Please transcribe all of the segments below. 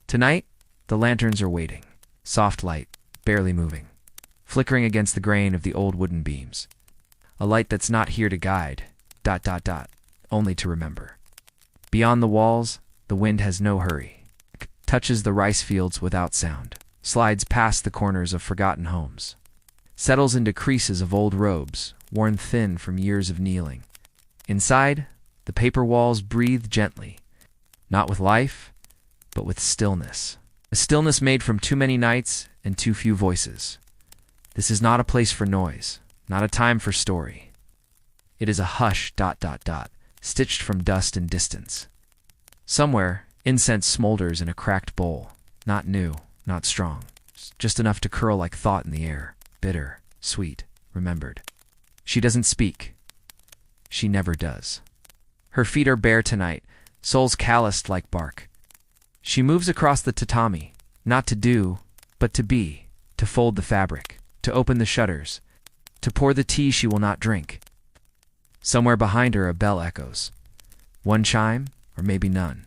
Tonight, the lanterns are waiting. Soft light, barely moving, flickering against the grain of the old wooden beams. A light that's not here to guide, ... only to remember. Beyond the walls, the wind has no hurry. Touches the rice fields without sound, slides past the corners of forgotten homes, settles into creases of old robes, worn thin from years of kneeling. Inside, the paper walls breathe gently, not with life, but with stillness. A stillness made from too many nights and too few voices. This is not a place for noise, not a time for story. It is a hush ... stitched from dust and distance. Somewhere, incense smolders in a cracked bowl, not new, not strong, just enough to curl like thought in the air, bitter, sweet, remembered. She doesn't speak. She never does. Her feet are bare tonight, soles calloused like bark. She moves across the tatami, not to do, but to be, to fold the fabric, to open the shutters, to pour the tea she will not drink. Somewhere behind her a bell echoes. One chime, or maybe none.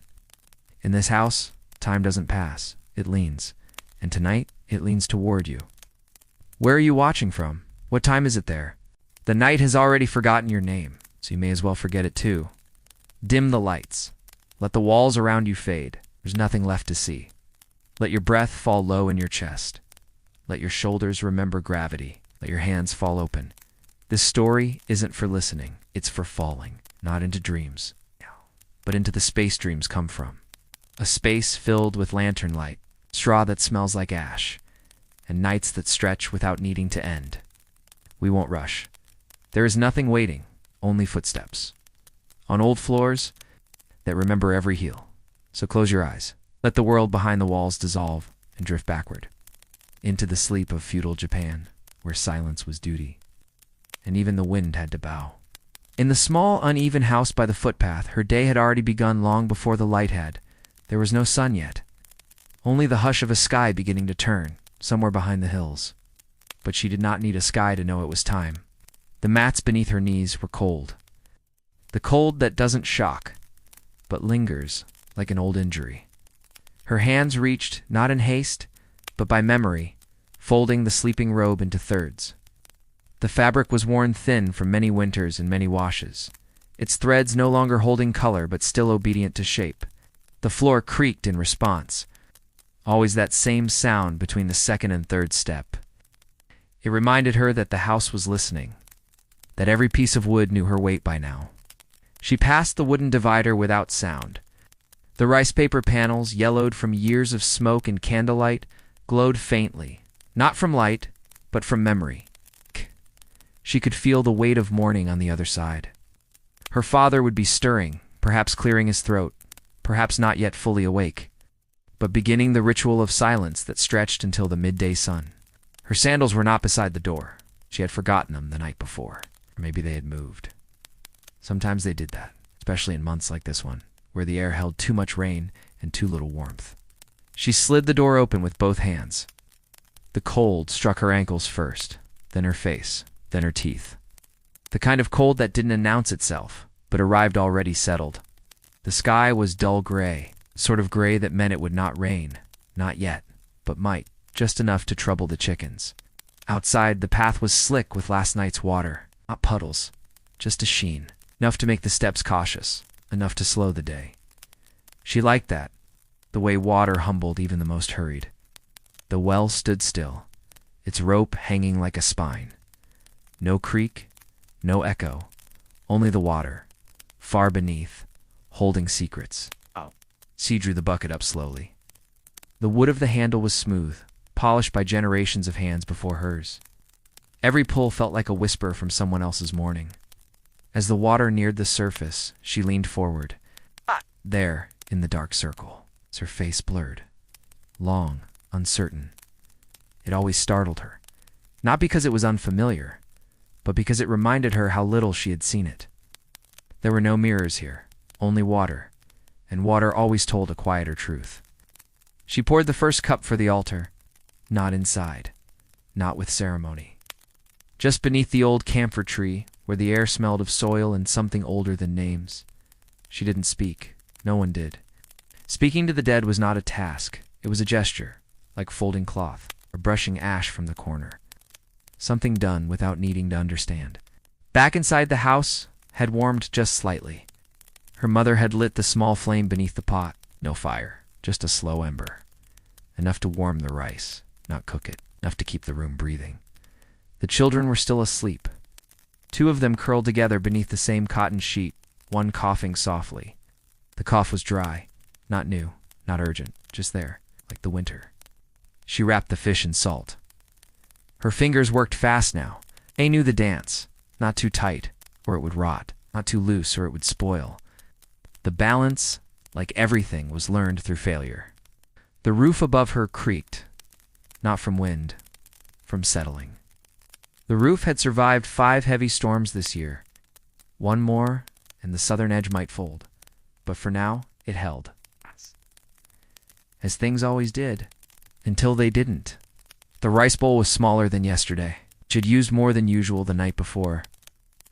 In this house, time doesn't pass, it leans, and tonight it leans toward you. Where are you watching from? What time is it there? The night has already forgotten your name, so you may as well forget it too. Dim the lights. Let the walls around you fade. There's nothing left to see. Let your breath fall low in your chest. Let your shoulders remember gravity. Let your hands fall open. This story isn't for listening. It's for falling, not into dreams, but into the space dreams come from. A space filled with lantern light, straw that smells like ash, and nights that stretch without needing to end. We won't rush. There is nothing waiting, only footsteps. On old floors that remember every heel. So close your eyes. Let the world behind the walls dissolve and drift backward into the sleep of feudal Japan, where silence was duty, and even the wind had to bow. In the small, uneven house by the footpath, her day had already begun long before the light had. There was no sun yet, only the hush of a sky beginning to turn, somewhere behind the hills. But she did not need a sky to know it was time. The mats beneath her knees were cold. The cold that doesn't shock, but lingers like an old injury. Her hands reached, not in haste, but by memory, folding the sleeping robe into thirds. The fabric was worn thin from many winters and many washes, its threads no longer holding color but still obedient to shape. The floor creaked in response, always that same sound between the second and third step. It reminded her that the house was listening, that every piece of wood knew her weight by now. She passed the wooden divider without sound. The rice paper panels, yellowed from years of smoke and candlelight, glowed faintly, not from light, but from memory. She could feel the weight of morning on the other side. Her father would be stirring, perhaps clearing his throat, perhaps not yet fully awake, but beginning the ritual of silence that stretched until the midday sun. Her sandals were not beside the door. She had forgotten them the night before, or maybe they had moved. Sometimes they did that, especially in months like this one, where the air held too much rain and too little warmth. She slid the door open with both hands. The cold struck her ankles first, then her face, then her teeth. The kind of cold that didn't announce itself, but arrived already settled. The sky was dull gray, sort of gray that meant it would not rain, not yet, but might, just enough to trouble the chickens. Outside, the path was slick with last night's water, not puddles, just a sheen, enough to make the steps cautious, enough to slow the day. She liked that, the way water humbled even the most hurried. The well stood still, its rope hanging like a spine. No creak, no echo, only the water, far beneath, holding secrets. She drew the bucket up slowly. The wood of the handle was smooth, polished by generations of hands before hers. Every pull felt like a whisper from someone else's morning. As the water neared the surface, she leaned forward. There, in the dark circle, her face blurred. Long, uncertain. It always startled her. Not because it was unfamiliar, but because it reminded her how little she had seen it. There were no mirrors here, only water, and water always told a quieter truth. She poured the first cup for the altar, not inside, not with ceremony. Just beneath the old camphor tree, where the air smelled of soil and something older than names. She didn't speak. No one did. Speaking to the dead was not a task. It was a gesture, like folding cloth or brushing ash from the corner. Something done without needing to understand. Back inside the house had warmed just slightly. Her mother had lit the small flame beneath the pot. No fire, just a slow ember. Enough to warm the rice, not cook it. Enough to keep the room breathing. The children were still asleep. 2 of them curled together beneath the same cotton sheet, one coughing softly. The cough was dry, not new, not urgent, just there, like the winter. She wrapped the fish in salt. Her fingers worked fast now. A knew the dance. Not too tight, or it would rot. Not too loose, or it would spoil. The balance, like everything, was learned through failure. The roof above her creaked, not from wind, from settling. The roof had survived 5 heavy storms this year. 1 more, and the southern edge might fold. But for now, it held. As things always did, until they didn't. The rice bowl was smaller than yesterday. She had used more than usual the night before.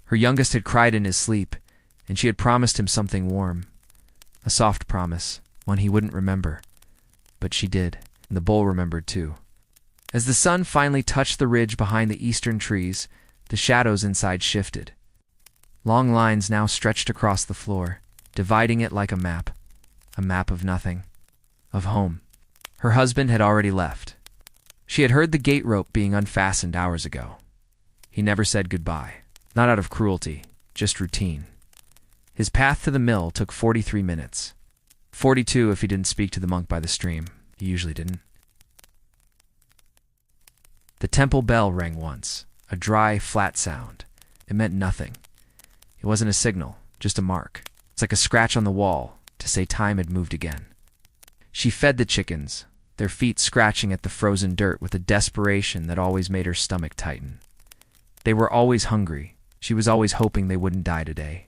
Her youngest had cried in his sleep, and she had promised him something warm. A soft promise, one he wouldn't remember. But she did, and the bowl remembered too. As the sun finally touched the ridge behind the eastern trees, the shadows inside shifted. Long lines now stretched across the floor, dividing it like a map of nothing, of home. Her husband had already left. She had heard the gate rope being unfastened hours ago. He never said goodbye, not out of cruelty, just routine. His path to the mill took 43 minutes. 42 if he didn't speak to the monk by the stream. He usually didn't. The temple bell rang once, a dry, flat sound. It meant nothing. It wasn't a signal, just a mark. It's like a scratch on the wall to say time had moved again. She fed the chickens, their feet scratching at the frozen dirt with a desperation that always made her stomach tighten. They were always hungry. She was always hoping they wouldn't die today.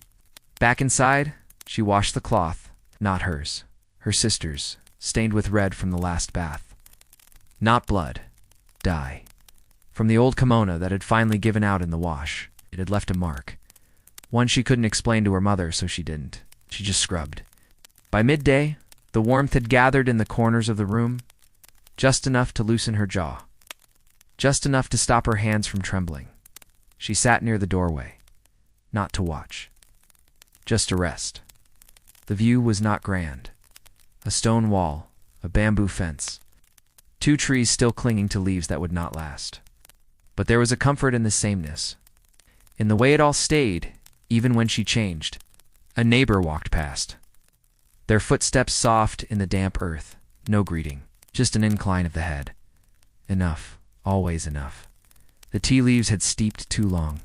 Back inside, she washed the cloth, not hers, her sister's, stained with red from the last bath. Not blood, dye. From the old kimono that had finally given out in the wash, it had left a mark. One she couldn't explain to her mother, so she didn't. She just scrubbed. By midday, the warmth had gathered in the corners of the room, just enough to loosen her jaw, just enough to stop her hands from trembling. She sat near the doorway, not to watch, just to rest. The view was not grand. A stone wall, a bamboo fence, 2 trees still clinging to leaves that would not last. But there was a comfort in the sameness, in the way it all stayed, even when she changed. A neighbor walked past, their footsteps soft in the damp earth. No greeting, just an incline of the head. Enough, always enough. The tea leaves had steeped too long.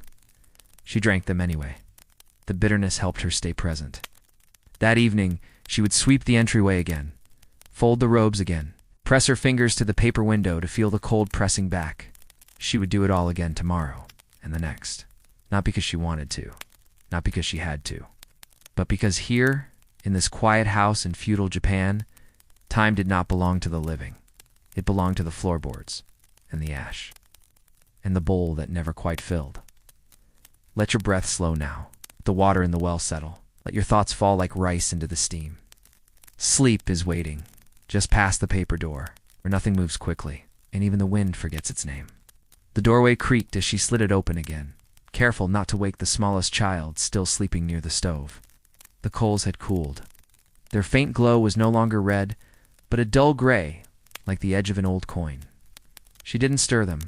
She drank them anyway. The bitterness helped her stay present. That evening, she would sweep the entryway again, fold the robes again, press her fingers to the paper window to feel the cold pressing back. She would do it all again tomorrow, and the next. Not because she wanted to, not because she had to, but because here, in this quiet house in feudal Japan, time did not belong to the living. It belonged to the floorboards, and the ash, and the bowl that never quite filled. Let your breath slow now. The water in the well settle. Let your thoughts fall like rice into the steam. Sleep is waiting, just past the paper door, where nothing moves quickly, and even the wind forgets its name. The doorway creaked as she slid it open again, careful not to wake the smallest child still sleeping near the stove. The coals had cooled. Their faint glow was no longer red, but a dull gray, like the edge of an old coin. She didn't stir them.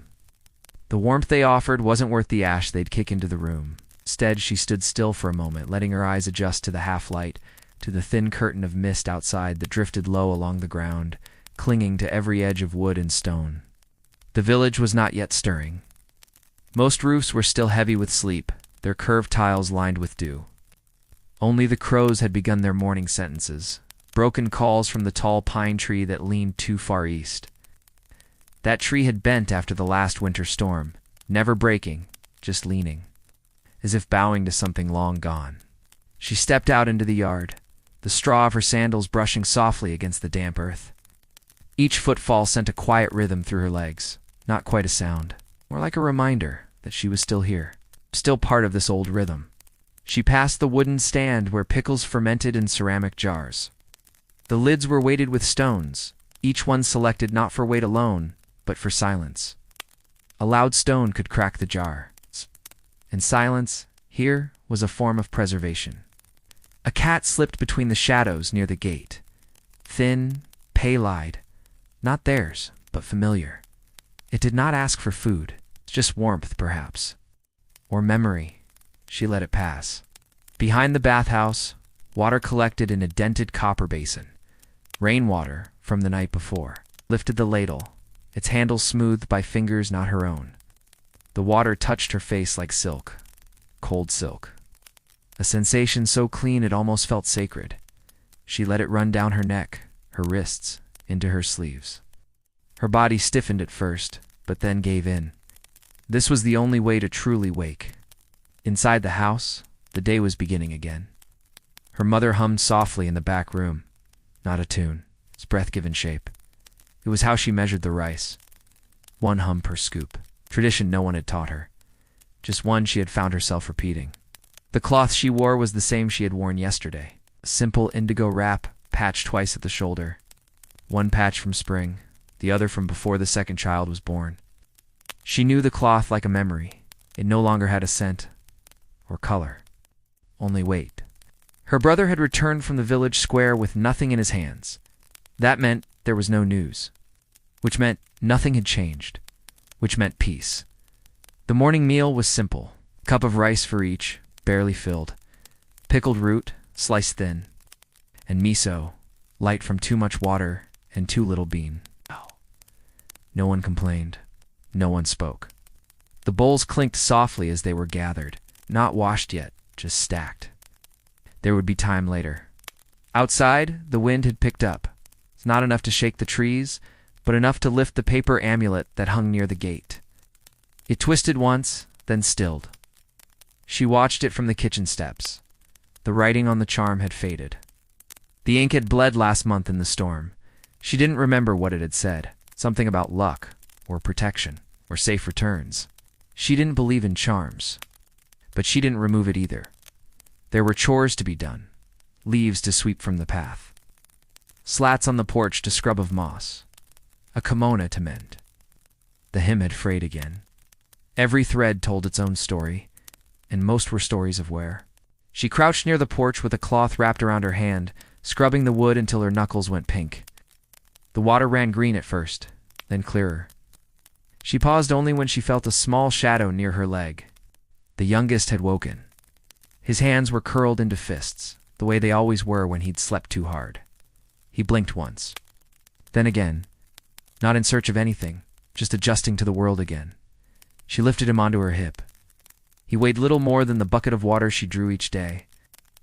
The warmth they offered wasn't worth the ash they'd kick into the room. Instead, she stood still for a moment, letting her eyes adjust to the half-light, to the thin curtain of mist outside that drifted low along the ground, clinging to every edge of wood and stone. The village was not yet stirring. Most roofs were still heavy with sleep, their curved tiles lined with dew. Only the crows had begun their morning sentences, broken calls from the tall pine tree that leaned too far east. That tree had bent after the last winter storm, never breaking, just leaning, as if bowing to something long gone. She stepped out into the yard, the straw of her sandals brushing softly against the damp earth. Each footfall sent a quiet rhythm through her legs, not quite a sound, more like a reminder that she was still here, still part of this old rhythm. She passed the wooden stand where pickles fermented in ceramic jars. The lids were weighted with stones, each one selected not for weight alone, but for silence. A loud stone could crack the jar. And silence, here, was a form of preservation. A cat slipped between the shadows near the gate. Thin, pale-eyed, not theirs, but familiar. It did not ask for food, just warmth, perhaps. Or memory. She let it pass. Behind the bathhouse, water collected in a dented copper basin. Rainwater from the night before. Lifted the ladle, its handle smoothed by fingers not her own. The water touched her face like silk. Cold silk. A sensation so clean it almost felt sacred. She let it run down her neck, her wrists, into her sleeves. Her body stiffened at first, but then gave in. This was the only way to truly wake. Inside the house, the day was beginning again. Her mother hummed softly in the back room. Not a tune, its breath-given shape. It was how she measured the rice. One hum per scoop. Tradition no one had taught her. Just one she had found herself repeating. The cloth she wore was the same she had worn yesterday. A simple indigo wrap, patched twice at the shoulder. One patch from spring, the other from before the second child was born. She knew the cloth like a memory. It no longer had a scent or color, only weight. Her brother had returned from the village square with nothing in his hands. That meant there was no news, which meant nothing had changed, which meant peace. The morning meal was simple. Cup of rice for each, barely filled. Pickled root, sliced thin. And miso, light from too much water and too little bean. No one complained. No one spoke. The bowls clinked softly as they were gathered, not washed yet, just stacked. There would be time later. Outside, the wind had picked up. It's not enough to shake the trees, but enough to lift the paper amulet that hung near the gate. It twisted once, then stilled. She watched it from the kitchen steps. The writing on the charm had faded. The ink had bled last month in the storm. She didn't remember what it had said. Something about luck, or protection, or safe returns. She didn't believe in charms. But she didn't remove it either. There were chores to be done. Leaves to sweep from the path. Slats on the porch to scrub of moss. A kimono to mend. The hem had frayed again. Every thread told its own story, and most were stories of wear. She crouched near the porch with a cloth wrapped around her hand, scrubbing the wood until her knuckles went pink. The water ran green at first, then clearer. She paused only when she felt a small shadow near her leg. The youngest had woken. His hands were curled into fists, the way they always were when he'd slept too hard. He blinked once. Then again, not in search of anything, just adjusting to the world again. She lifted him onto her hip. He weighed little more than the bucket of water she drew each day.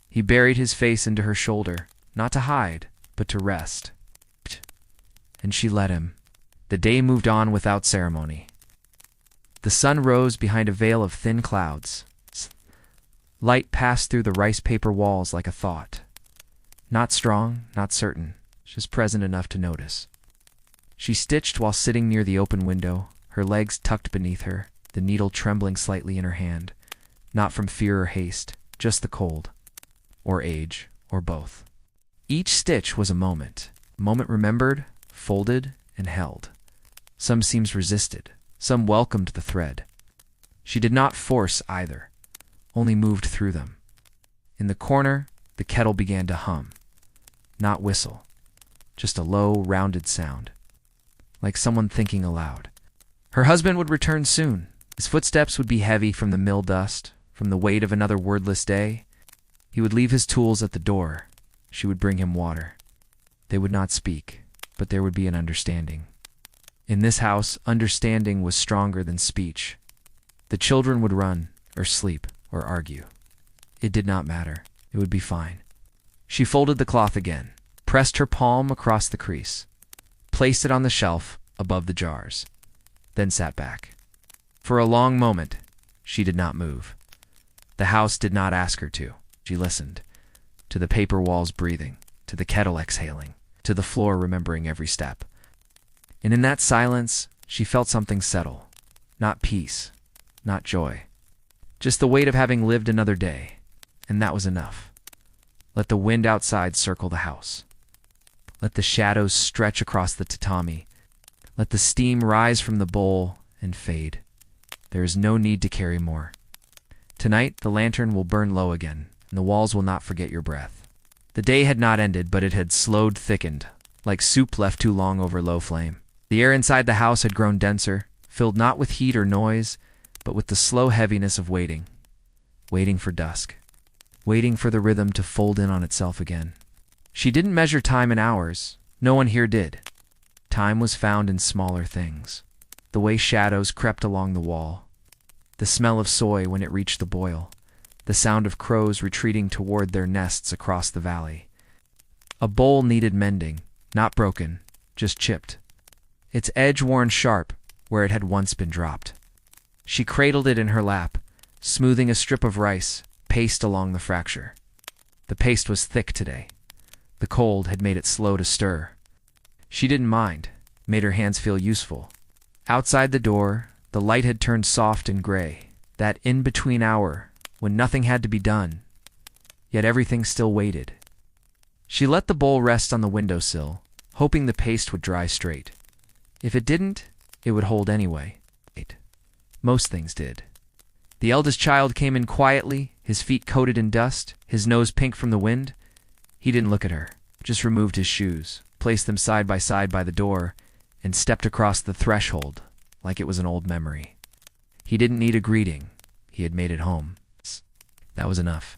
He buried his face into her shoulder, not to hide, but to rest. And she let him. The day moved on without ceremony. The sun rose behind a veil of thin clouds. Light passed through the rice paper walls like a thought. Not strong, not certain, just present enough to notice. She stitched while sitting near the open window, her legs tucked beneath her, the needle trembling slightly in her hand, not from fear or haste, just the cold, or age, or both. Each stitch was a moment remembered, folded, and held. Some seams resisted, some welcomed the thread. She did not force either, only moved through them. In the corner, the kettle began to hum, not whistle, just a low, rounded sound, like someone thinking aloud. Her husband would return soon. His footsteps would be heavy from the mill dust, from the weight of another wordless day. He would leave his tools at the door. She would bring him water. They would not speak, but there would be an understanding. In this house, understanding was stronger than speech. The children would run, or sleep, or argue. It did not matter. It would be fine. She folded the cloth again, pressed her palm across the crease, placed it on the shelf above the jars, then sat back. For a long moment, she did not move. The house did not ask her to. She listened, to the paper walls breathing, to the kettle exhaling, to the floor remembering every step. And in that silence, she felt something settle. Not peace, not joy. Just the weight of having lived another day, and that was enough. Let the wind outside circle the house. Let the shadows stretch across the tatami. Let the steam rise from the bowl and fade. There is no need to carry more. Tonight, the lantern will burn low again, and the walls will not forget your breath. The day had not ended, but it had slowed, thickened, like soup left too long over low flame. The air inside the house had grown denser, filled not with heat or noise, but with the slow heaviness of waiting. Waiting for dusk. Waiting for the rhythm to fold in on itself again. She didn't measure time in hours. No one here did. Time was found in smaller things. The way shadows crept along the wall. The smell of soy when it reached the boil. The sound of crows retreating toward their nests across the valley. A bowl needed mending, not broken, just chipped. Its edge worn sharp where it had once been dropped. She cradled it in her lap, smoothing a strip of rice, paste along the fracture. The paste was thick today. The cold had made it slow to stir. She didn't mind, made her hands feel useful. Outside the door, the light had turned soft and gray, that in-between hour when nothing had to be done, yet everything still waited. She let the bowl rest on the windowsill, hoping the paste would dry straight. If it didn't, it would hold anyway. Most things did. The eldest child came in quietly, his feet coated in dust, his nose pink from the wind. He didn't look at her, just removed his shoes, placed them side by the door, and stepped across the threshold like it was an old memory. He didn't need a greeting. He had made it home. That was enough.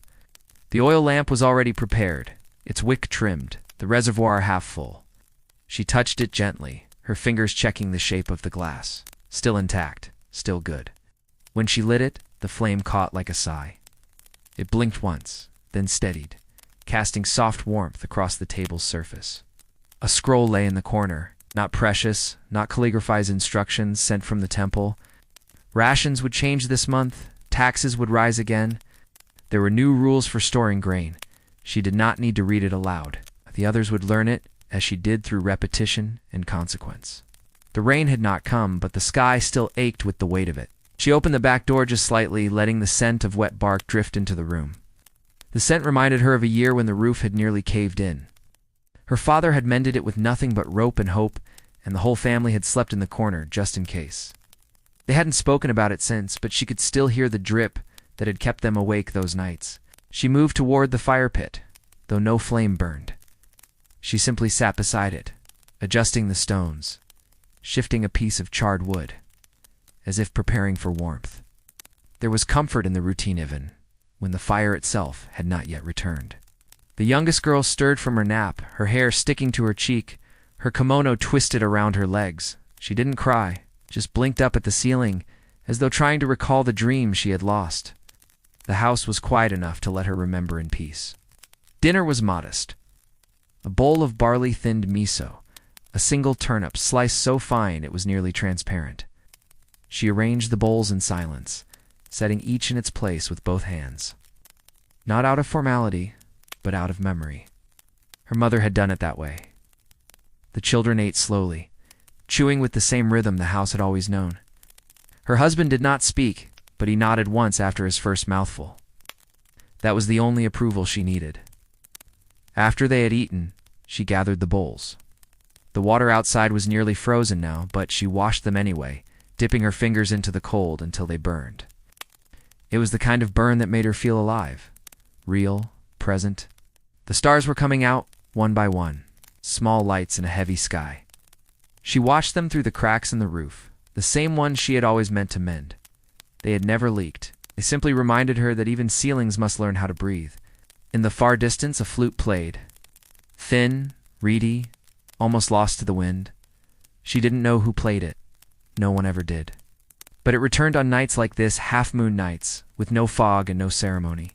The oil lamp was already prepared, its wick trimmed, the reservoir half full. She touched it gently, her fingers checking the shape of the glass. Still intact, still good. When she lit it, the flame caught like a sigh. It blinked once, then steadied, casting soft warmth across the table's surface. A scroll lay in the corner, not precious, not calligraphized instructions sent from the temple. Rations would change this month, taxes would rise again. There were new rules for storing grain. She did not need to read it aloud. The others would learn it, as she did through repetition and consequence. The rain had not come, but the sky still ached with the weight of it. She opened the back door just slightly, letting the scent of wet bark drift into the room. The scent reminded her of a year when the roof had nearly caved in. Her father had mended it with nothing but rope and hope, and the whole family had slept in the corner, just in case. They hadn't spoken about it since, but she could still hear the drip that had kept them awake those nights. She moved toward the fire pit, though no flame burned. She simply sat beside it, adjusting the stones, shifting a piece of charred wood, as if preparing for warmth. There was comfort in the routine even, when the fire itself had not yet returned. The youngest girl stirred from her nap, her hair sticking to her cheek, her kimono twisted around her legs. She didn't cry, just blinked up at the ceiling, as though trying to recall the dream she had lost. The house was quiet enough to let her remember in peace. Dinner was modest. A bowl of barley-thinned miso, a single turnip sliced so fine it was nearly transparent. She arranged the bowls in silence, setting each in its place with both hands. Not out of formality, but out of memory. Her mother had done it that way. The children ate slowly, chewing with the same rhythm the house had always known. Her husband did not speak, but he nodded once after his first mouthful. That was the only approval she needed. After they had eaten, she gathered the bowls. The water outside was nearly frozen now, but she washed them anyway, dipping her fingers into the cold until they burned. It was the kind of burn that made her feel alive, real, present. The stars were coming out, one by one, small lights in a heavy sky. She watched them through the cracks in the roof, the same ones she had always meant to mend. They had never leaked. They simply reminded her that even ceilings must learn how to breathe. In the far distance, a flute played. Thin, reedy, almost lost to the wind. She didn't know who played it. No one ever did. But it returned on nights like this, half-moon nights, with no fog and no ceremony.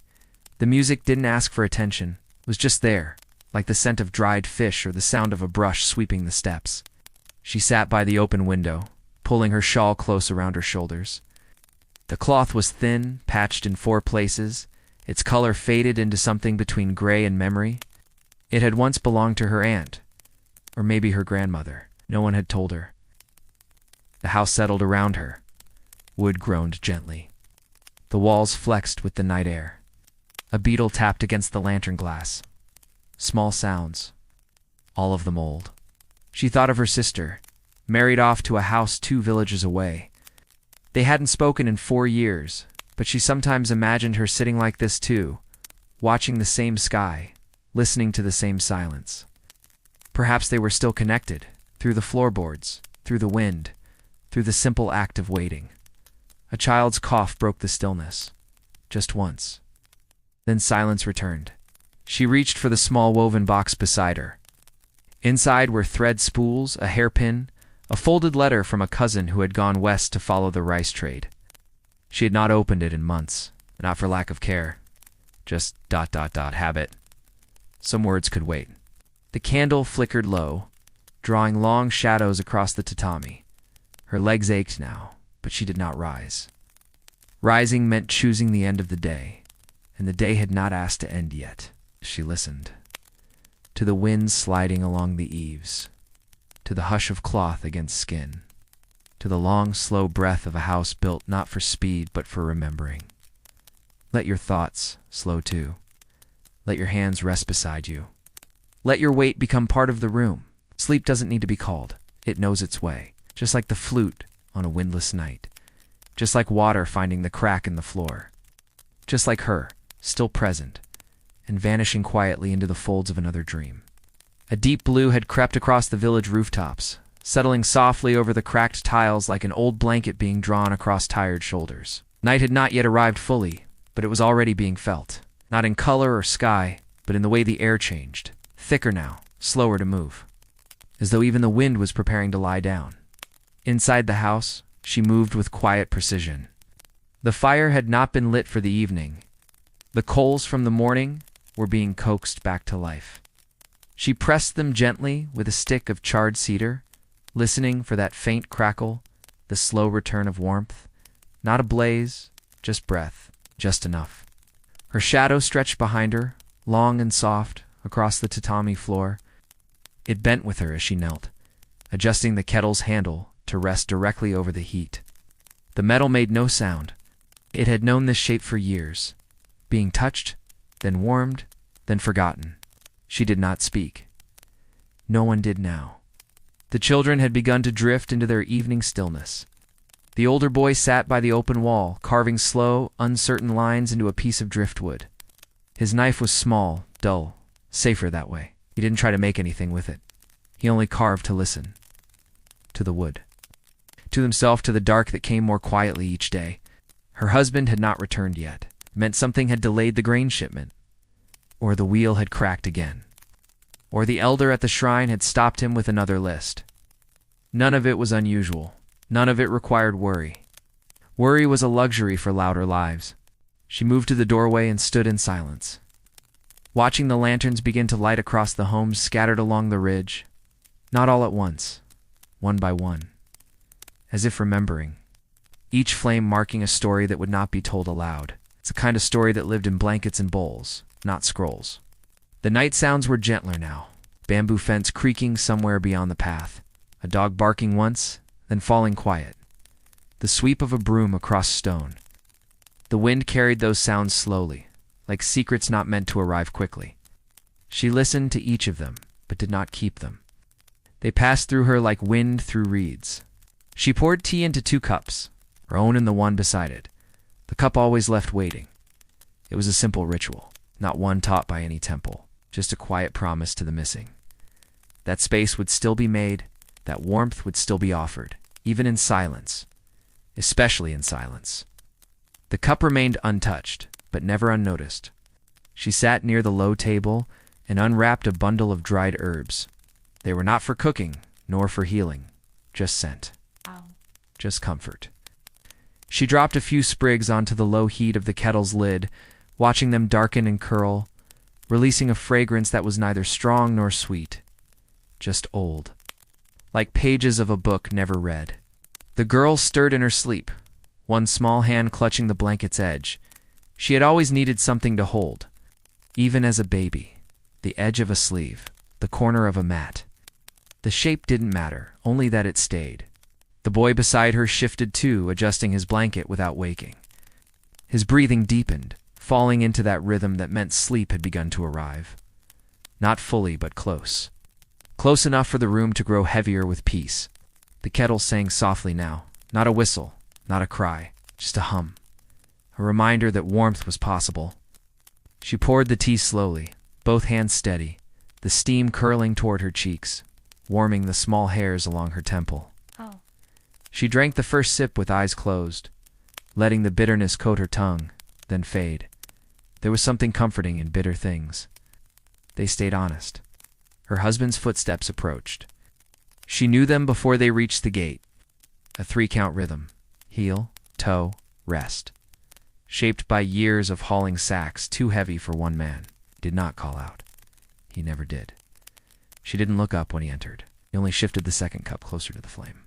The music didn't ask for attention, was just there, like the scent of dried fish or the sound of a brush sweeping the steps. She sat by the open window, pulling her shawl close around her shoulders. The cloth was thin, patched in 4 places, its color faded into something between gray and memory. It had once belonged to her aunt, or maybe her grandmother. No one had told her. The house settled around her. Wood groaned gently. The walls flexed with the night air. A beetle tapped against the lantern glass. Small sounds. all of them old. She thought of her sister, married off to a house 2 villages away. They hadn't spoken in 4 years, but she sometimes imagined her sitting like this too, watching the same sky, listening to the same silence. Perhaps they were still connected, through the floorboards, through the wind, through the simple act of waiting. A child's cough broke the stillness, just once. Then silence returned. She reached for the small woven box beside her. Inside were thread spools, a hairpin, a folded letter from a cousin who had gone west to follow the rice trade. She had not opened it in months, not for lack of care. Just ... habit. Some words could wait. The candle flickered low, drawing long shadows across the tatami. Her legs ached now, but she did not rise. Rising meant choosing the end of the day, and the day had not asked to end yet. She listened. To the wind sliding along the eaves, to the hush of cloth against skin, to the long, slow breath of a house built not for speed but for remembering. Let your thoughts slow too. Let your hands rest beside you. Let your weight become part of the room. Sleep doesn't need to be called. It knows its way, just like the flute on a windless night, just like water finding the crack in the floor, just like her, still present, and vanishing quietly into the folds of another dream. A deep blue had crept across the village rooftops, settling softly over the cracked tiles like an old blanket being drawn across tired shoulders. Night had not yet arrived fully, but it was already being felt, not in color or sky, but in the way the air changed, thicker now, slower to move, as though even the wind was preparing to lie down. Inside the house, she moved with quiet precision. The fire had not been lit for the evening. The coals from the morning were being coaxed back to life. She pressed them gently with a stick of charred cedar, listening for that faint crackle, the slow return of warmth. Not a blaze, just breath, just enough. Her shadow stretched behind her, long and soft, across the tatami floor. It bent with her as she knelt, adjusting the kettle's handle to rest directly over the heat. The metal made no sound. It had known this shape for years, being touched, then warmed, then forgotten. She did not speak. No one did now. The children had begun to drift into their evening stillness. The older boy sat by the open wall, carving slow, uncertain lines into a piece of driftwood. His knife was small, dull, safer that way. He didn't try to make anything with it. He only carved to listen. To the wood. To himself, to the dark that came more quietly each day. Her husband had not returned yet. It meant something had delayed the grain shipment. Or the wheel had cracked again. Or the elder at the shrine had stopped him with another list. None of it was unusual. None of it required worry. Worry was a luxury for louder lives. She moved to the doorway and stood in silence, watching the lanterns begin to light across the homes scattered along the ridge, not all at once, one by one, as if remembering, each flame marking a story that would not be told aloud. It's a kind of story that lived in blankets and bowls, not scrolls. The night sounds were gentler now, bamboo fence creaking somewhere beyond the path, a dog barking once, then falling quiet, the sweep of a broom across stone. The wind carried those sounds slowly, like secrets not meant to arrive quickly. She listened to each of them, but did not keep them. They passed through her like wind through reeds. She poured tea into 2 cups, her own and the one beside it. The cup always left waiting. It was a simple ritual, not one taught by any temple, just a quiet promise to the missing. That space would still be made, that warmth would still be offered, even in silence, especially in silence. The cup remained untouched, but never unnoticed. She sat near the low table and unwrapped a bundle of dried herbs. They were not for cooking, nor for healing, just scent, just comfort. She dropped a few sprigs onto the low heat of the kettle's lid, watching them darken and curl, releasing a fragrance that was neither strong nor sweet, just old, like pages of a book never read. The girl stirred in her sleep, one small hand clutching the blanket's edge. She had always needed something to hold, even as a baby, the edge of a sleeve, the corner of a mat. The shape didn't matter, only that it stayed. The boy beside her shifted too, adjusting his blanket without waking. His breathing deepened, falling into that rhythm that meant sleep had begun to arrive. Not fully, but close. close enough for the room to grow heavier with peace. The kettle sang softly now, not a whistle, not a cry, just a hum. A reminder that warmth was possible. She poured the tea slowly, both hands steady, the steam curling toward her cheeks, warming the small hairs along her temple. Oh. She drank the first sip with eyes closed, letting the bitterness coat her tongue, then fade. There was something comforting in bitter things. They stayed honest. Her husband's footsteps approached. She knew them before they reached the gate. A 3-count rhythm. Heel, toe, rest. Shaped by years of hauling sacks too heavy for one man. He did not call out. He never did. She didn't look up when he entered. He only shifted the second cup closer to the flame.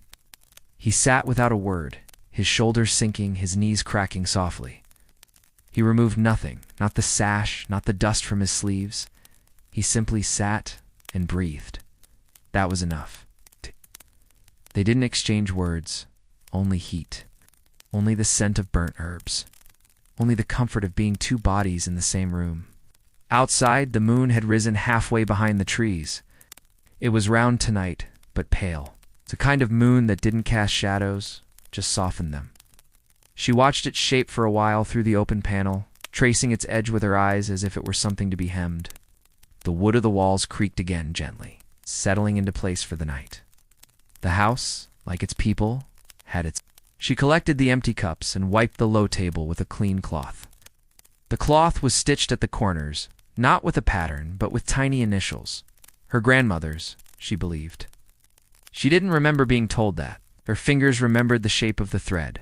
He sat without a word, his shoulders sinking, his knees cracking softly. He removed nothing, not the sash, not the dust from his sleeves. He simply sat and breathed. That was enough. They didn't exchange words, only heat, only the scent of burnt herbs, only the comfort of being two bodies in the same room. Outside, the moon had risen halfway behind the trees. It was round tonight, but pale. It's a kind of moon that didn't cast shadows, just softened them. She watched its shape for a while through the open panel, tracing its edge with her eyes as if it were something to be hemmed. The wood of the walls creaked again gently, settling into place for the night. The house, like its people, had its... She collected the empty cups and wiped the low table with a clean cloth. The cloth was stitched at the corners, not with a pattern, but with tiny initials. Her grandmother's, she believed. She didn't remember being told that. Her fingers remembered the shape of the thread.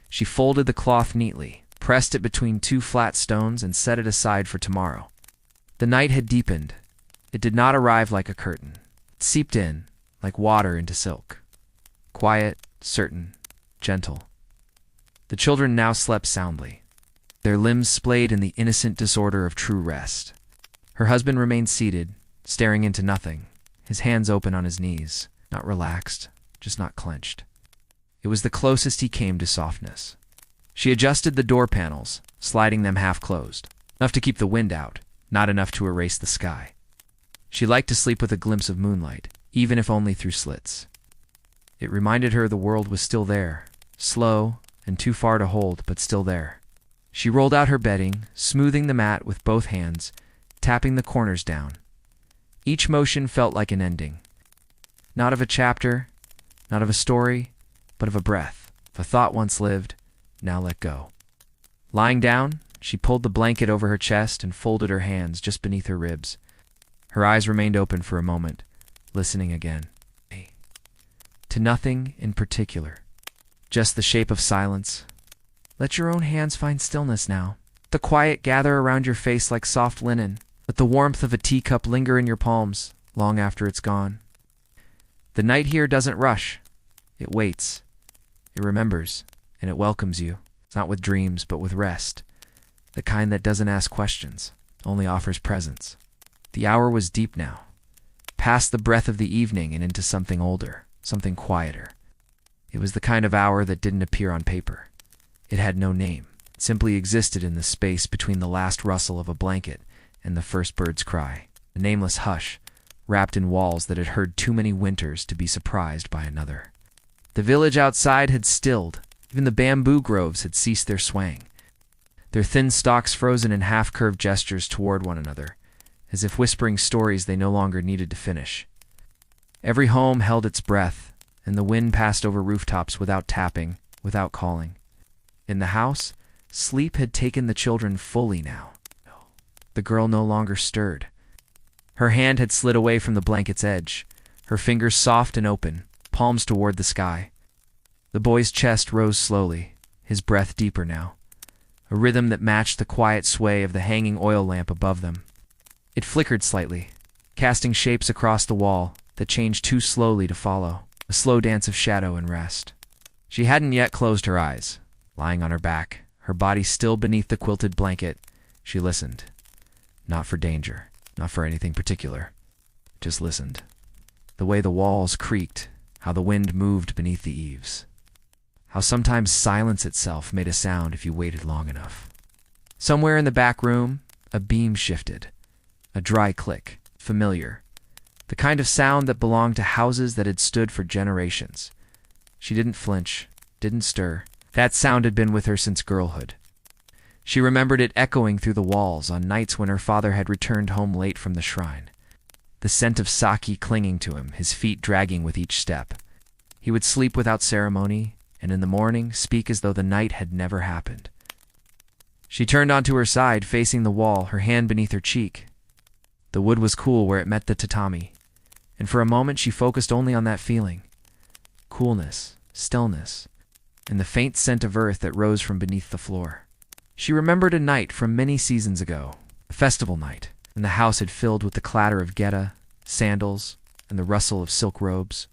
She folded the cloth neatly, pressed it between 2 flat stones, and set it aside for tomorrow. The night had deepened. It did not arrive like a curtain. It seeped in, like water into silk. Quiet, certain, gentle. The children now slept soundly, their limbs splayed in the innocent disorder of true rest. Her husband remained seated, staring into nothing, his hands open on his knees, not relaxed, just not clenched. It was the closest he came to softness. She adjusted the door panels, sliding them half closed, enough to keep the wind out, not enough to erase the sky. She liked to sleep with a glimpse of moonlight, even if only through slits. It reminded her the world was still there, slow and too far to hold, but still there. She rolled out her bedding, smoothing the mat with both hands, tapping the corners down. Each motion felt like an ending. Not of a chapter, not of a story, but of a breath, of a thought once lived, now let go. Lying down, she pulled the blanket over her chest and folded her hands just beneath her ribs. Her eyes remained open for a moment, listening again. To nothing in particular, just the shape of silence. Let your own hands find stillness now. Let the quiet gather around your face like soft linen. Let the warmth of a teacup linger in your palms long after it's gone. The night here doesn't rush. It waits. It remembers, and it welcomes you, not with dreams, but with rest. The kind that doesn't ask questions, only offers presence. The hour was deep now, past the breath of the evening and into something older, something quieter. It was the kind of hour that didn't appear on paper. It had no name. It simply existed in the space between the last rustle of a blanket and the first bird's cry, a nameless hush, wrapped in walls that had heard too many winters to be surprised by another. The village outside had stilled. Even the bamboo groves had ceased their swaying, their thin stalks frozen in half-curved gestures toward one another, as if whispering stories they no longer needed to finish. Every home held its breath, and the wind passed over rooftops without tapping, without calling. In the house, sleep had taken the children fully now. The girl no longer stirred. Her hand had slid away from the blanket's edge, her fingers soft and open, palms toward the sky. The boy's chest rose slowly, his breath deeper now, a rhythm that matched the quiet sway of the hanging oil lamp above them. It flickered slightly, casting shapes across the wall that changed too slowly to follow, a slow dance of shadow and rest. She hadn't yet closed her eyes. Lying on her back, her body still beneath the quilted blanket, she listened. Not for danger, not for anything particular, just listened. The way the walls creaked, how the wind moved beneath the eaves. How sometimes silence itself made a sound if you waited long enough. Somewhere in the back room, a beam shifted. A dry click, familiar. the kind of sound that belonged to houses that had stood for generations. She didn't flinch, didn't stir. That sound had been with her since girlhood. She remembered it echoing through the walls on nights when her father had returned home late from the shrine. The scent of sake clinging to him, his feet dragging with each step. He would sleep without ceremony, and in the morning speak as though the night had never happened. She turned onto her side, facing the wall, her hand beneath her cheek. The wood was cool where it met the tatami, and for a moment she focused only on that feeling. Coolness, stillness, and the faint scent of earth that rose from beneath the floor. She remembered a night from many seasons ago, a festival night, and the house had filled with the clatter of geta, sandals, and the rustle of silk robes.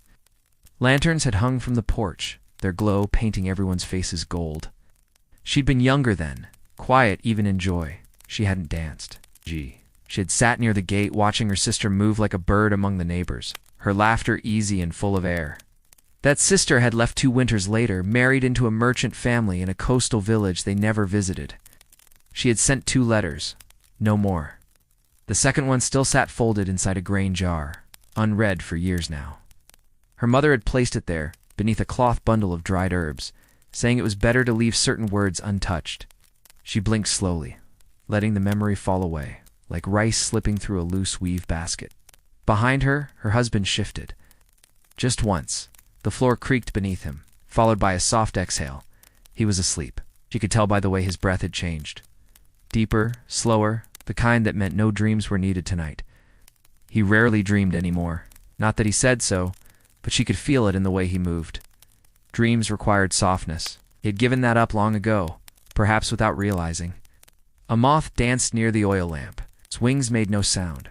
Lanterns had hung from the porch, their glow painting everyone's faces gold. She'd been younger then, quiet even in joy. She hadn't danced. She had sat near the gate watching her sister move like a bird among the neighbors, her laughter easy and full of air. That sister had left 2 winters later, married into a merchant family in a coastal village they never visited. She had sent 2 letters, no more. The second one still sat folded inside a grain jar, unread for years now. Her mother had placed it there, beneath a cloth bundle of dried herbs, saying it was better to leave certain words untouched. She blinked slowly, letting the memory fall away, like rice slipping through a loose weave basket. Behind her, her husband shifted. Just once, the floor creaked beneath him, followed by a soft exhale. He was asleep. She could tell by the way his breath had changed. Deeper, slower, the kind that meant no dreams were needed tonight. He rarely dreamed anymore. Not that he said so, but she could feel it in the way he moved. Dreams required softness. He had given that up long ago, perhaps without realizing. A moth danced near the oil lamp. Its wings made no sound,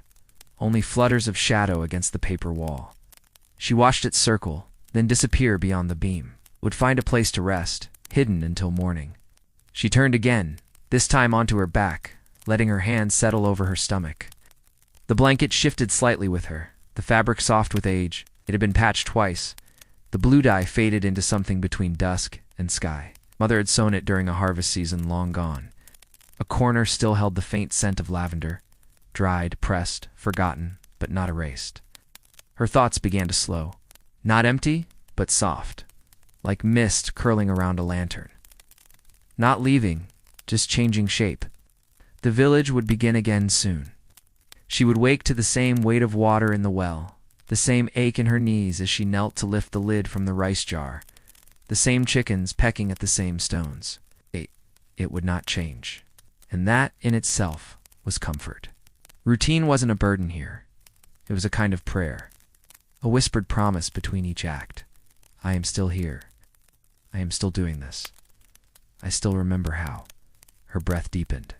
only flutters of shadow against the paper wall. She watched it circle, then disappear beyond the beam. Would find a place to rest, hidden until morning. She turned again, this time onto her back, letting her hand settle over her stomach. The blanket shifted slightly with her, the fabric soft with age. It had been patched twice. The blue dye faded into something between dusk and sky. Mother had sewn it during a harvest season long gone. A corner still held the faint scent of lavender, dried, pressed, forgotten, but not erased. Her thoughts began to slow. Not empty, but soft, like mist curling around a lantern. Not leaving, just changing shape. The village would begin again soon. She would wake to the same weight of water in the well, the same ache in her knees as she knelt to lift the lid from the rice jar, the same chickens pecking at the same stones. It would not change. And that, in itself, was comfort. Routine wasn't a burden here. It was a kind of prayer, a whispered promise between each act. I am still here. I am still doing this. I still remember how. Her breath deepened.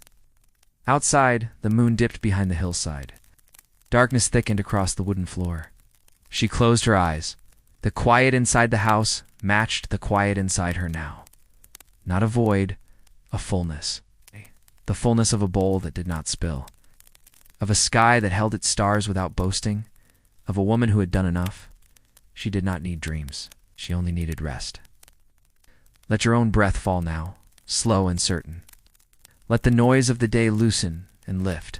Outside, the moon dipped behind the hillside. Darkness thickened across the wooden floor. She closed her eyes. The quiet inside the house matched the quiet inside her now. Not a void, a fullness. The fullness of a bowl that did not spill. Of a sky that held its stars without boasting. Of a woman who had done enough. She did not need dreams. She only needed rest. Let your own breath fall now, slow and certain. Let the noise of the day loosen and lift.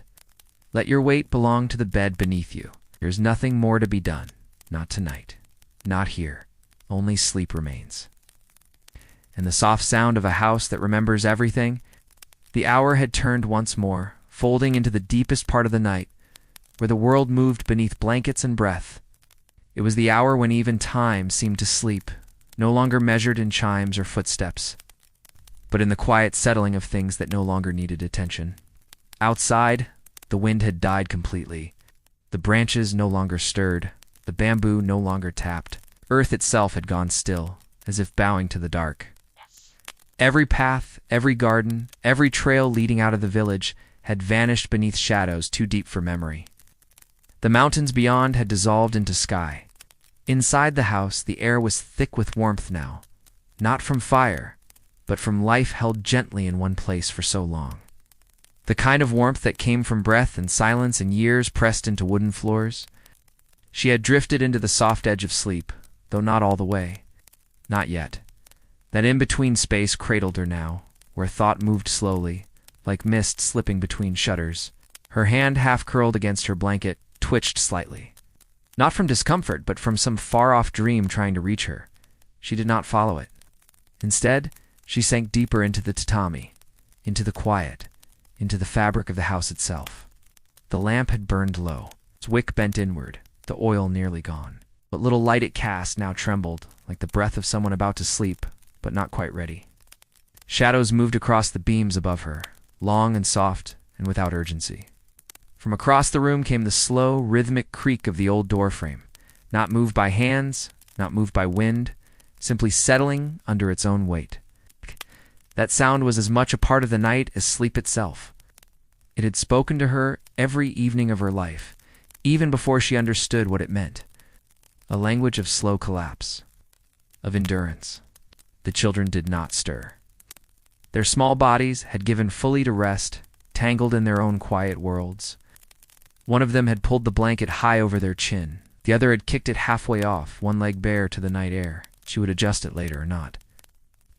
Let your weight belong to the bed beneath you. There's nothing more to be done. Not tonight. Not here. Only sleep remains. And the soft sound of a house that remembers everything. The hour had turned once more, folding into the deepest part of the night, where the world moved beneath blankets and breath. It was the hour when even time seemed to sleep, no longer measured in chimes or footsteps, but in the quiet settling of things that no longer needed attention. Outside, the wind had died completely. The branches no longer stirred, the bamboo no longer tapped. Earth itself had gone still, as if bowing to the dark. Every path, every garden, every trail leading out of the village had vanished beneath shadows too deep for memory. The mountains beyond had dissolved into sky. Inside the house, the air was thick with warmth now, not from fire, but from life held gently in one place for so long. The kind of warmth that came from breath and silence and years pressed into wooden floors. She had drifted into the soft edge of sleep, though not all the way. Not yet. That in-between space cradled her now, where thought moved slowly, like mist slipping between shutters. Her hand half curled against her blanket, twitched slightly. Not from discomfort, but from some far-off dream trying to reach her. She did not follow it. Instead, she sank deeper into the tatami, into the quiet, into the fabric of the house itself. The lamp had burned low, its wick bent inward, the oil nearly gone. What little light it cast now trembled, like the breath of someone about to sleep, but not quite ready. Shadows moved across the beams above her, long and soft and without urgency. From across the room came the slow, rhythmic creak of the old doorframe, not moved by hands, not moved by wind, simply settling under its own weight. That sound was as much a part of the night as sleep itself. It had spoken to her every evening of her life, even before she understood what it meant. A language of slow collapse, of endurance. The children did not stir. Their small bodies had given fully to rest, tangled in their own quiet worlds. One of them had pulled the blanket high over their chin. The other had kicked it halfway off, one leg bare to the night air. She would adjust it later or not.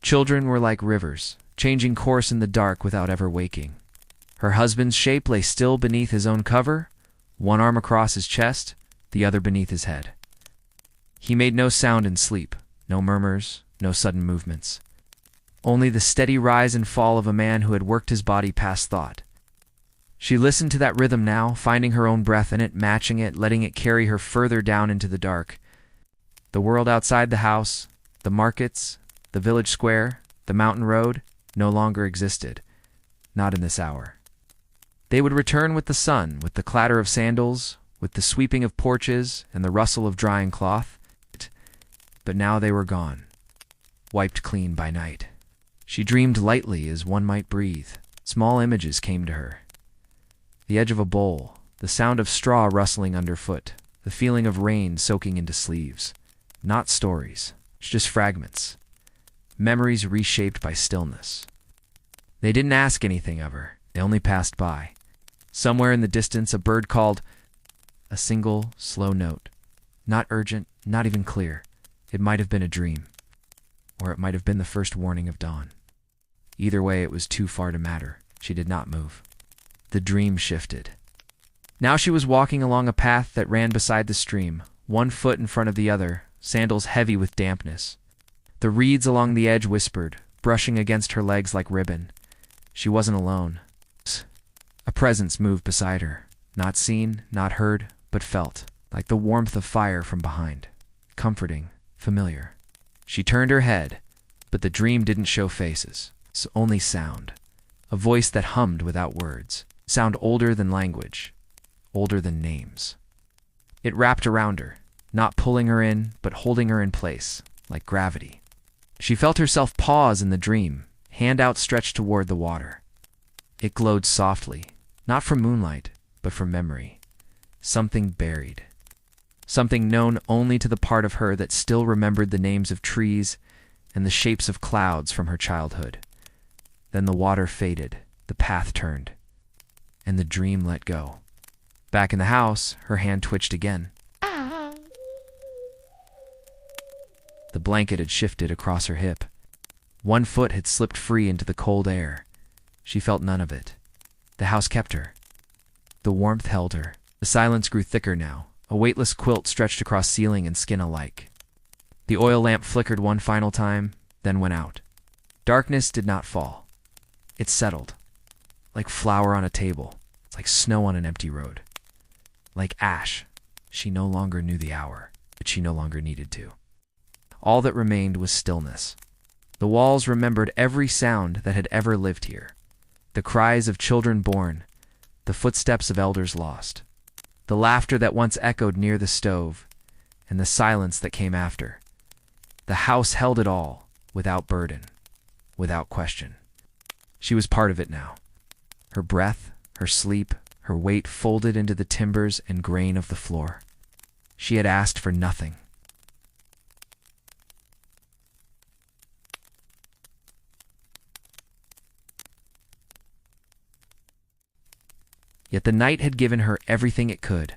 Children were like rivers, changing course in the dark without ever waking. Her husband's shape lay still beneath his own cover, one arm across his chest, the other beneath his head. He made no sound in sleep, no murmurs, no sudden movements. Only the steady rise and fall of a man who had worked his body past thought. She listened to that rhythm now, finding her own breath in it, matching it, letting it carry her further down into the dark. The world outside the house, the markets, the village square, the mountain road, no longer existed. Not in this hour. They would return with the sun, with the clatter of sandals, with the sweeping of porches and the rustle of drying cloth. But now they were gone, wiped clean by night. She dreamed lightly as one might breathe. Small images came to her. The edge of a bowl, the sound of straw rustling underfoot, the feeling of rain soaking into sleeves. Not stories, just fragments. Memories reshaped by stillness. They didn't ask anything of her. They only passed by. Somewhere in the distance, a bird called. A single, slow note. Not urgent, not even clear. It might have been a dream. Or it might have been the first warning of dawn. Either way, it was too far to matter. She did not move. The dream shifted. Now she was walking along a path that ran beside the stream, one foot in front of the other, sandals heavy with dampness. The reeds along the edge whispered, brushing against her legs like ribbon. She wasn't alone. A presence moved beside her, not seen, not heard, but felt, like the warmth of fire from behind. Comforting, familiar. She turned her head, but the dream didn't show faces, only sound. A voice that hummed without words. Sound older than language, older than names. It wrapped around her, not pulling her in, but holding her in place, like gravity. She felt herself pause in the dream, hand outstretched toward the water. It glowed softly, not from moonlight, but from memory. Something buried. Something known only to the part of her that still remembered the names of trees and the shapes of clouds from her childhood. Then the water faded, the path turned, and the dream let go. Back in the house, her hand twitched again. The blanket had shifted across her hip. One foot had slipped free into the cold air. She felt none of it. The house kept her. The warmth held her. The silence grew thicker now, a weightless quilt stretched across ceiling and skin alike. The oil lamp flickered one final time, then went out. Darkness did not fall. It settled. Like flour on a table, like snow on an empty road. Like ash, she no longer knew the hour, but she no longer needed to. All that remained was stillness. The walls remembered every sound that had ever lived here. The cries of children born, the footsteps of elders lost, the laughter that once echoed near the stove, and the silence that came after. The house held it all, without burden, without question. She was part of it now. Her breath, her sleep, her weight folded into the timbers and grain of the floor. She had asked for nothing. Yet the night had given her everything it could.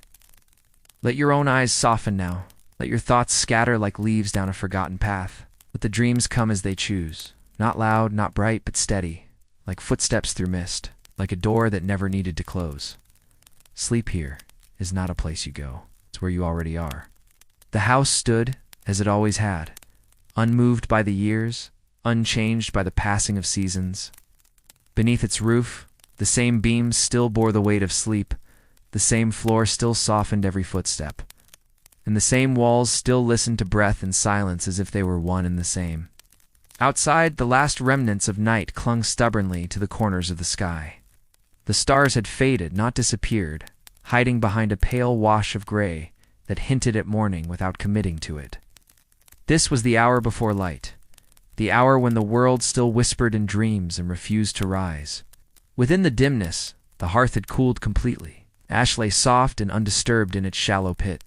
Let your own eyes soften now. Let your thoughts scatter like leaves down a forgotten path. Let the dreams come as they choose. Not loud, not bright, but steady, like footsteps through mist, like a door that never needed to close. Sleep here is not a place you go. It's where you already are. The house stood, as it always had, unmoved by the years, unchanged by the passing of seasons. Beneath its roof, the same beams still bore the weight of sleep, the same floor still softened every footstep, and the same walls still listened to breath in silence as if they were one and the same. Outside, the last remnants of night clung stubbornly to the corners of the sky. The stars had faded, not disappeared, hiding behind a pale wash of gray that hinted at morning without committing to it. This was the hour before light, the hour when the world still whispered in dreams and refused to rise. Within the dimness, the hearth had cooled completely. Ash lay soft and undisturbed in its shallow pit,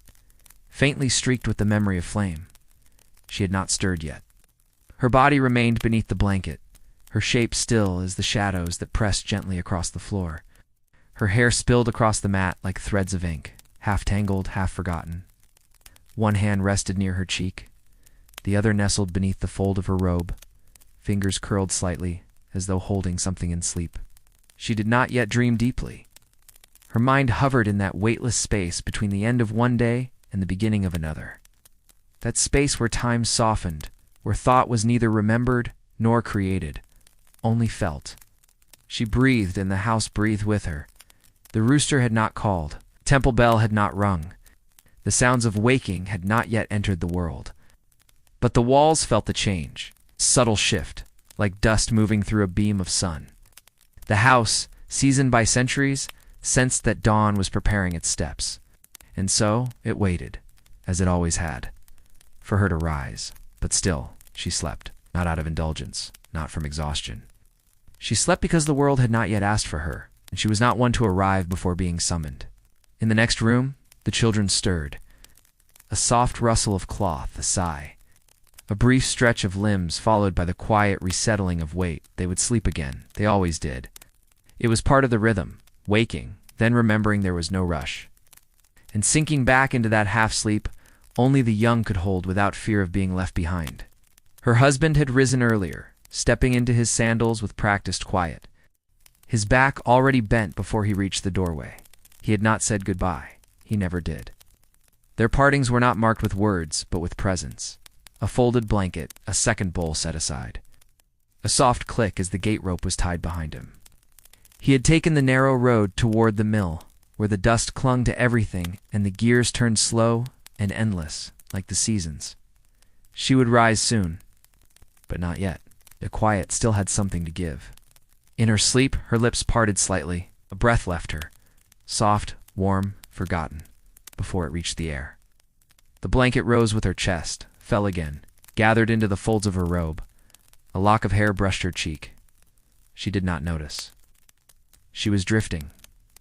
faintly streaked with the memory of flame. She had not stirred yet. Her body remained beneath the blanket, her shape still as the shadows that pressed gently across the floor. Her hair spilled across the mat like threads of ink, half tangled, half forgotten. One hand rested near her cheek, the other nestled beneath the fold of her robe, fingers curled slightly, as though holding something in sleep. She did not yet dream deeply. Her mind hovered in that weightless space between the end of one day and the beginning of another. That space where time softened, where thought was neither remembered nor created, only felt. She breathed, and the house breathed with her. The rooster had not called. Temple bell had not rung. The sounds of waking had not yet entered the world. But the walls felt the change, subtle shift, like dust moving through a beam of sun. The house, seasoned by centuries, sensed that dawn was preparing its steps. And so it waited, as it always had, for her to rise. But still, she slept, not out of indulgence, not from exhaustion. She slept because the world had not yet asked for her, and she was not one to arrive before being summoned. In the next room, the children stirred. A soft rustle of cloth, a sigh. A brief stretch of limbs followed by the quiet resettling of weight. They would sleep again. They always did. It was part of the rhythm, waking, then remembering there was no rush. And sinking back into that half-sleep, only the young could hold without fear of being left behind. Her husband had risen earlier, stepping into his sandals with practiced quiet. His back already bent before he reached the doorway. He had not said goodbye. He never did. Their partings were not marked with words, but with presence. A folded blanket, a second bowl set aside. A soft click as the gate rope was tied behind him. He had taken the narrow road toward the mill, where the dust clung to everything and the gears turned slow and endless, like the seasons. She would rise soon, but not yet. The quiet still had something to give. In her sleep, her lips parted slightly. A breath left her, soft, warm, forgotten, before it reached the air. The blanket rose with her chest, fell again, gathered into the folds of her robe. A lock of hair brushed her cheek. She did not notice. She was drifting,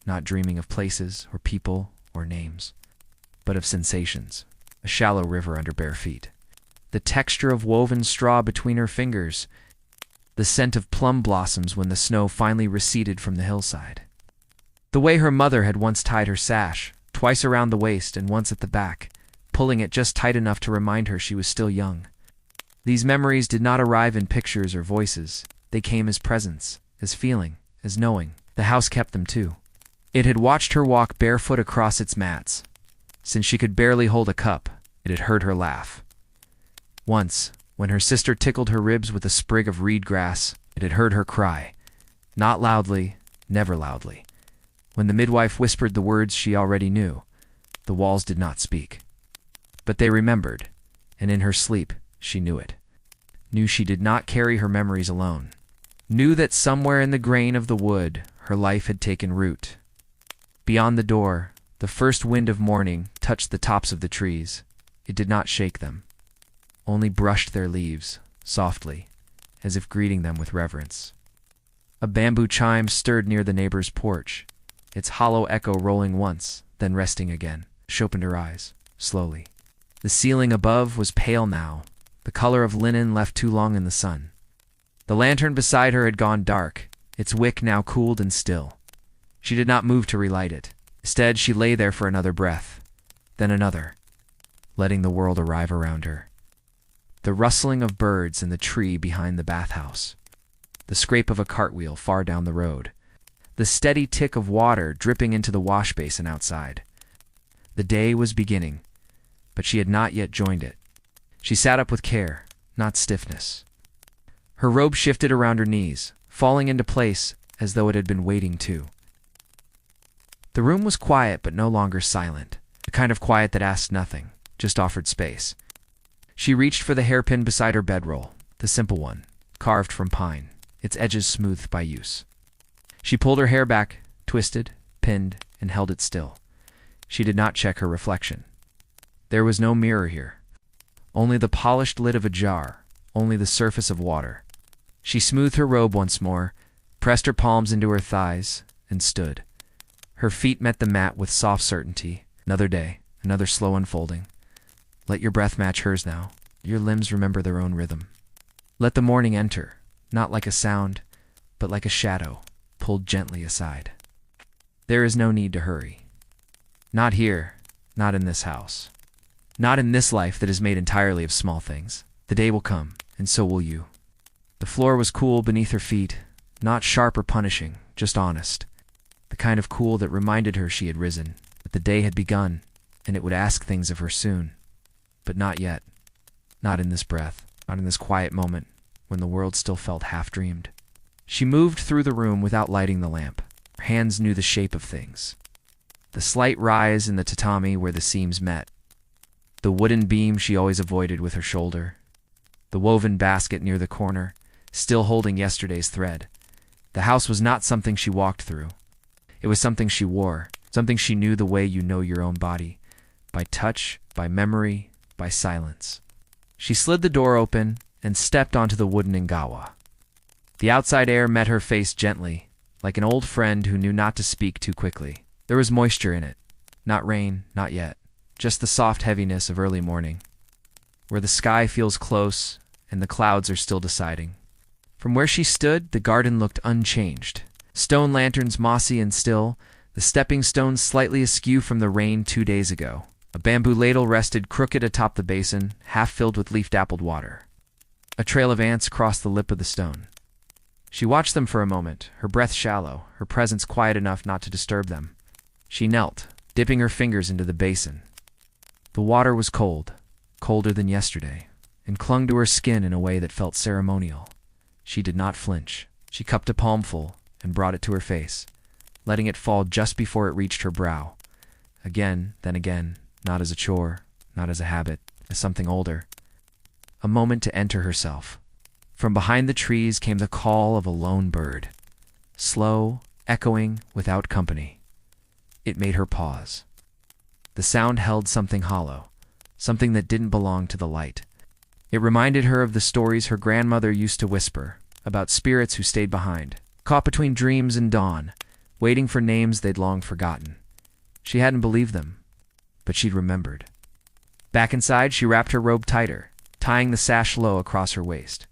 not dreaming of places or people or names, but of sensations, a shallow river under bare feet. The texture of woven straw between her fingers, the scent of plum blossoms when the snow finally receded from the hillside. The way her mother had once tied her sash, twice around the waist and once at the back, pulling it just tight enough to remind her she was still young. These memories did not arrive in pictures or voices. They came as presence, as feeling, as knowing. The house kept them too. It had watched her walk barefoot across its mats. Since she could barely hold a cup, it had heard her laugh. Once, when her sister tickled her ribs with a sprig of reed grass, it had heard her cry. Not loudly, never loudly. When the midwife whispered the words she already knew, the walls did not speak. But they remembered, and in her sleep she knew it. Knew she did not carry her memories alone. Knew that somewhere in the grain of the wood her life had taken root. Beyond the door, the first wind of morning touched the tops of the trees. It did not shake them, only brushed their leaves, softly, as if greeting them with reverence. A bamboo chime stirred near the neighbor's porch, its hollow echo rolling once, then resting again. She opened her eyes, slowly. The ceiling above was pale now, the color of linen left too long in the sun. The lantern beside her had gone dark, its wick now cooled and still. She did not move to relight it. Instead, she lay there for another breath, then another, letting the world arrive around her. The rustling of birds in the tree behind the bathhouse, the scrape of a cartwheel far down the road, the steady tick of water dripping into the wash basin outside. The day was beginning, but she had not yet joined it. She sat up with care, not stiffness. Her robe shifted around her knees, falling into place as though it had been waiting too. The room was quiet but no longer silent, the kind of quiet that asked nothing, just offered space. She reached for the hairpin beside her bedroll, the simple one, carved from pine, its edges smoothed by use. She pulled her hair back, twisted, pinned, and held it still. She did not check her reflection. There was no mirror here. Only the polished lid of a jar, only the surface of water. She smoothed her robe once more, pressed her palms into her thighs, and stood. Her feet met the mat with soft certainty. Another day, another slow unfolding. Let your breath match hers now. Your limbs remember their own rhythm. Let the morning enter, not like a sound, but like a shadow, pulled gently aside. There is no need to hurry. Not here, not in this house. Not in this life that is made entirely of small things. The day will come, and so will you. The floor was cool beneath her feet, not sharp or punishing, just honest. The kind of cool that reminded her she had risen, that the day had begun, and it would ask things of her soon. But not yet. Not in this breath, not in this quiet moment, when the world still felt half-dreamed. She moved through the room without lighting the lamp. Her hands knew the shape of things. The slight rise in the tatami where the seams met. The wooden beam she always avoided with her shoulder. The woven basket near the corner, still holding yesterday's thread. The house was not something she walked through. It was something she wore, something she knew the way you know your own body. By touch, by memory, by silence. She slid the door open and stepped onto the wooden ingawa. The outside air met her face gently, like an old friend who knew not to speak too quickly. There was moisture in it. Not rain, not yet. Just the soft heaviness of early morning, where the sky feels close and the clouds are still deciding. From where she stood, the garden looked unchanged. Stone lanterns mossy and still, the stepping stones slightly askew from the rain 2 days ago. A bamboo ladle rested crooked atop the basin, half filled with leaf-dappled water. A trail of ants crossed the lip of the stone. She watched them for a moment, her breath shallow, her presence quiet enough not to disturb them. She knelt, dipping her fingers into the basin. The water was cold, colder than yesterday, and clung to her skin in a way that felt ceremonial. She did not flinch. She cupped a palmful and brought it to her face, letting it fall just before it reached her brow. Again, then again, not as a chore, not as a habit, as something older. A moment to enter herself. From behind the trees came the call of a lone bird, slow, echoing, without company. It made her pause. The sound held something hollow, something that didn't belong to the light. It reminded her of the stories her grandmother used to whisper, about spirits who stayed behind, caught between dreams and dawn, waiting for names they'd long forgotten. She hadn't believed them, but she'd remembered. Back inside, she wrapped her robe tighter, tying the sash low across her waist.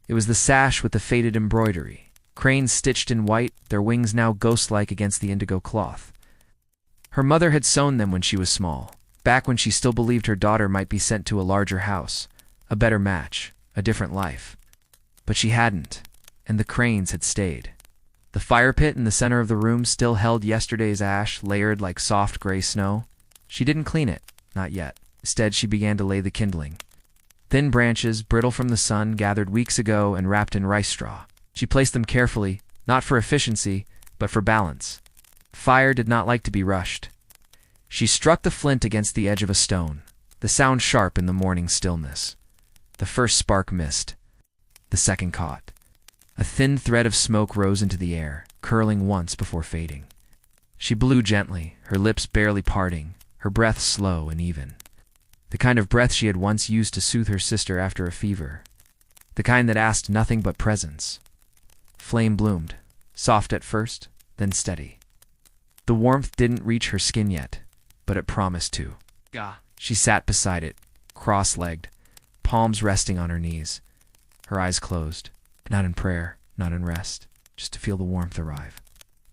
It was the sash with the faded embroidery, cranes stitched in white, their wings now ghost-like against the indigo cloth. Her mother had sewn them when she was small, back when she still believed her daughter might be sent to a larger house, a better match, a different life. But she hadn't, and the cranes had stayed. The fire pit in the center of the room still held yesterday's ash, layered like soft gray snow. She didn't clean it, not yet. Instead, she began to lay the kindling. Thin branches, brittle from the sun, gathered weeks ago and wrapped in rice straw. She placed them carefully, not for efficiency, but for balance. Fire did not like to be rushed. She struck the flint against the edge of a stone, the sound sharp in the morning stillness. The first spark missed. The second caught. A thin thread of smoke rose into the air, curling once before fading. She blew gently, her lips barely parting, her breath slow and even. The kind of breath she had once used to soothe her sister after a fever. The kind that asked nothing but presence. Flame bloomed, soft at first, then steady. The warmth didn't reach her skin yet, but it promised to. She sat beside it, cross-legged, palms resting on her knees, her eyes closed, not in prayer, not in rest, just to feel the warmth arrive.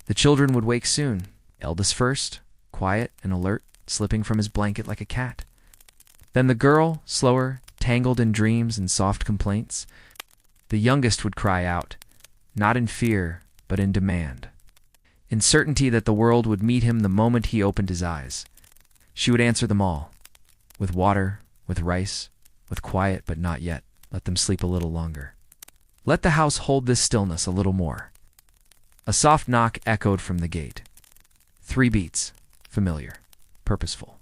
The children would wake soon, eldest first, quiet and alert, slipping from his blanket like a cat. Then the girl, slower, tangled in dreams and soft complaints. The youngest would cry out, not in fear, but in demand. In certainty that the world would meet him the moment he opened his eyes. She would answer them all. With water, with rice, with quiet but not yet. Let them sleep a little longer. Let the house hold this stillness a little more. A soft knock echoed from the gate. 3 beats, familiar, purposeful.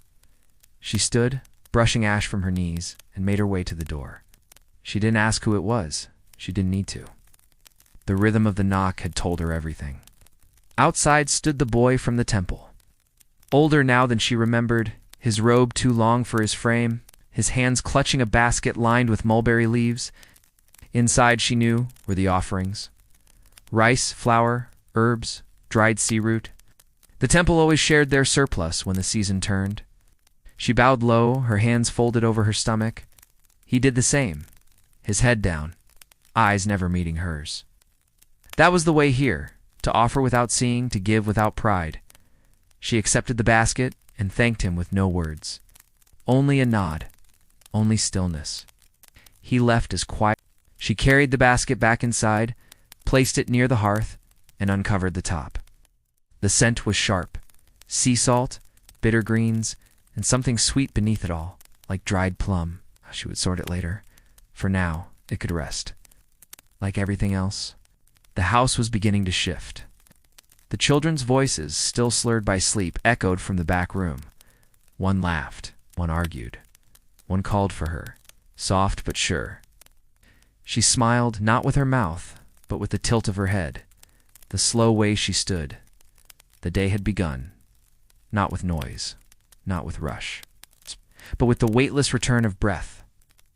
She stood, brushing ash from her knees, and made her way to the door. She didn't ask who it was. She didn't need to. The rhythm of the knock had told her everything. Outside stood the boy from the temple. Older now than she remembered, his robe too long for his frame, his hands clutching a basket lined with mulberry leaves. Inside, she knew, were the offerings. Rice, flour, herbs, dried sea root. The temple always shared their surplus when the season turned. She bowed low, her hands folded over her stomach. He did the same, his head down, eyes never meeting hers. That was the way here, to offer without seeing, to give without pride. She accepted the basket and thanked him with no words. Only a nod, only stillness. He left as quiet. She carried the basket back inside, placed it near the hearth, and uncovered the top. The scent was sharp, sea salt, bitter greens, and something sweet beneath it all, like dried plum. She would sort it later. For now, it could rest. Like everything else, the house was beginning to shift. The children's voices, still slurred by sleep, echoed from the back room. One laughed, one argued, one called for her, soft but sure. She smiled not with her mouth, but with the tilt of her head, the slow way she stood. The day had begun, not with noise, not with rush, but with the weightless return of breath.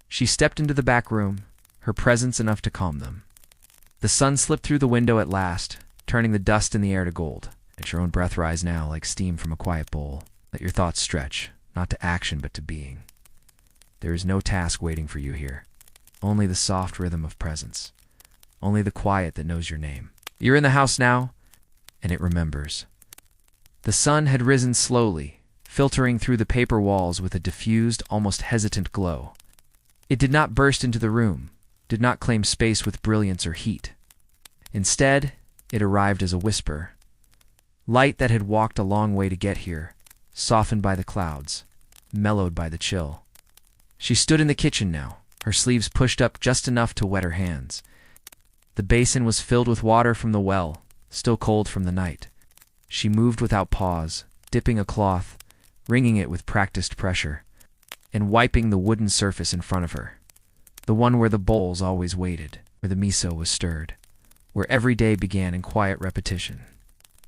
She stepped into the back room, her presence enough to calm them. The sun slipped through the window at last, turning the dust in the air to gold. Let your own breath rise now like steam from a quiet bowl. Let your thoughts stretch, not to action but to being. There is no task waiting for you here. Only the soft rhythm of presence. Only the quiet that knows your name. You're in the house now, and it remembers. The sun had risen slowly, filtering through the paper walls with a diffused, almost hesitant glow. It did not burst into the room, did not claim space with brilliance or heat. Instead, it arrived as a whisper. Light that had walked a long way to get here, softened by the clouds, mellowed by the chill. She stood in the kitchen now, her sleeves pushed up just enough to wet her hands. The basin was filled with water from the well, still cold from the night. She moved without pause, dipping a cloth, wringing it with practiced pressure, and wiping the wooden surface in front of her, the one where the bowls always waited, where the miso was stirred, where every day began in quiet repetition.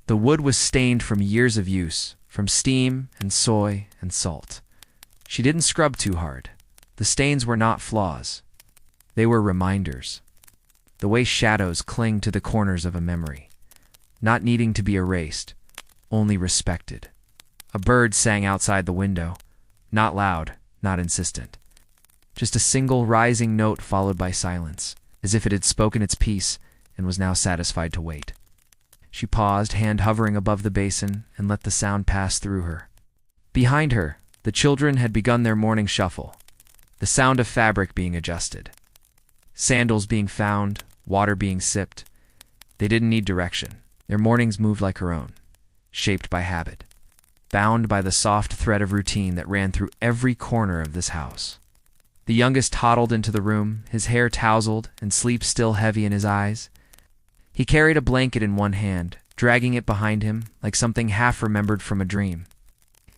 The wood was stained from years of use, from steam and soy and salt. She didn't scrub too hard. The stains were not flaws. They were reminders. The way shadows cling to the corners of a memory, not needing to be erased, only respected. A bird sang outside the window, not loud, not insistent. Just a single rising note followed by silence, as if it had spoken its piece and was now satisfied to wait. She paused, hand hovering above the basin, and let the sound pass through her. Behind her, the children had begun their morning shuffle, the sound of fabric being adjusted. Sandals being found, water being sipped. They didn't need direction. Their mornings moved like her own, shaped by habit, bound by the soft thread of routine that ran through every corner of this house. The youngest toddled into the room, his hair tousled and sleep still heavy in his eyes. He carried a blanket in one hand, dragging it behind him like something half-remembered from a dream.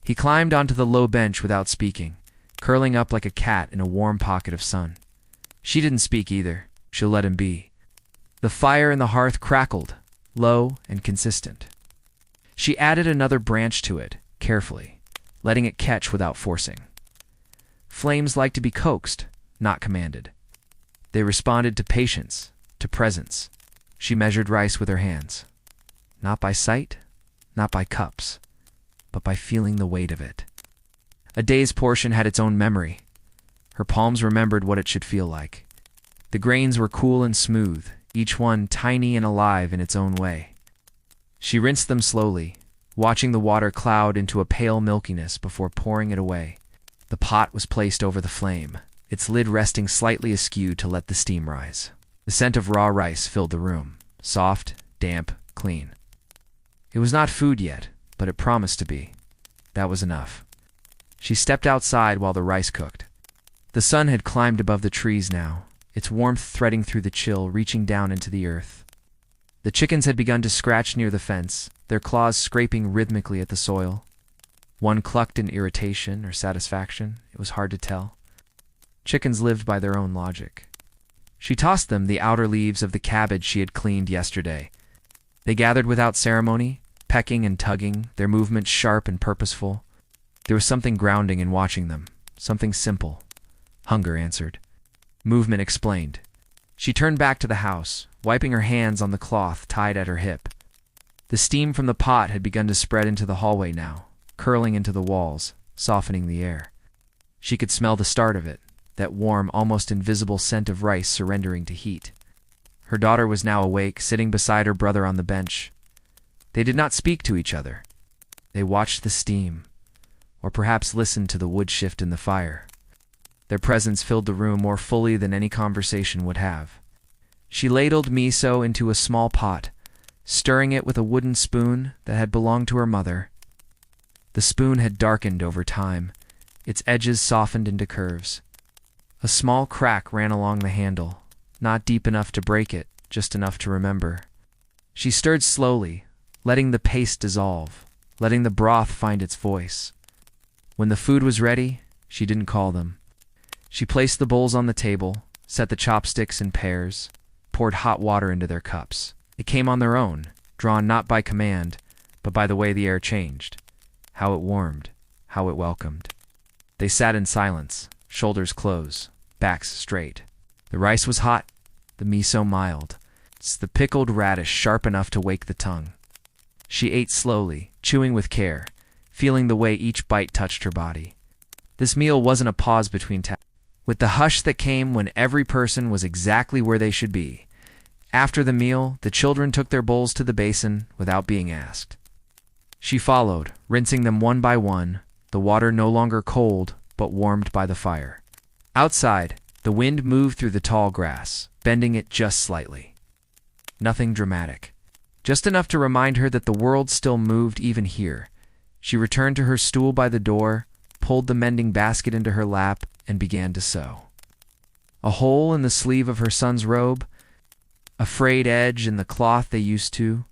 He climbed onto the low bench without speaking, curling up like a cat in a warm pocket of sun. She didn't speak either. She'll let him be. The fire in the hearth crackled, low and consistent. She added another branch to it, carefully, letting it catch without forcing. Flames like to be coaxed, not commanded. They responded to patience, to presence. She measured rice with her hands. Not by sight, not by cups, but by feeling the weight of it. A day's portion had its own memory. Her palms remembered what it should feel like. The grains were cool and smooth, each one tiny and alive in its own way. She rinsed them slowly, watching the water cloud into a pale milkiness before pouring it away. The pot was placed over the flame, its lid resting slightly askew to let the steam rise. The scent of raw rice filled the room, soft, damp, clean. It was not food yet, but it promised to be. That was enough. She stepped outside while the rice cooked. The sun had climbed above the trees now, its warmth threading through the chill, reaching down into the earth. The chickens had begun to scratch near the fence, their claws scraping rhythmically at the soil. One clucked in irritation or satisfaction, it was hard to tell. Chickens lived by their own logic. She tossed them the outer leaves of the cabbage she had cleaned yesterday. They gathered without ceremony, pecking and tugging, their movements sharp and purposeful. There was something grounding in watching them, something simple. Hunger answered. Movement explained. She turned back to the house, wiping her hands on the cloth tied at her hip. The steam from the pot had begun to spread into the hallway now, curling into the walls, softening the air. She could smell the start of it, that warm, almost invisible scent of rice surrendering to heat. Her daughter was now awake, sitting beside her brother on the bench. They did not speak to each other. They watched the steam, or perhaps listened to the wood shift in the fire. Their presence filled the room more fully than any conversation would have. She ladled miso into a small pot, stirring it with a wooden spoon that had belonged to her mother. The spoon had darkened over time, its edges softened into curves. A small crack ran along the handle, not deep enough to break it, just enough to remember. She stirred slowly, letting the paste dissolve, letting the broth find its voice. When the food was ready, she didn't call them. She placed the bowls on the table, set the chopsticks in pairs, poured hot water into their cups. It came on their own, drawn not by command, but by the way the air changed, how it warmed, how it welcomed. They sat in silence, shoulders closed, backs straight. The rice was hot, the miso mild, the pickled radish sharp enough to wake the tongue. She ate slowly, chewing with care, feeling the way each bite touched her body. This meal wasn't a pause between tasks. With the hush that came when every person was exactly where they should be. After the meal, the children took their bowls to the basin without being asked. She followed, rinsing them one by one, the water no longer cold, but warmed by the fire. Outside, the wind moved through the tall grass, bending it just slightly. Nothing dramatic. Just enough to remind her that the world still moved even here. She returned to her stool by the door, pulled the mending basket into her lap, and began to sew. A hole in the sleeve of her son's robe, a frayed edge in the cloth they used to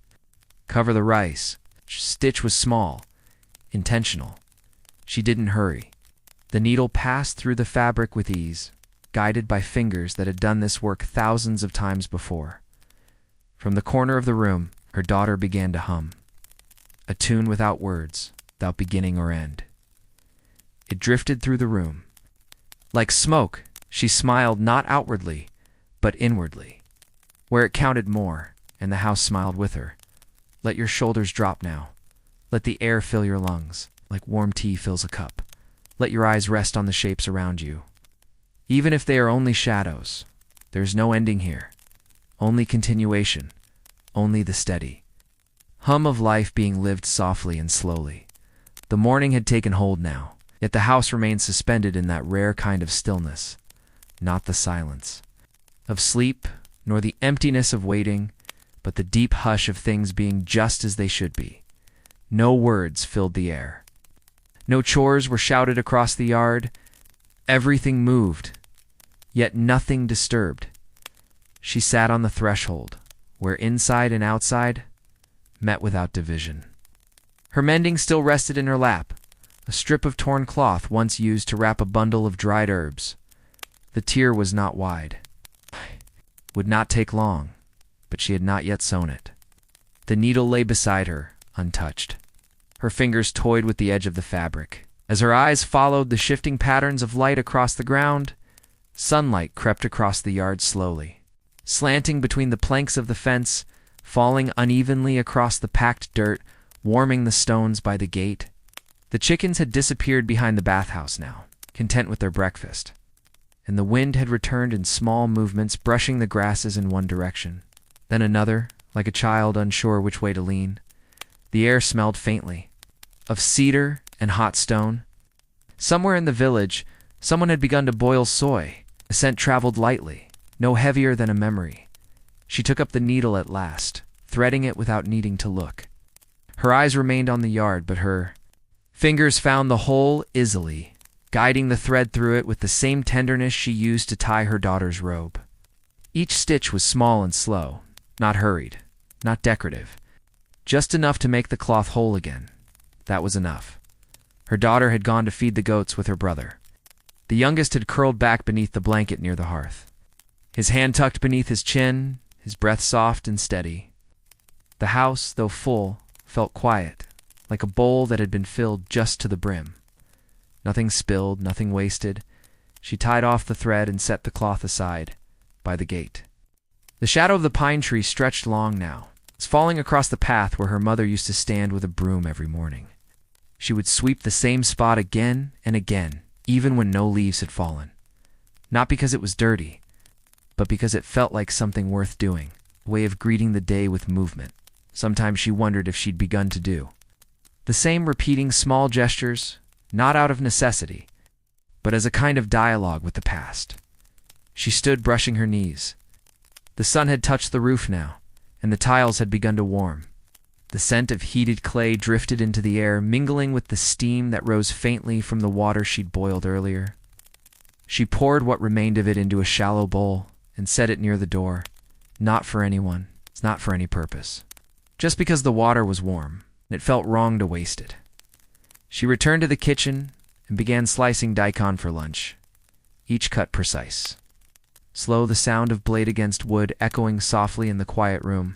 cover the rice. Stitch was small, intentional. She didn't hurry. The needle passed through the fabric with ease, guided by fingers that had done this work thousands of times before. From the corner of the room, her daughter began to hum, a tune without words, without beginning or end. It drifted through the room. Like smoke, she smiled not outwardly, but inwardly, where it counted more, and the house smiled with her. Let your shoulders drop now. Let the air fill your lungs, like warm tea fills a cup. Let your eyes rest on the shapes around you. Even if they are only shadows, there's no ending here. Only continuation, only the steady hum of life being lived softly and slowly. The morning had taken hold now. Yet the house remained suspended in that rare kind of stillness, not the silence of sleep, nor the emptiness of waiting, but the deep hush of things being just as they should be. No words filled the air. No chores were shouted across the yard. Everything moved, yet nothing disturbed. She sat on the threshold, where inside and outside met without division. Her mending still rested in her lap, a strip of torn cloth once used to wrap a bundle of dried herbs. The tear was not wide. Would not take long, but she had not yet sewn it. The needle lay beside her, untouched. Her fingers toyed with the edge of the fabric. As her eyes followed the shifting patterns of light across the ground, sunlight crept across the yard slowly, slanting between the planks of the fence, falling unevenly across the packed dirt, warming the stones by the gate. The chickens had disappeared behind the bathhouse now, content with their breakfast, and the wind had returned in small movements, brushing the grasses in one direction, then another, like a child unsure which way to lean. The air smelled faintly, of cedar and hot stone. Somewhere in the village, someone had begun to boil soy. The scent traveled lightly, no heavier than a memory. She took up the needle at last, threading it without needing to look. Her eyes remained on the yard, but her Fingers found the hole easily, guiding the thread through it with the same tenderness she used to tie her daughter's robe. Each stitch was small and slow, not hurried, not decorative, just enough to make the cloth whole again. That was enough. Her daughter had gone to feed the goats with her brother. The youngest had curled back beneath the blanket near the hearth, his hand tucked beneath his chin, his breath soft and steady. The house, though full, felt quiet, like a bowl that had been filled just to the brim. Nothing spilled, nothing wasted. She tied off the thread and set the cloth aside, by the gate. The shadow of the pine tree stretched long now. It's falling across the path where her mother used to stand with a broom every morning. She would sweep the same spot again and again, even when no leaves had fallen. Not because it was dirty, but because it felt like something worth doing, a way of greeting the day with movement. Sometimes she wondered if she'd begun to do the same, repeating small gestures, not out of necessity, but as a kind of dialogue with the past. She stood brushing her knees. The sun had touched the roof now, and the tiles had begun to warm. The scent of heated clay drifted into the air, mingling with the steam that rose faintly from the water she'd boiled earlier. She poured what remained of it into a shallow bowl and set it near the door. Not for anyone, not for any purpose. Just because the water was warm, and it felt wrong to waste it. She returned to the kitchen and began slicing daikon for lunch, each cut precise. Slow, the sound of blade against wood echoing softly in the quiet room.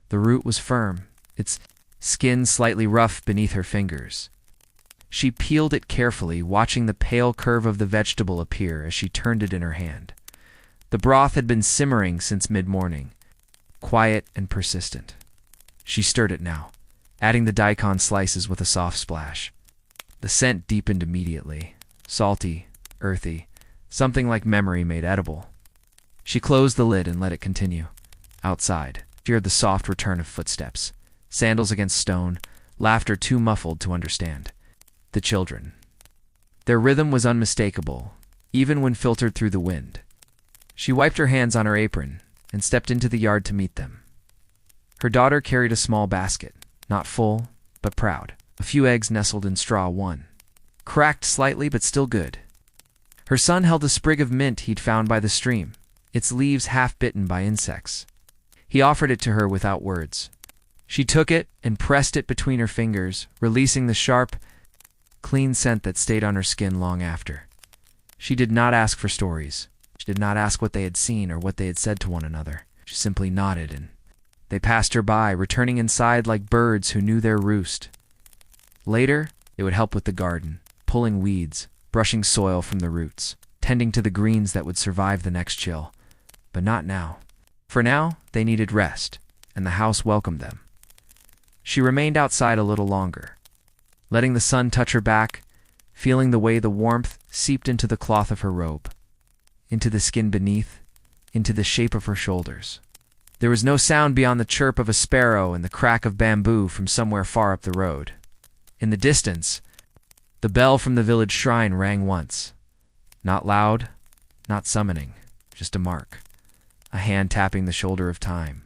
The root was firm, its skin slightly rough beneath her fingers. She peeled it carefully, watching the pale curve of the vegetable appear as she turned it in her hand. The broth had been simmering since mid-morning, quiet and persistent. She stirred it now, adding the daikon slices with a soft splash. The scent deepened immediately, salty, earthy, something like memory made edible. She closed the lid and let it continue. Outside, she heard the soft return of footsteps, sandals against stone, laughter too muffled to understand. The children. Their rhythm was unmistakable, even when filtered through the wind. She wiped her hands on her apron and stepped into the yard to meet them. Her daughter carried a small basket, not full, but proud. A few eggs nestled in straw one. Cracked slightly, but still good. Her son held a sprig of mint he'd found by the stream, its leaves half bitten by insects. He offered it to her without words. She took it and pressed it between her fingers, releasing the sharp, clean scent that stayed on her skin long after. She did not ask for stories. She did not ask what they had seen or what they had said to one another. She simply nodded, and they passed her by, returning inside like birds who knew their roost. Later, they would help with the garden, pulling weeds, brushing soil from the roots, tending to the greens that would survive the next chill. But not now. For now, they needed rest, and the house welcomed them. She remained outside a little longer, letting the sun touch her back, feeling the way the warmth seeped into the cloth of her robe, into the skin beneath, into the shape of her shoulders. There was no sound beyond the chirp of a sparrow and the crack of bamboo from somewhere far up the road. In the distance, the bell from the village shrine rang once. Not loud, not summoning, just a mark, a hand tapping the shoulder of time.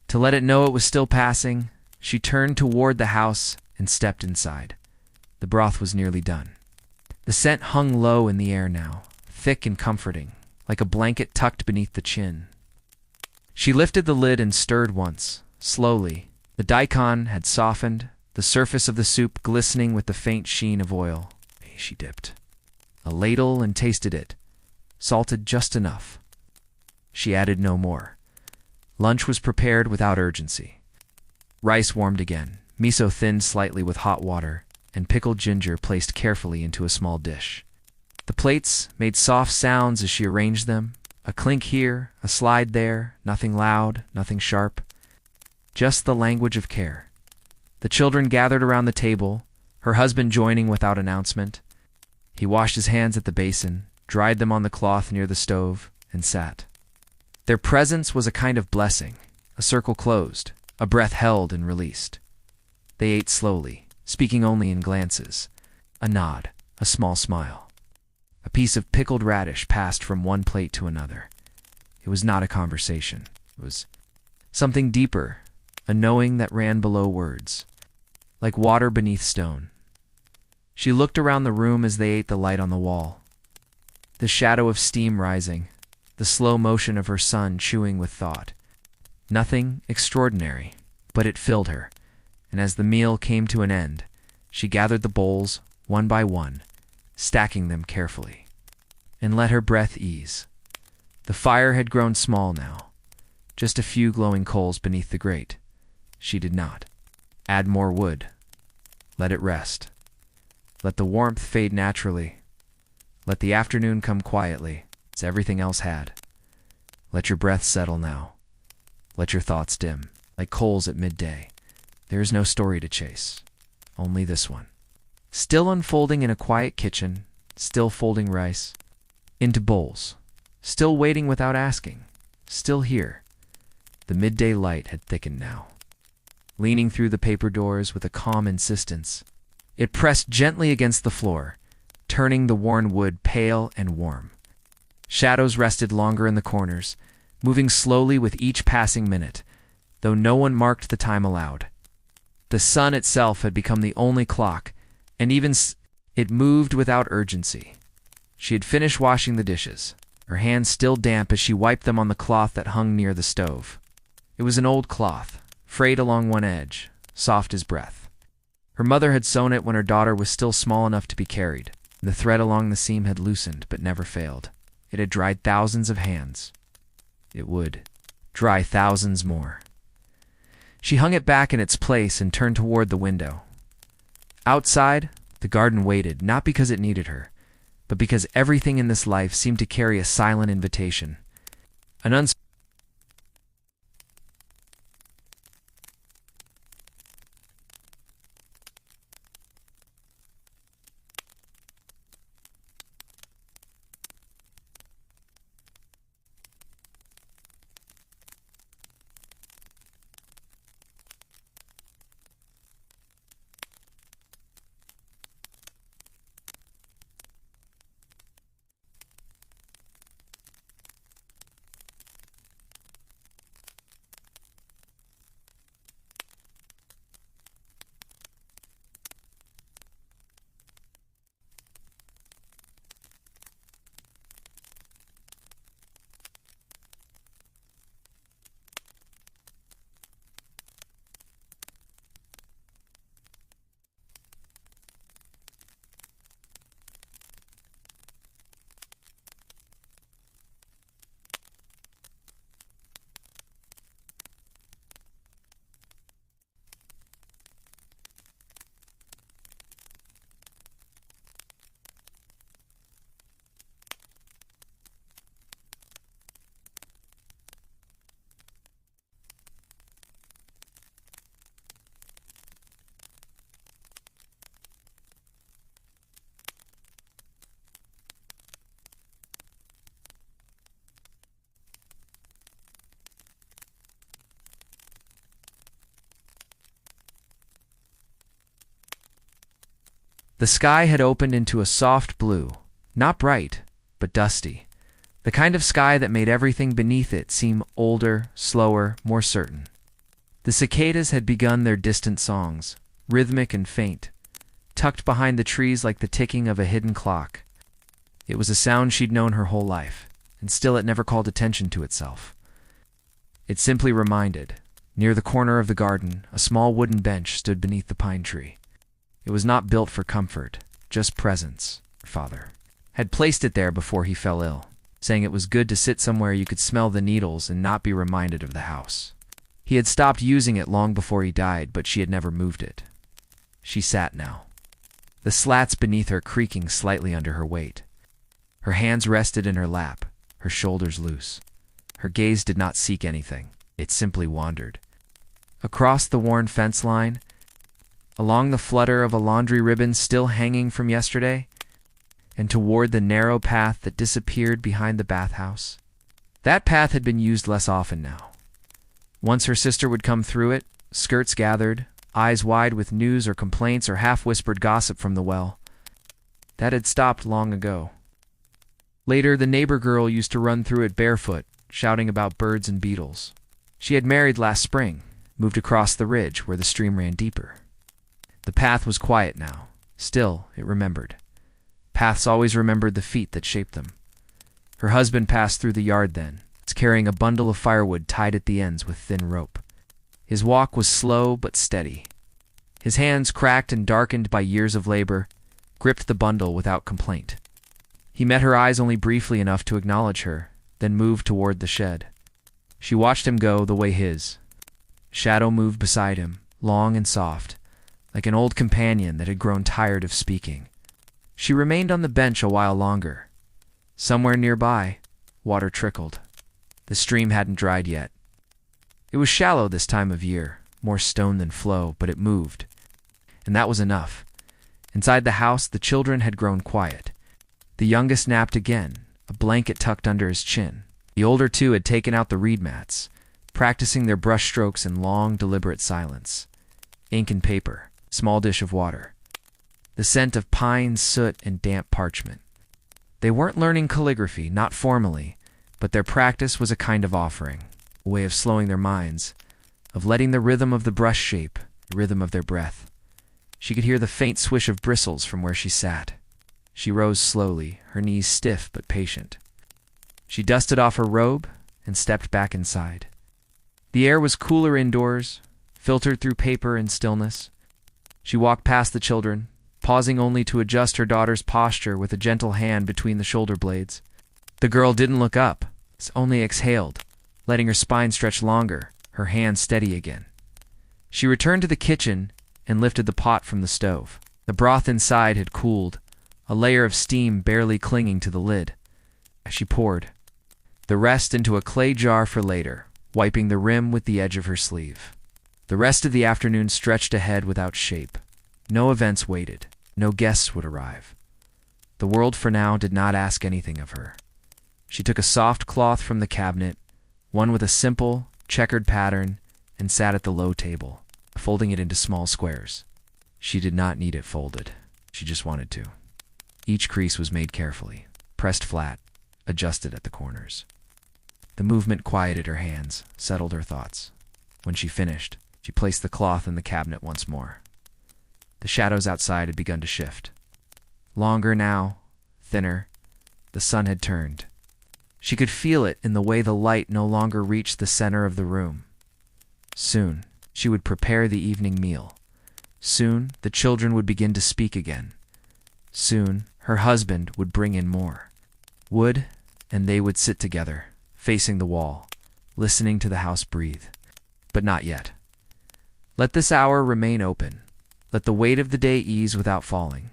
To let it know it was still passing, she turned toward the house and stepped inside. The broth was nearly done. The scent hung low in the air now, thick and comforting, like a blanket tucked beneath the chin. She lifted the lid and stirred once, slowly. The daikon had softened, the surface of the soup glistening with the faint sheen of oil. She dipped a ladle and tasted it, salted just enough. She added no more. Lunch was prepared without urgency. Rice warmed again, miso thinned slightly with hot water, and pickled ginger placed carefully into a small dish. The plates made soft sounds as she arranged them, a clink here, a slide there, nothing loud, nothing sharp. Just the language of care. The children gathered around the table, her husband joining without announcement. He washed his hands at the basin, dried them on the cloth near the stove, and sat. Their presence was a kind of blessing, a circle closed, a breath held and released. They ate slowly, speaking only in glances, a nod, a small smile. A piece of pickled radish passed from one plate to another. It was not a conversation. It was something deeper, a knowing that ran below words, like water beneath stone. She looked around the room as they ate the light on the wall. The shadow of steam rising, the slow motion of her son chewing with thought. Nothing extraordinary, but it filled her, and as the meal came to an end, she gathered the bowls one by one, stacking them carefully, and let her breath ease. The fire had grown small now, just a few glowing coals beneath the grate. She did not add more wood. Let it rest. Let the warmth fade naturally. Let the afternoon come quietly, as everything else had. Let your breath settle now. Let your thoughts dim, like coals at midday. There is no story to chase, only this one. Still unfolding in a quiet kitchen, still folding rice into bowls, still waiting without asking, still here. The midday light had thickened now. Leaning through the paper doors with a calm insistence, it pressed gently against the floor, turning the worn wood pale and warm. Shadows rested longer in the corners, moving slowly with each passing minute, though no one marked the time aloud. The sun itself had become the only clock, and even it moved without urgency. She had finished washing the dishes, her hands still damp as she wiped them on the cloth that hung near the stove. It was an old cloth, frayed along one edge, soft as breath. Her mother had sewn it when her daughter was still small enough to be carried. The thread along the seam had loosened, but never failed. It had dried thousands of hands. It would dry thousands more. She hung it back in its place and turned toward the window. Outside, the garden waited, not because it needed her, but because everything in this life seemed to carry a silent invitation. An The sky had opened into a soft blue, not bright, but dusty, the kind of sky that made everything beneath it seem older, slower, more certain. The cicadas had begun their distant songs, rhythmic and faint, tucked behind the trees like the ticking of a hidden clock. It was a sound she'd known her whole life, and still it never called attention to itself. It simply reminded, near the corner of the garden, a small wooden bench stood beneath the pine tree. It was not built for comfort, just presence. Her father had placed it there before he fell ill, saying it was good to sit somewhere you could smell the needles and not be reminded of the house. He had stopped using it long before he died, but she had never moved it. She sat now, the slats beneath her creaking slightly under her weight. Her hands rested in her lap, her shoulders loose. Her gaze did not seek anything, it simply wandered. Across the worn fence line, along the flutter of a laundry ribbon still hanging from yesterday, and toward the narrow path that disappeared behind the bathhouse. That path had been used less often now. Once her sister would come through it, skirts gathered, eyes wide with news or complaints or half-whispered gossip from the well. That had stopped long ago. Later, the neighbor girl used to run through it barefoot, shouting about birds and beetles. She had married last spring, moved across the ridge where the stream ran deeper. The path was quiet now, Still, it remembered. Paths always remembered the feet that shaped them. Her husband passed through the yard then, carrying a bundle of firewood tied at the ends with thin rope. His walk was slow but steady. His hands, cracked and darkened by years of labor, gripped the bundle without complaint. He met her eyes only briefly enough to acknowledge her, then moved toward the shed. She watched him go the way his shadow moved beside him, long and soft, like an old companion that had grown tired of speaking. She remained on the bench a while longer. Somewhere nearby, water trickled. The stream hadn't dried yet. It was shallow this time of year, more stone than flow, but it moved. And that was enough. Inside the house, the children had grown quiet. The youngest napped again, a blanket tucked under his chin. The older two had taken out the reed mats, practicing their brush strokes in long, deliberate silence. Ink and paper, small dish of water. The scent of pine, soot, and damp parchment. They weren't learning calligraphy, not formally, but their practice was a kind of offering, a way of slowing their minds, of letting the rhythm of the brush shape, the rhythm of their breath. She could hear the faint swish of bristles from where she sat. She rose slowly, her knees stiff but patient. She dusted off her robe and stepped back inside. The air was cooler indoors, filtered through paper and stillness. She walked past the children, pausing only to adjust her daughter's posture with a gentle hand between the shoulder blades. The girl didn't look up, only exhaled, letting her spine stretch longer, her hand steady again. She returned to the kitchen and lifted the pot from the stove. The broth inside had cooled, a layer of steam barely clinging to the lid. She poured the rest into a clay jar for later, wiping the rim with the edge of her sleeve. The rest of the afternoon stretched ahead without shape. No events waited. No guests would arrive. The world for now did not ask anything of her. She took a soft cloth from the cabinet, one with a simple, checkered pattern, and sat at the low table, folding it into small squares. She did not need it folded. She just wanted to. Each crease was made carefully, pressed flat, adjusted at the corners. The movement quieted her hands, settled her thoughts. When she finished, she placed the cloth in the cabinet once more. The shadows outside had begun to shift. Longer now, thinner, the sun had turned. She could feel it in the way the light no longer reached the center of the room. Soon, she would prepare the evening meal. Soon, the children would begin to speak again. Soon, her husband would bring in more. Wood and they would sit together, facing the wall, listening to the house breathe. But not yet. Let this hour remain open. Let the weight of the day ease without falling.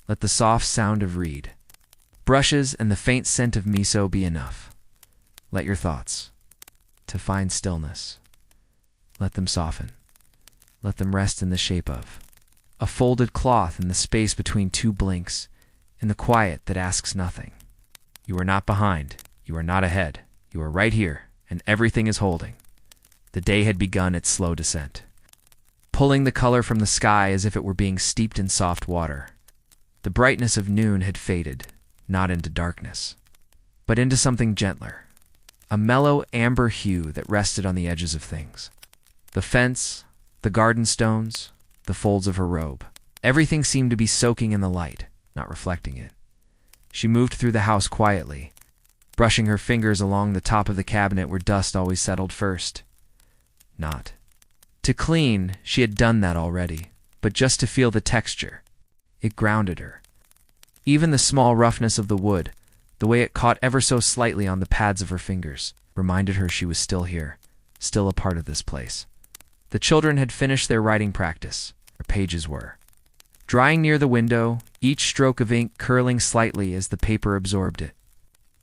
Let the soft sound of reed, brushes, and the faint scent of miso be enough. Let your thoughts, to find stillness, let them soften. Let them rest in the shape of a folded cloth in the space between two blinks, in the quiet that asks nothing. You are not behind. You are not ahead. You are right here, and everything is holding. The day had begun its slow descent, pulling the color from the sky as if it were being steeped in soft water. The brightness of noon had faded, not into darkness, but into something gentler, a mellow amber hue that rested on the edges of things. The fence, the garden stones, the folds of her robe. Everything seemed to be soaking in the light, not reflecting it. She moved through the house quietly, brushing her fingers along the top of the cabinet where dust always settled first. Not. To clean, she had done that already, but just to feel the texture. It grounded her. Even the small roughness of the wood, the way it caught ever so slightly on the pads of her fingers, reminded her she was still here, still a part of this place. The children had finished their writing practice. Their pages were drying near the window, each stroke of ink curling slightly as the paper absorbed it.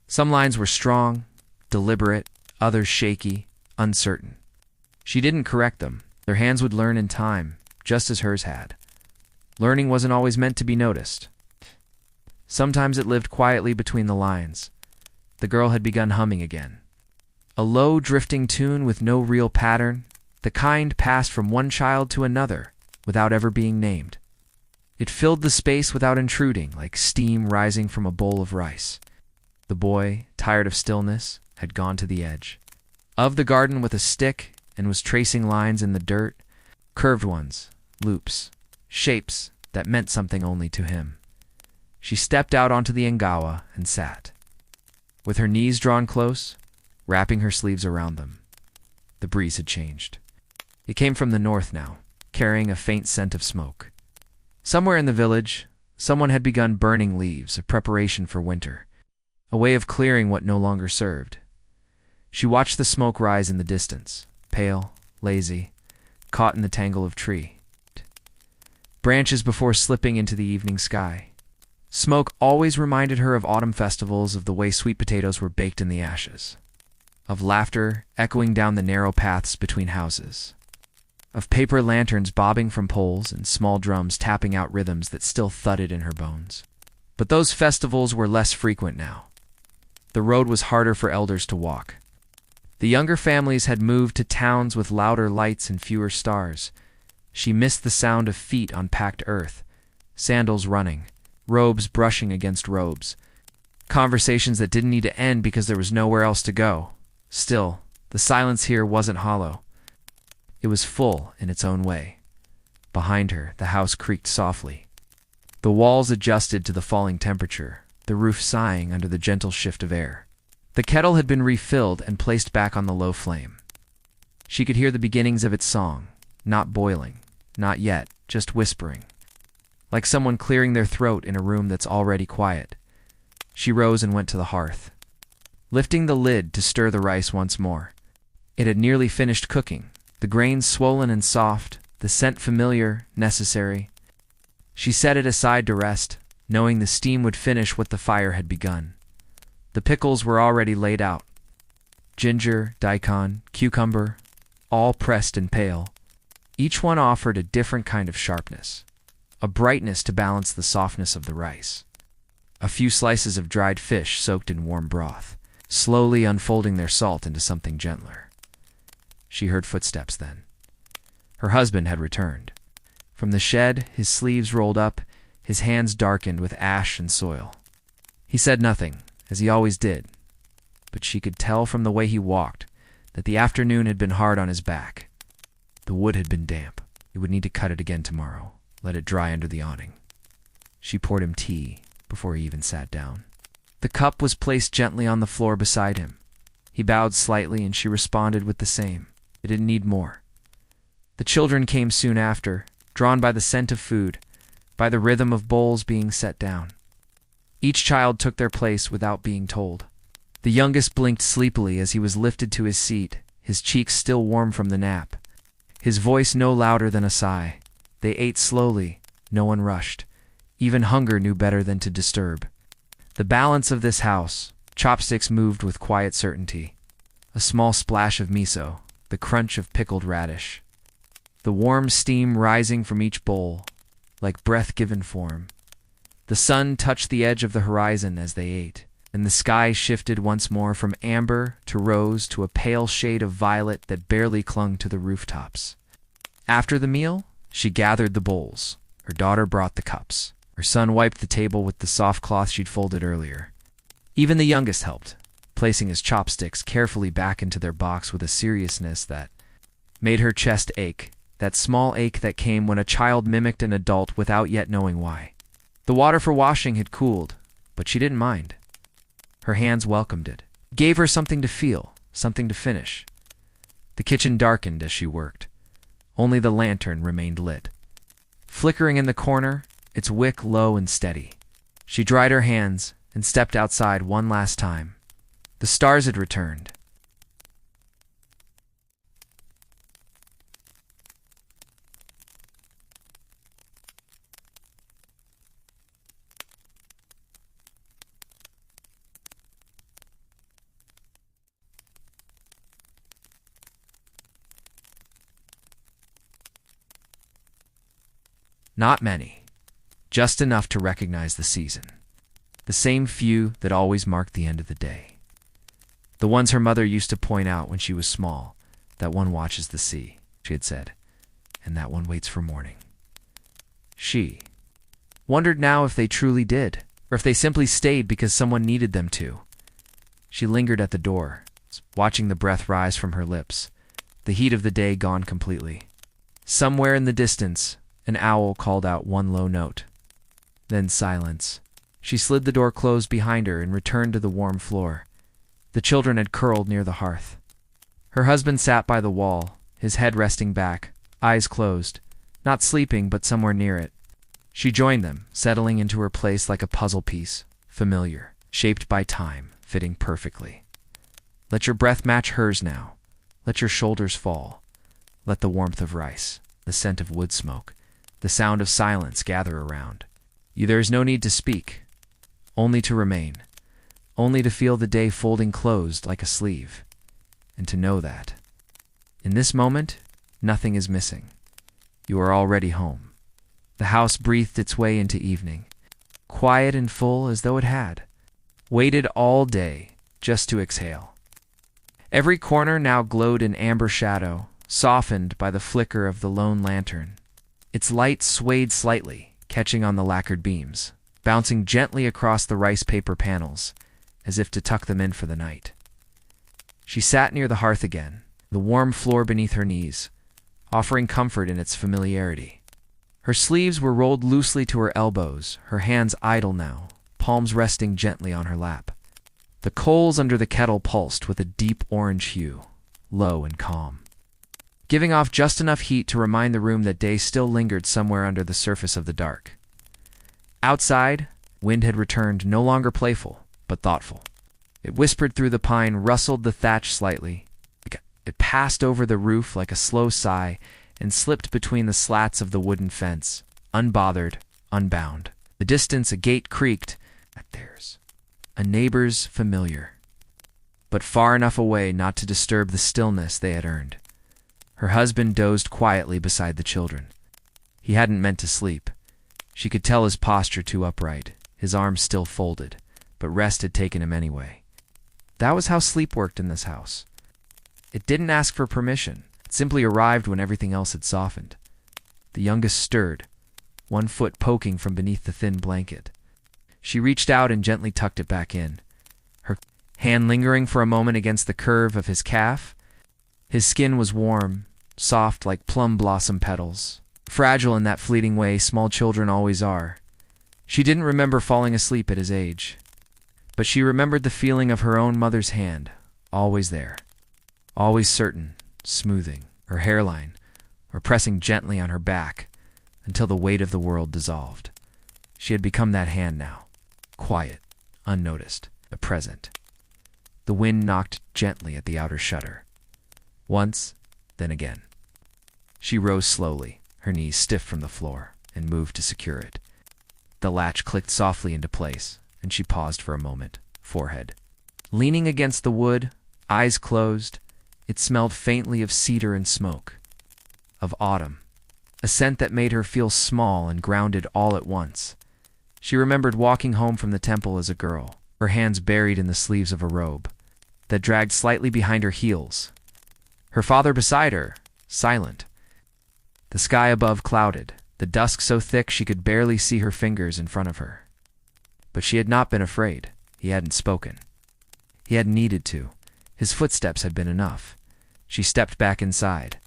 Some lines were strong, deliberate, others shaky, uncertain. She didn't correct them. Their hands would learn in time, just as hers had. Learning wasn't always meant to be noticed. Sometimes it lived quietly between the lines. The girl had begun humming again. A low, drifting tune with no real pattern, the kind passed from one child to another without ever being named. It filled the space without intruding, like steam rising from a bowl of rice. The boy, tired of stillness, had gone to the edge of the garden with a stick and was tracing lines in the dirt, curved ones, loops, shapes that meant something only to him. She stepped out onto the engawa and sat, with her knees drawn close, wrapping her sleeves around them. The breeze had changed. It came from the north now, carrying a faint scent of smoke. Somewhere in the village, someone had begun burning leaves, a preparation for winter, a way of clearing what no longer served. She watched the smoke rise in the distance, pale, lazy, caught in the tangle of tree branches before slipping into the evening sky. Smoke always reminded her of autumn festivals, of the way sweet potatoes were baked in the ashes, of laughter echoing down the narrow paths between houses, of paper lanterns bobbing from poles and small drums tapping out rhythms that still thudded in her bones. But those festivals were less frequent now. The road was harder for elders to walk. The younger families had moved to towns with louder lights and fewer stars. She missed the sound of feet on packed earth, sandals running, robes brushing against robes, conversations that didn't need to end because there was nowhere else to go. Still, the silence here wasn't hollow. It was full in its own way. Behind her, the house creaked softly. The walls adjusted to the falling temperature, the roof sighing under the gentle shift of air. The kettle had been refilled and placed back on the low flame. She could hear the beginnings of its song, not boiling, not yet, just whispering, like someone clearing their throat in a room that's already quiet. She rose and went to the hearth, lifting the lid to stir the rice once more. It had nearly finished cooking, the grains swollen and soft, the scent familiar, necessary. She set it aside to rest, knowing the steam would finish what the fire had begun. The pickles were already laid out. Ginger, daikon, cucumber, all pressed and pale. Each one offered a different kind of sharpness, a brightness to balance the softness of the rice. A few slices of dried fish soaked in warm broth, slowly unfolding their salt into something gentler. She heard footsteps then. Her husband had returned. From the shed, his sleeves rolled up, his hands darkened with ash and soil. He said nothing, as he always did, but she could tell from the way he walked that the afternoon had been hard on his back. The wood had been damp. He would need to cut it again tomorrow, let it dry under the awning. She poured him tea before he even sat down. The cup was placed gently on the floor beside him. He bowed slightly and she responded with the same. It didn't need more. The children came soon after, drawn by the scent of food, by the rhythm of bowls being set down. Each child took their place without being told. The youngest blinked sleepily as he was lifted to his seat, his cheeks still warm from the nap, his voice no louder than a sigh. They ate slowly, no one rushed. Even hunger knew better than to disturb. The balance of this house, chopsticks moved with quiet certainty. A small splash of miso, the crunch of pickled radish. The warm steam rising from each bowl, like breath given form. The sun touched the edge of the horizon as they ate, and the sky shifted once more from amber to rose to a pale shade of violet that barely clung to the rooftops. After the meal, she gathered the bowls. Her daughter brought the cups. Her son wiped the table with the soft cloth she'd folded earlier. Even the youngest helped, placing his chopsticks carefully back into their box with a seriousness that made her chest ache, that small ache that came when a child mimicked an adult without yet knowing why. The water for washing had cooled, but she didn't mind. Her hands welcomed it, gave her something to feel, something to finish. The kitchen darkened as she worked. Only the lantern remained lit, flickering in the corner, its wick low and steady. She dried her hands and stepped outside one last time. The stars had returned. Not many, just enough to recognize the season. The same few that always marked the end of the day. The ones her mother used to point out when she was small. That one watches the sea, she had said, and that one waits for morning. She wondered now if they truly did, or if they simply stayed because someone needed them to. She lingered at the door, watching the breath rise from her lips, the heat of the day gone completely. Somewhere in the distance, An owl called out one low note. Then silence. She slid the door closed behind her and returned to the warm floor. The children had curled near the hearth. Her husband sat by the wall, his head resting back, eyes closed, not sleeping but somewhere near it. She joined them, settling into her place like a puzzle piece, familiar, shaped by time, fitting perfectly. Let your breath match hers now. Let your shoulders fall. Let the warmth of rice, the scent of wood smoke, the sound of silence gather around. There is no need to speak, only to remain, only to feel the day folding closed like a sleeve, and to know that, in this moment, nothing is missing. You are already home. The house breathed its way into evening, quiet and full as though it had waited all day just to exhale. Every corner now glowed in amber shadow, softened by the flicker of the lone lantern. Its light swayed slightly, catching on the lacquered beams, bouncing gently across the rice paper panels, as if to tuck them in for the night. She sat near the hearth again, the warm floor beneath her knees, offering comfort in its familiarity. Her sleeves were rolled loosely to her elbows, her hands idle now, palms resting gently on her lap. The coals under the kettle pulsed with a deep orange hue, low and calm, giving off just enough heat to remind the room that day still lingered somewhere under the surface of the dark. Outside, wind had returned, no longer playful, but thoughtful. It whispered through the pine, rustled the thatch slightly. It passed over the roof like a slow sigh and slipped between the slats of the wooden fence, unbothered, unbound. The distance, a gate creaked. At theirs. A neighbor's familiar, but far enough away not to disturb the stillness they had earned. Her husband dozed quietly beside the children. He hadn't meant to sleep. She could tell his posture too upright, his arms still folded, but rest had taken him anyway. That was how sleep worked in this house. It didn't ask for permission. It simply arrived when everything else had softened. The youngest stirred, one foot poking from beneath the thin blanket. She reached out and gently tucked it back in, her hand lingering for a moment against the curve of his calf. His skin was warm, soft like plum blossom petals, fragile in that fleeting way small children always are. She didn't remember falling asleep at his age, but she remembered the feeling of her own mother's hand, always there, always certain, smoothing her hairline or pressing gently on her back until the weight of the world dissolved. She had become that hand now. Quiet, unnoticed, a present. The wind knocked gently at the outer shutter. Once, then again. She rose slowly, her knees stiff from the floor, and moved to secure it. The latch clicked softly into place, and she paused for a moment, forehead. Leaning against the wood, eyes closed, it smelled faintly of cedar and smoke, of autumn, a scent that made her feel small and grounded all at once. She remembered walking home from the temple as a girl, her hands buried in the sleeves of a robe that dragged slightly behind her heels. Her father beside her, silent. The sky above clouded, the dusk so thick she could barely see her fingers in front of her. But she had not been afraid. He hadn't spoken. He hadn't needed to. His footsteps had been enough. She stepped back inside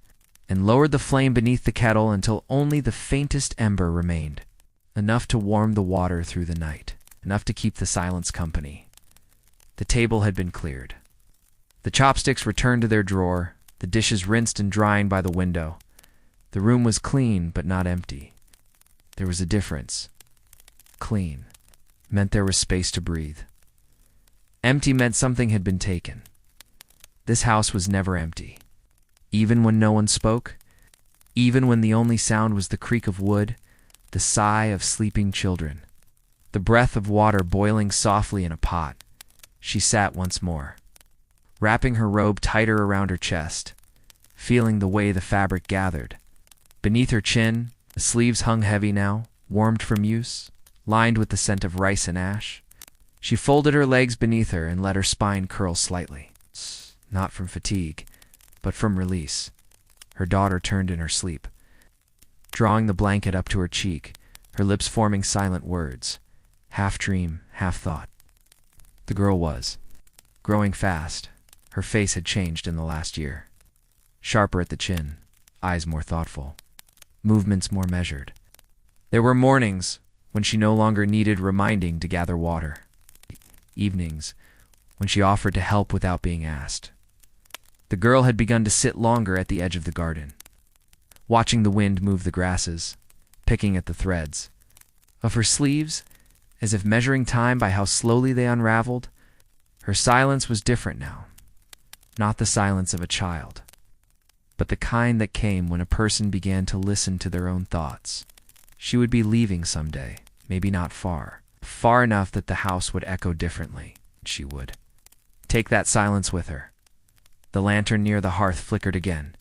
and lowered the flame beneath the kettle until only the faintest ember remained. Enough to warm the water through the night, enough to keep the silence company. The table had been cleared. The chopsticks returned to their drawer, the dishes rinsed and drying by the window. The room was clean, but not empty. There was a difference. Clean meant there was space to breathe. Empty meant something had been taken. This house was never empty. Even when no one spoke, even when the only sound was the creak of wood, the sigh of sleeping children, the breath of water boiling softly in a pot, she sat once more, wrapping her robe tighter around her chest, feeling the way the fabric gathered. Beneath her chin, the sleeves hung heavy now, warmed from use, lined with the scent of rice and ash. She folded her legs beneath her and let her spine curl slightly, not from fatigue, but from release. Her daughter turned in her sleep, drawing the blanket up to her cheek, her lips forming silent words, half dream, half thought. The girl was growing fast. Her face had changed in the last year. Sharper at the chin, eyes more thoughtful. movements more measured. There were mornings when she no longer needed reminding to gather water. Evenings when she offered to help without being asked. The girl had begun to sit longer at the edge of the garden, watching the wind move the grasses, picking at the threads of her sleeves, as if measuring time by how slowly they unraveled. Her silence was different now. Not the silence of a child, but the kind that came when a person began to listen to their own thoughts. She would be leaving someday, maybe not far, far enough that the house would echo differently. She would take that silence with her. The lantern near the hearth flickered again.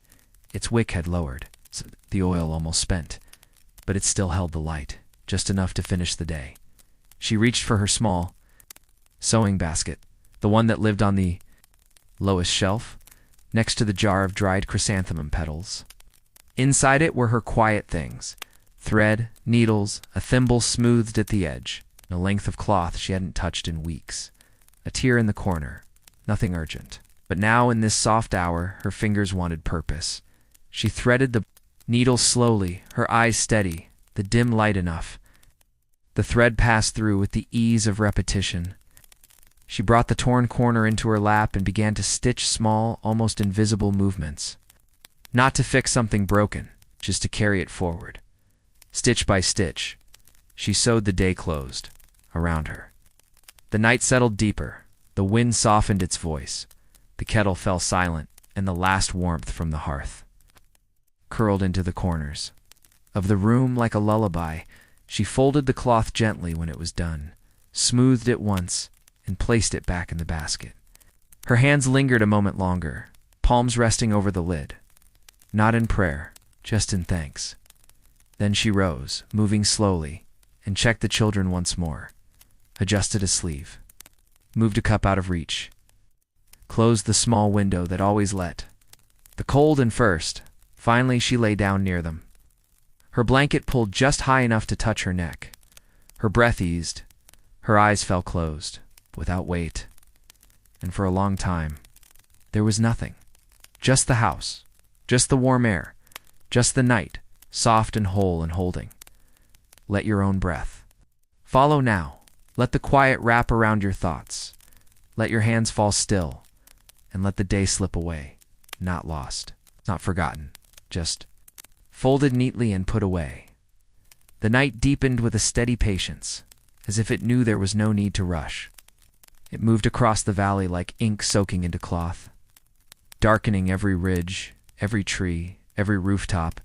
Its wick had lowered, so the oil almost spent, but it still held the light, just enough to finish the day. She reached for her small sewing basket, the one that lived on the lowest shelf, next to the jar of dried chrysanthemum petals. Inside it were her quiet things: thread, needles, a thimble smoothed at the edge, and a length of cloth she hadn't touched in weeks. A tear in the corner, nothing urgent. But now in this soft hour, her fingers wanted purpose. She threaded the needle slowly, her eyes steady, the dim light enough. The thread passed through with the ease of repetition. She brought the torn corner into her lap and began to stitch small, almost invisible movements. Not to fix something broken, just to carry it forward. Stitch by stitch, she sewed the day closed around her. The night settled deeper. The wind softened its voice. The kettle fell silent, and the last warmth from the hearth curled into the corners of the room like a lullaby. She folded the cloth gently when it was done, smoothed it once, and placed it back in the basket. Her hands lingered a moment longer, palms resting over the lid. Not in prayer, just in thanks. Then she rose, moving slowly, and checked the children once more, adjusted a sleeve, moved a cup out of reach, closed the small window that always let the cold in first. Finally, she lay down near them. Her blanket pulled just high enough to touch her neck. Her breath eased. Her eyes fell closed, without weight. And for a long time, there was nothing. Just the house, just the warm air, just the night, soft and whole and holding. Let your own breath follow now. Let the quiet wrap around your thoughts. Let your hands fall still, and let the day slip away, not lost, not forgotten, just folded neatly and put away. The night deepened with a steady patience, as if it knew there was no need to rush. It moved across the valley like ink soaking into cloth, darkening every ridge, every tree, every rooftop,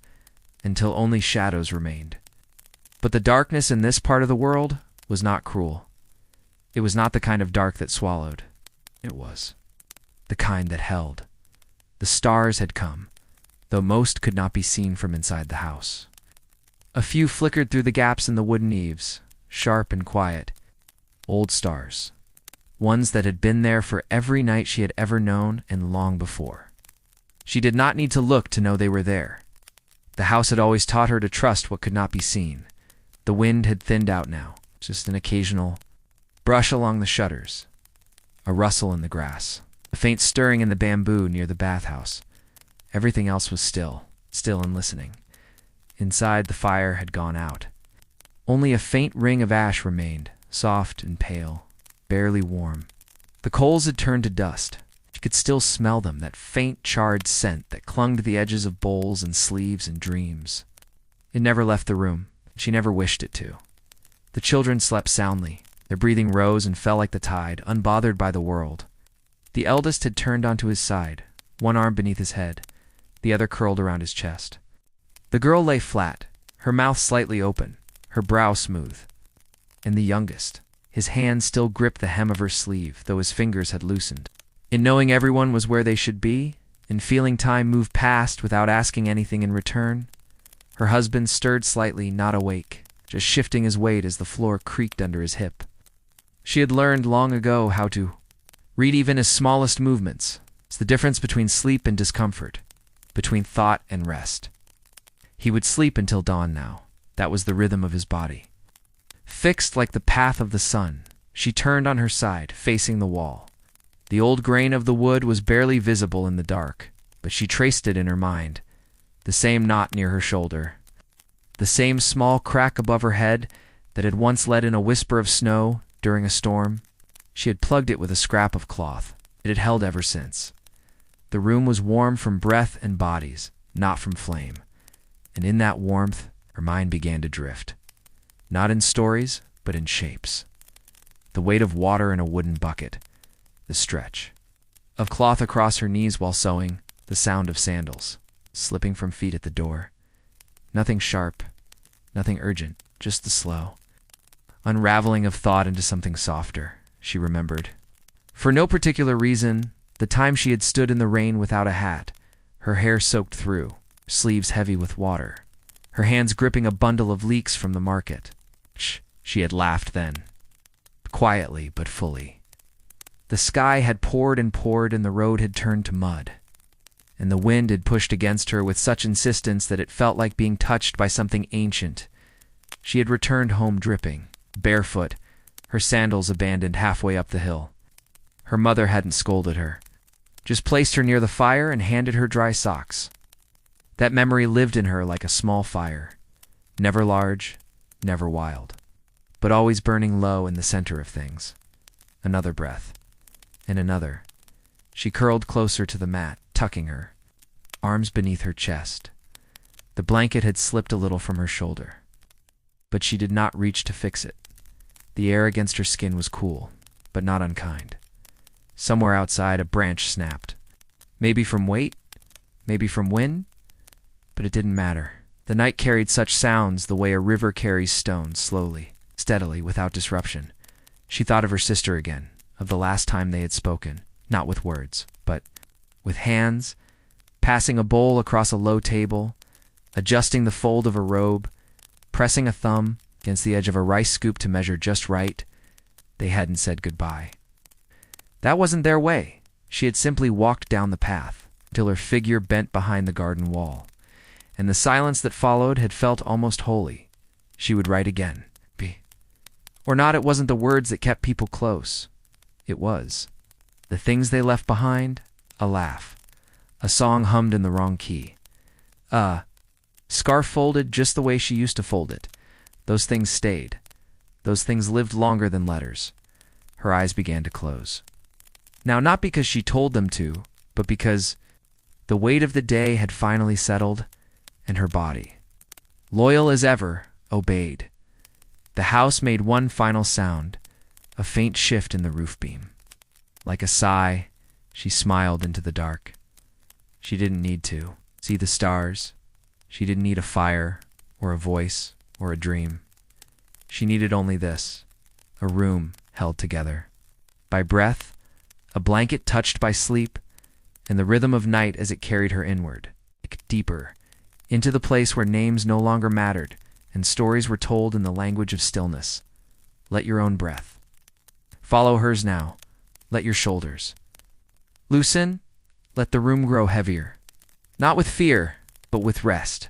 until only shadows remained. But the darkness in this part of the world was not cruel. It was not the kind of dark that swallowed. It was the kind that held. The stars had come, though most could not be seen from inside the house. A few flickered through the gaps in the wooden eaves, sharp and quiet. Old stars. Ones that had been there for every night she had ever known and long before. She did not need to look to know they were there. The house had always taught her to trust what could not be seen. The wind had thinned out now, just an occasional brush along the shutters, a rustle in the grass, a faint stirring in the bamboo near the bathhouse. Everything else was still and listening. Inside, the fire had gone out. Only a faint ring of ash remained, soft and pale, barely warm. The coals had turned to dust. She could still smell them, that faint charred scent that clung to the edges of bowls and sleeves and dreams. It never left the room. She never wished it to. The children slept soundly. Their breathing rose and fell like the tide, unbothered by the world. The eldest had turned onto his side, one arm beneath his head, the other curled around his chest. The girl lay flat, her mouth slightly open, her brow smooth. And the youngest, his hand still gripped the hem of her sleeve, though his fingers had loosened. In knowing everyone was where they should be, in feeling time move past without asking anything in return, her husband stirred slightly, not awake, just shifting his weight as the floor creaked under his hip. She had learned long ago how to read even his smallest movements. It's the difference between sleep and discomfort, between thought and rest. He would sleep until dawn now. That was the rhythm of his body. Fixed like the path of the sun, she turned on her side, facing the wall. The old grain of the wood was barely visible in the dark, but she traced it in her mind. The same knot near her shoulder, The same small crack above her head that had once let in a whisper of snow during a storm. She had plugged it with a scrap of cloth. It had held ever since. The room was warm from breath and bodies, not from flame. And in that warmth, her mind began to drift. Not in stories, but in shapes. The weight of water in a wooden bucket. The stretch of cloth across her knees while sewing. The sound of sandals slipping from feet at the door. Nothing sharp, nothing urgent, just the slow unraveling of thought into something softer, she remembered. For no particular reason, the time she had stood in the rain without a hat, her hair soaked through, sleeves heavy with water, her hands gripping a bundle of leeks from the market. She had laughed then, quietly but fully. The sky had poured and poured and the road had turned to mud, and the wind had pushed against her with such insistence that it felt like being touched by something ancient. She had returned home dripping, barefoot, her sandals abandoned halfway up the hill. Her mother hadn't scolded her, just placed her near the fire and handed her dry socks. That memory lived in her like a small fire, never large, never wild, but always burning low in the center of things. Another breath, and another. She curled closer to the mat, tucking her, arms beneath her chest. The blanket had slipped a little from her shoulder, but she did not reach to fix it. The air against her skin was cool, but not unkind. Somewhere outside, a branch snapped. Maybe from weight, maybe from wind, but it didn't matter. The night carried such sounds the way a river carries stones, slowly, steadily, without disruption. She thought of her sister again, of the last time they had spoken, not with words, but with hands, passing a bowl across a low table, adjusting the fold of a robe, pressing a thumb against the edge of a rice scoop to measure just right. They hadn't said goodbye. That wasn't their way. She had simply walked down the path until her figure bent behind the garden wall, and the silence that followed had felt almost holy. She would write again. Or not, it wasn't the words that kept people close. It was the things they left behind, a laugh, a song hummed in the wrong key, a scarf folded just the way she used to fold it. Those things stayed. Those things lived longer than letters. Her eyes began to close. Now, not because she told them to, but because the weight of the day had finally settled, and her body, loyal as ever, obeyed. The house made one final sound, a faint shift in the roof beam. Like a sigh, she smiled into the dark. She didn't need to see the stars. She didn't need a fire, or a voice, or a dream. She needed only this, a room held together by breath, a blanket touched by sleep, and the rhythm of night as it carried her inward, deeper, into the place where names no longer mattered, and stories were told in the language of stillness. Let your own breath follow hers now. Let your shoulders loosen. Let the room grow heavier, not with fear, but with rest.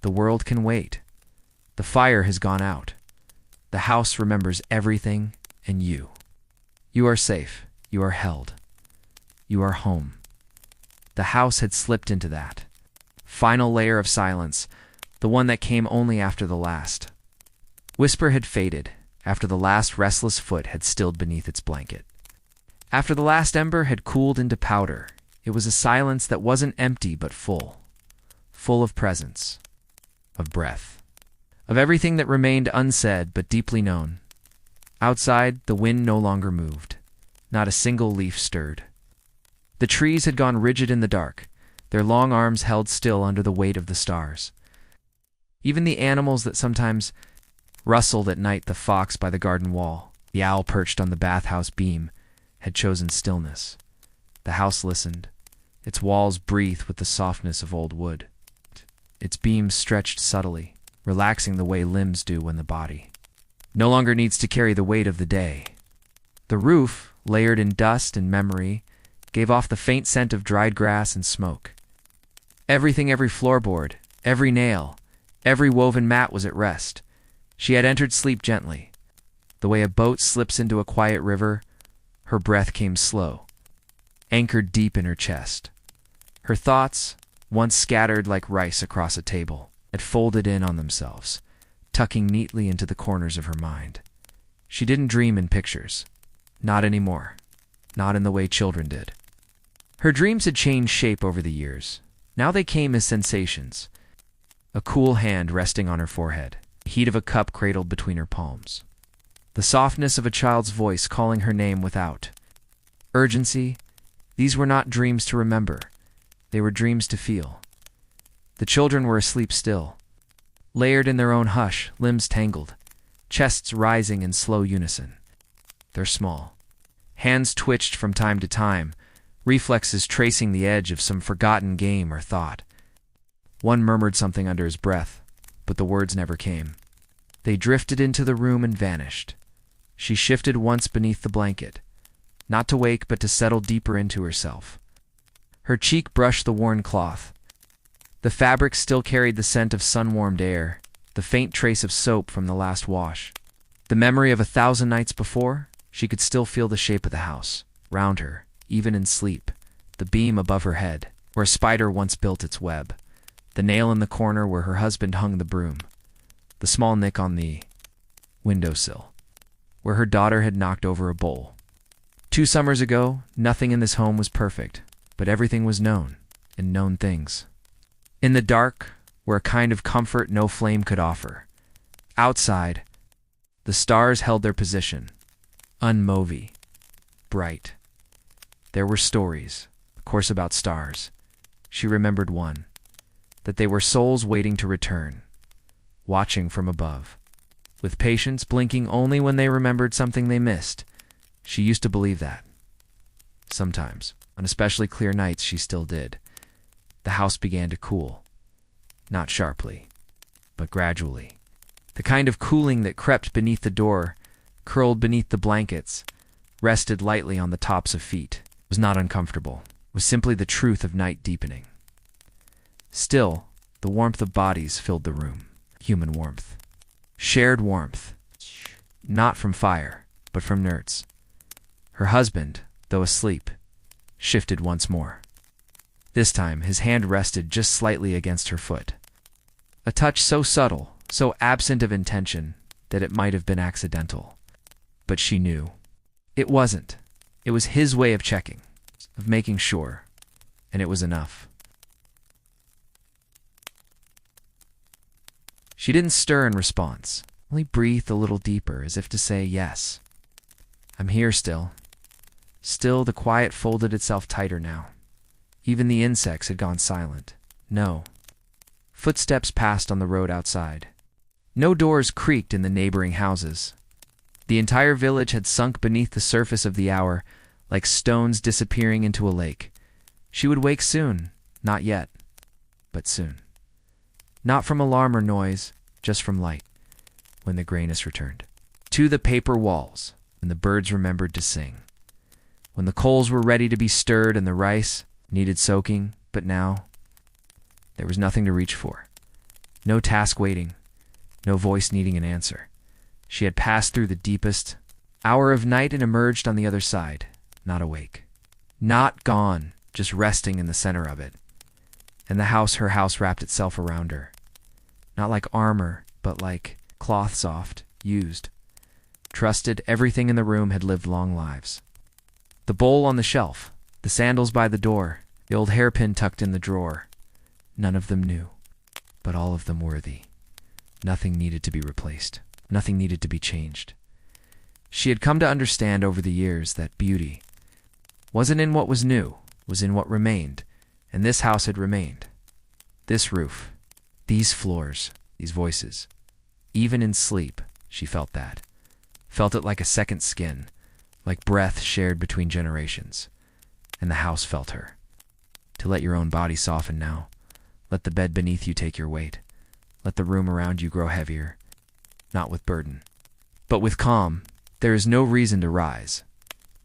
The world can wait. The fire has gone out. The house remembers everything, and you. You are safe. You are held. You are home. The house had slipped into that final layer of silence, the one that came only after the last. Whisper had faded after the last restless foot had stilled beneath its blanket. After the last ember had cooled into powder, it was a silence that wasn't empty but full of presence, of breath, of everything that remained unsaid but deeply known. Outside, the wind no longer moved. Not a single leaf stirred. The trees had gone rigid in the dark, their long arms held still under the weight of the stars. Even the animals that sometimes rustled at night, the fox by the garden wall, the owl perched on the bathhouse beam, had chosen stillness. The house listened. Its walls breathed with the softness of old wood. Its beams stretched subtly, relaxing the way limbs do when the body no longer needs to carry the weight of the day. The roof, layered in dust and memory, gave off the faint scent of dried grass and smoke. Everything, every floorboard, every nail, every woven mat was at rest. She had entered sleep gently. The way a boat slips into a quiet river, her breath came slow, anchored deep in her chest. Her thoughts, once scattered like rice across a table, had folded in on themselves, tucking neatly into the corners of her mind. She didn't dream in pictures. Not anymore. Not in the way children did. Her dreams had changed shape over the years. Now they came as sensations. A cool hand resting on her forehead, the heat of a cup cradled between her palms. The softness of a child's voice calling her name without urgency. These were not dreams to remember. They were dreams to feel. The children were asleep still, layered in their own hush, limbs tangled, chests rising in slow unison. They're small. Hands twitched from time to time, reflexes tracing the edge of some forgotten game or thought. One murmured something under his breath, but the words never came. They drifted into the room and vanished. She shifted once beneath the blanket, not to wake but to settle deeper into herself. Her cheek brushed the worn cloth. The fabric still carried the scent of sun-warmed air, the faint trace of soap from the last wash. The memory of 1,000 nights before, she could still feel the shape of the house, round her, even in sleep, the beam above her head, where a spider once built its web, the nail in the corner where her husband hung the broom, the small nick on the windowsill, where her daughter had knocked over a bowl. 2 summers ago, nothing in this home was perfect, but everything was known, and known things. In the dark, where a kind of comfort no flame could offer. Outside, the stars held their position, unmoving, bright. There were stories, of course, about stars. She remembered one, that they were souls waiting to return, watching from above, with patience, blinking only when they remembered something they missed. She used to believe that. Sometimes, on especially clear nights, she still did. The house began to cool, not sharply, but gradually. The kind of cooling that crept beneath the door, curled beneath the blankets, rested lightly on the tops of feet, was not uncomfortable, was simply the truth of night deepening. Still, the warmth of bodies filled the room, human warmth. Shared warmth, not from fire, but from nerds. Her husband, though asleep, shifted once more. This time, his hand rested just slightly against her foot. A touch so subtle, so absent of intention, that it might have been accidental. But she knew. It wasn't. It was his way of checking, of making sure, and it was enough. She didn't stir in response, only breathed a little deeper, as if to say yes. I'm here still. Still, the quiet folded itself tighter now. Even the insects had gone silent. No. Footsteps passed on the road outside. No doors creaked in the neighboring houses. The entire village had sunk beneath the surface of the hour, like stones disappearing into a lake. She would wake soon, not yet, but soon. Not from alarm or noise, just from light, when the grayness returned. To the paper walls, when the birds remembered to sing. When the coals were ready to be stirred and the rice needed soaking, but now there was nothing to reach for. No task waiting, no voice needing an answer. She had passed through the deepest hour of night and emerged on the other side, not awake. Not gone, just resting in the center of it. And her house wrapped itself around her. Not like armor, but like cloth soft, used. Trusted, everything in the room had lived long lives. The bowl on the shelf, the sandals by the door, the old hairpin tucked in the drawer. None of them new, but all of them worthy. Nothing needed to be replaced. Nothing needed to be changed. She had come to understand over the years that beauty wasn't in what was new, was in what remained, and this house had remained. This roof, these floors, these voices. Even in sleep, she felt that. Felt it like a second skin, like breath shared between generations. And the house felt her. To let your own body soften now. Let the bed beneath you take your weight. Let the room around you grow heavier. Not with burden, but with calm. There is no reason to rise.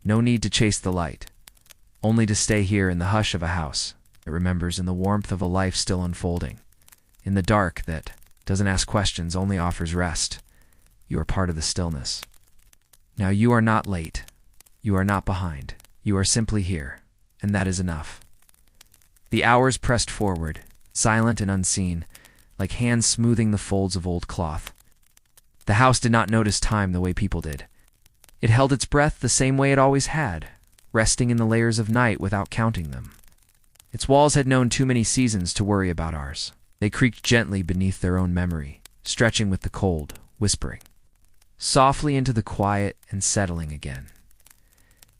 No need to chase the light. Only to stay here in the hush of a house that remembers, in the warmth of a life still unfolding. In the dark that doesn't ask questions, only offers rest. You are part of the stillness. Now you are not late. You are not behind. You are simply here, and that is enough. The hours pressed forward, silent and unseen, like hands smoothing the folds of old cloth. The house did not notice time the way people did. It held its breath the same way it always had, resting in the layers of night without counting them. Its walls had known too many seasons to worry about ours. They creaked gently beneath their own memory, stretching with the cold, whispering softly into the quiet and settling again.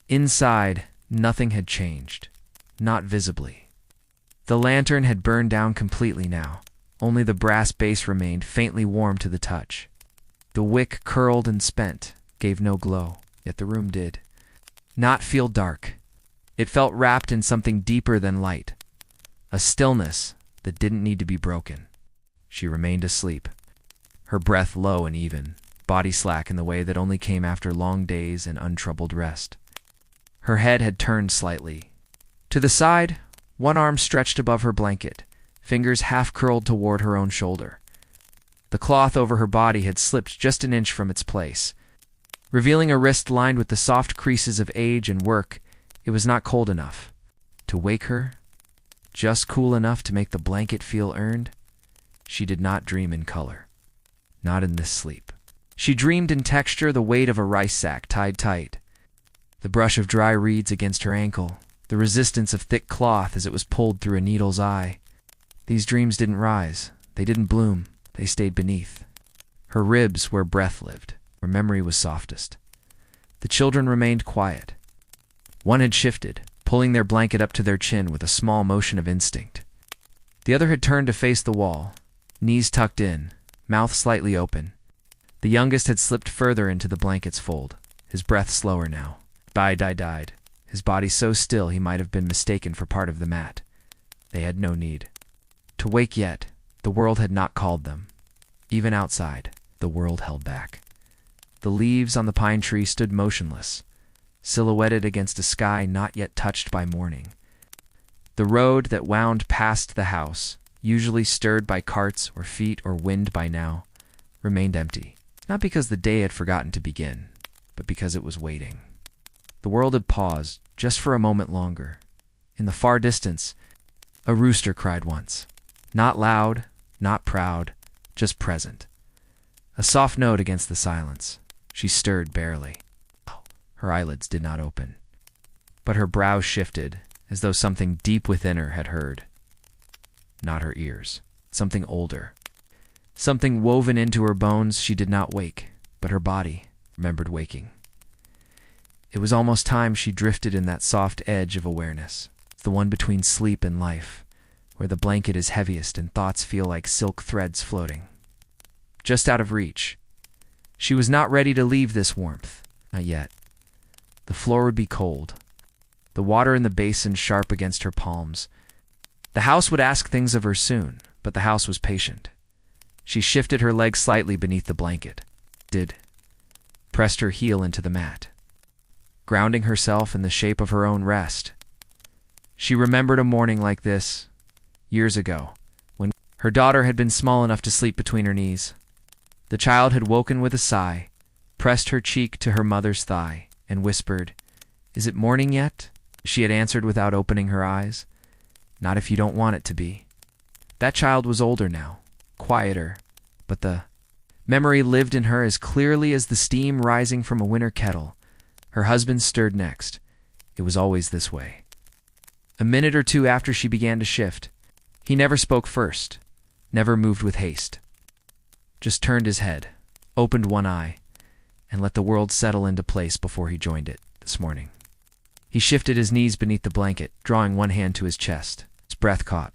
Inside, nothing had changed, not visibly. The lantern had burned down completely now. Only the brass base remained faintly warm to the touch. The wick, curled and spent, gave no glow, yet the room did not feel dark. It felt wrapped in something deeper than light, a stillness that didn't need to be broken. She remained asleep, her breath low and even, body slack in the way that only came after long days and untroubled rest. Her head had turned slightly. To the side, one arm stretched above her blanket, fingers half curled toward her own shoulder. The cloth over her body had slipped just an inch from its place, revealing a wrist lined with the soft creases of age and work. It was not cold enough to wake her, just cool enough to make the blanket feel earned. She did not dream in color, not in this sleep. She dreamed in texture, the weight of a rice sack tied tight, the brush of dry reeds against her ankle, the resistance of thick cloth as it was pulled through a needle's eye. These dreams didn't rise, they didn't bloom, they stayed beneath her ribs, where breath lived, where memory was softest. The children remained quiet. One had shifted, pulling their blanket up to their chin with a small motion of instinct. The other had turned to face the wall, knees tucked in, mouth slightly open. The youngest had slipped further into the blanket's fold, his breath slower now. Died, his body so still he might have been mistaken for part of the mat. They had no need to wake yet. The world had not called them. Even outside, the world held back. The leaves on the pine tree stood motionless, silhouetted against a sky not yet touched by morning. The road that wound past the house, usually stirred by carts or feet or wind by now, remained empty, not because the day had forgotten to begin, but because it was waiting. The world had paused just for a moment longer. In the far distance, a rooster cried once. Not loud, not proud, just present. A soft note against the silence. She stirred barely. Her eyelids did not open, but her brows shifted as though something deep within her had heard. Not her ears. Something older. Something woven into her bones. She did not wake, but her body remembered waking. It was almost time she drifted in that soft edge of awareness, the one between sleep and life, where the blanket is heaviest and thoughts feel like silk threads floating. Just out of reach. She was not ready to leave this warmth, not yet. The floor would be cold, the water in the basin sharp against her palms. The house would ask things of her soon, but the house was patient. She shifted her legs slightly beneath the blanket, pressed her heel into the mat, grounding herself in the shape of her own rest. She remembered a morning like this, years ago, when her daughter had been small enough to sleep between her knees. The child had woken with a sigh, pressed her cheek to her mother's thigh, and whispered, "Is it morning yet?" She had answered without opening her eyes, "Not if you don't want it to be." That child was older now, quieter, but the memory lived in her as clearly as the steam rising from a winter kettle. Her husband stirred next. It was always this way. A minute or two after she began to shift, he never spoke first, never moved with haste. Just turned his head, opened one eye, and let the world settle into place before he joined it this morning. He shifted his knees beneath the blanket, drawing one hand to his chest. His breath caught,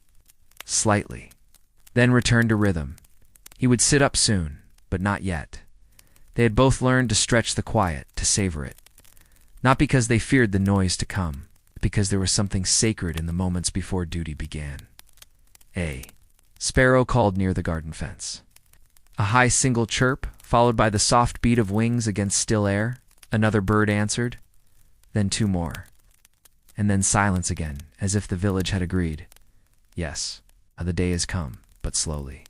slightly, then returned to rhythm. He would sit up soon, but not yet. They had both learned to stretch the quiet, to savor it. Not because they feared the noise to come, but because there was something sacred in the moments before duty began. A sparrow called near the garden fence. A high single chirp, followed by the soft beat of wings against still air. Another bird answered, then two more. And then silence again, as if the village had agreed. Yes, the day has come, but slowly.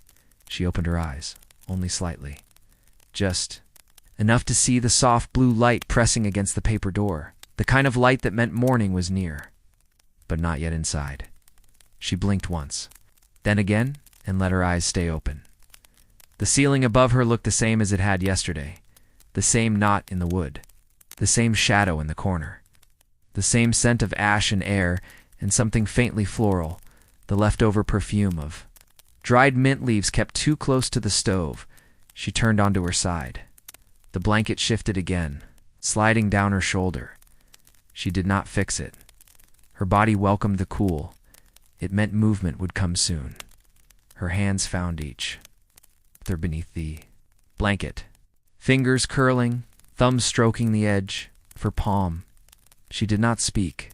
She opened her eyes, only slightly. Just enough to see the soft blue light pressing against the paper door, the kind of light that meant morning was near, but not yet inside. She blinked once. Then again, and let her eyes stay open. The ceiling above her looked the same as it had yesterday, the same knot in the wood, the same shadow in the corner, the same scent of ash and air and something faintly floral, the leftover perfume of dried mint leaves kept too close to the stove. She turned onto her side. The blanket shifted again, sliding down her shoulder. She did not fix it. Her body welcomed the cool. It meant movement would come soon. Her hands found each other beneath the blanket, fingers curling, thumbs stroking the edge of her palm. She did not speak,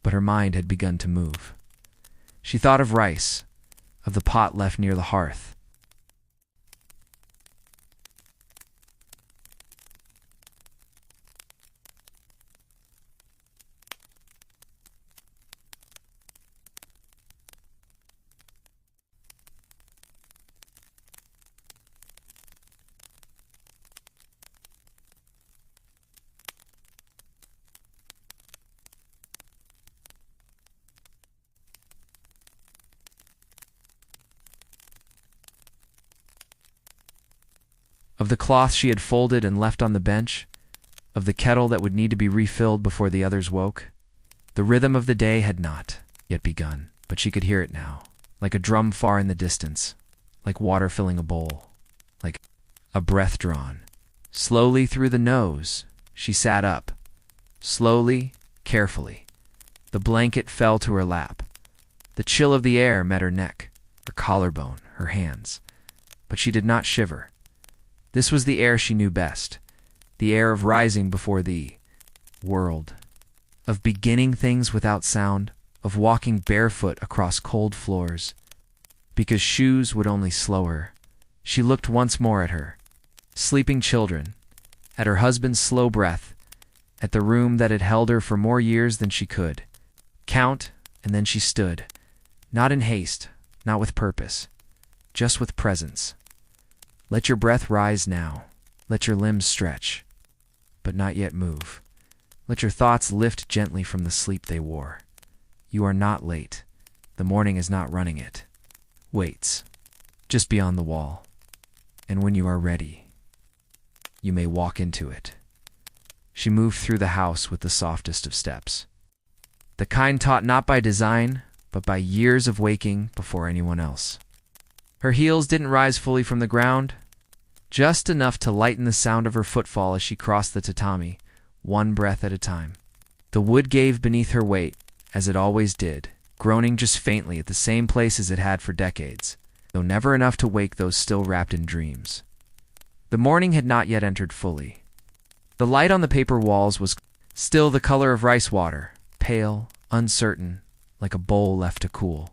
but her mind had begun to move. She thought of rice, of the pot left near the hearth. Of the cloth she had folded and left on the bench, of the kettle that would need to be refilled before the others woke. The rhythm of the day had not yet begun, but she could hear it now, like a drum far in the distance, like water filling a bowl, like a breath drawn. Slowly through the nose, she sat up. Slowly, carefully. The blanket fell to her lap. The chill of the air met her neck, her collarbone, her hands. But she did not shiver. This was the air she knew best, the air of rising before the world, of beginning things without sound, of walking barefoot across cold floors. Because shoes would only slow her, she looked once more at her sleeping children, at her husband's slow breath, at the room that had held her for more years than she could count, and then she stood, not in haste, not with purpose, just with presence. Let your breath rise now. Let your limbs stretch, but not yet move. Let your thoughts lift gently from the sleep they wore. You are not late. The morning is not running it. Waits, just beyond the wall. And when you are ready, you may walk into it. She moved through the house with the softest of steps, the kind taught not by design, but by years of waking before anyone else. Her heels didn't rise fully from the ground, just enough to lighten the sound of her footfall as she crossed the tatami, one breath at a time. The wood gave beneath her weight, as it always did, groaning just faintly at the same places it had for decades, though never enough to wake those still wrapped in dreams. The morning had not yet entered fully. The light on the paper walls was still the color of rice water, pale, uncertain, like a bowl left to cool.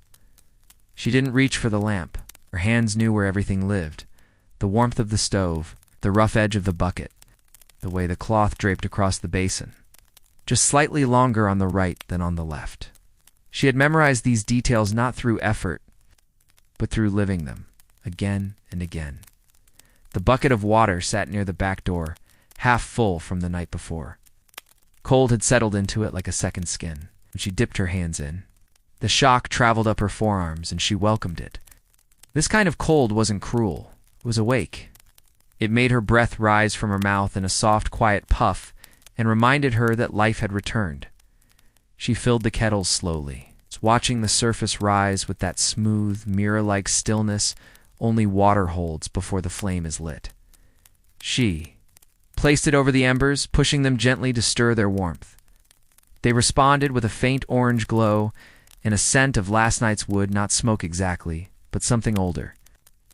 She didn't reach for the lamp. Her hands knew where everything lived, the warmth of the stove, the rough edge of the bucket, the way the cloth draped across the basin, just slightly longer on the right than on the left. She had memorized these details not through effort, but through living them, again and again. The bucket of water sat near the back door, half full from the night before. Cold had settled into it like a second skin, and she dipped her hands in. The shock traveled up her forearms, and she welcomed it. This kind of cold wasn't cruel. It was awake. It made her breath rise from her mouth in a soft, quiet puff and reminded her that life had returned. She filled the kettles slowly, watching the surface rise with that smooth, mirror-like stillness only water holds before the flame is lit. She placed it over the embers, pushing them gently to stir their warmth. They responded with a faint orange glow and a scent of last night's wood, not smoke exactly, but something older.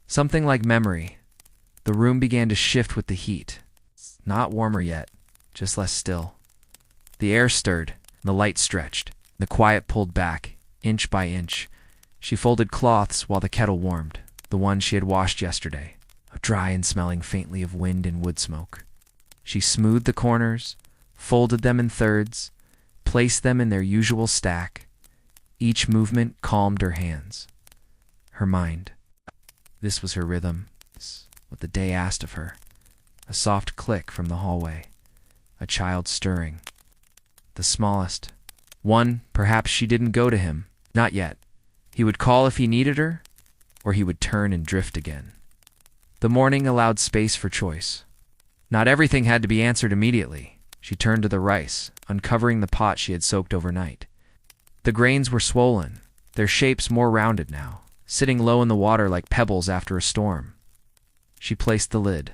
Something like memory. The room began to shift with the heat. Not warmer yet, just less still. The air stirred, the light stretched, the quiet pulled back, inch by inch. She folded cloths while the kettle warmed, the one she had washed yesterday, dry and smelling faintly of wind and wood smoke. She smoothed the corners, folded them in thirds, placed them in their usual stack. Each movement calmed her hands, her mind. This was her rhythm, what the day asked of her. A soft click from the hallway, a child stirring. The smallest. One, perhaps she didn't go to him. Not yet. He would call if he needed her, or he would turn and drift again. The morning allowed space for choice. Not everything had to be answered immediately. She turned to the rice, uncovering the pot she had soaked overnight. The grains were swollen, their shapes more rounded now, sitting low in the water like pebbles after a storm. She placed the lid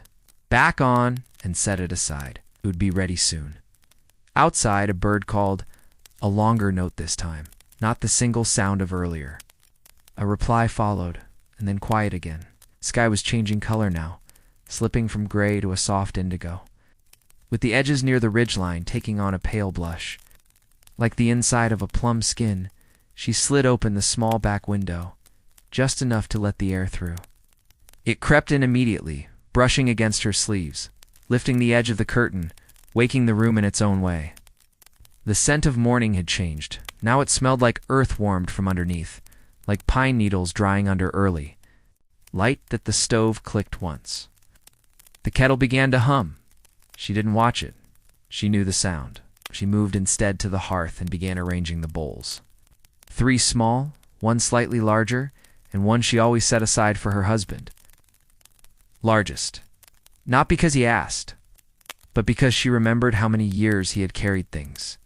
back on and set it aside. It would be ready soon. Outside, a bird called, a longer note this time, not the single sound of earlier. A reply followed, and then quiet again. Sky was changing color now, slipping from gray to a soft indigo, with the edges near the ridgeline taking on a pale blush. Like the inside of a plum skin, she slid open the small back window, just enough to let the air through. It crept in immediately, brushing against her sleeves, lifting the edge of the curtain, waking the room in its own way. The scent of morning had changed. Now it smelled like earth warmed from underneath, like pine needles drying under early. Light that the stove clicked once. The kettle began to hum. She didn't watch it. She knew the sound. She moved instead to the hearth and began arranging the bowls. 3 small, 1 slightly larger, and 1 she always set aside for her husband. Largest. Not because he asked, but because she remembered how many years he had carried things.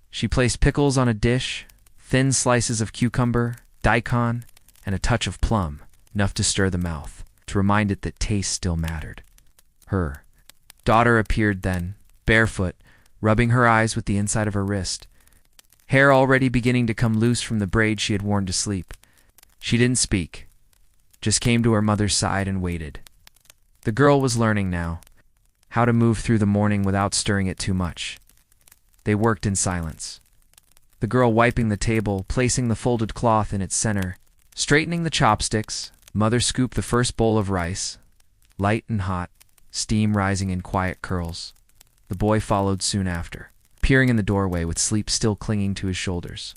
She placed pickles on a dish, thin slices of cucumber, daikon, and a touch of plum, enough to stir the mouth, to remind it that taste still mattered. Her daughter appeared then, barefoot, rubbing her eyes with the inside of her wrist, hair already beginning to come loose from the braid she had worn to sleep. She didn't speak, just came to her mother's side and waited. The girl was learning now how to move through the morning without stirring it too much. They worked in silence. The girl wiping the table, placing the folded cloth in its center, straightening the chopsticks. Mother scooped the first bowl of rice, light and hot, steam rising in quiet curls. The boy followed soon after, peering in the doorway with sleep still clinging to his shoulders.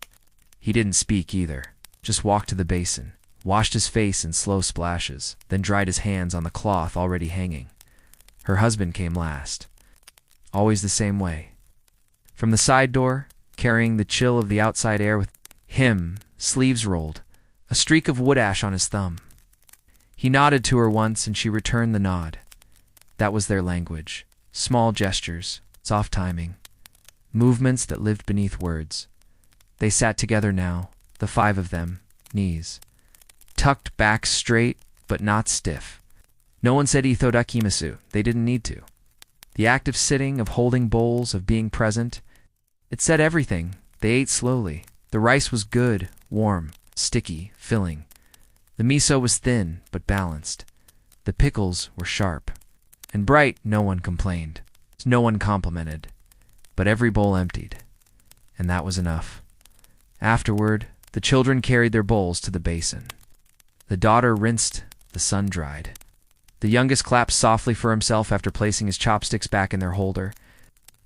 He didn't speak either, just walked to the basin, washed his face in slow splashes, then dried his hands on the cloth already hanging. Her husband came last, always the same way. From the side door, carrying the chill of the outside air with him, sleeves rolled, a streak of wood ash on his thumb. He nodded to her once and she returned the nod. That was their language. Small gestures, soft timing, movements that lived beneath words. They sat together now, the 5 of them, knees tucked back straight but not stiff. No one said ithodakimasu. They didn't need to. The act of sitting, of holding bowls, of being present, it said everything. They ate slowly. The rice was good, warm, sticky, filling. The miso was thin but balanced. The pickles were sharp and bright. No one complained. No one complimented. But every bowl emptied, and that was enough. Afterward, the children carried their bowls to the basin. The daughter rinsed, the son dried. The youngest clapped softly for himself after placing his chopsticks back in their holder.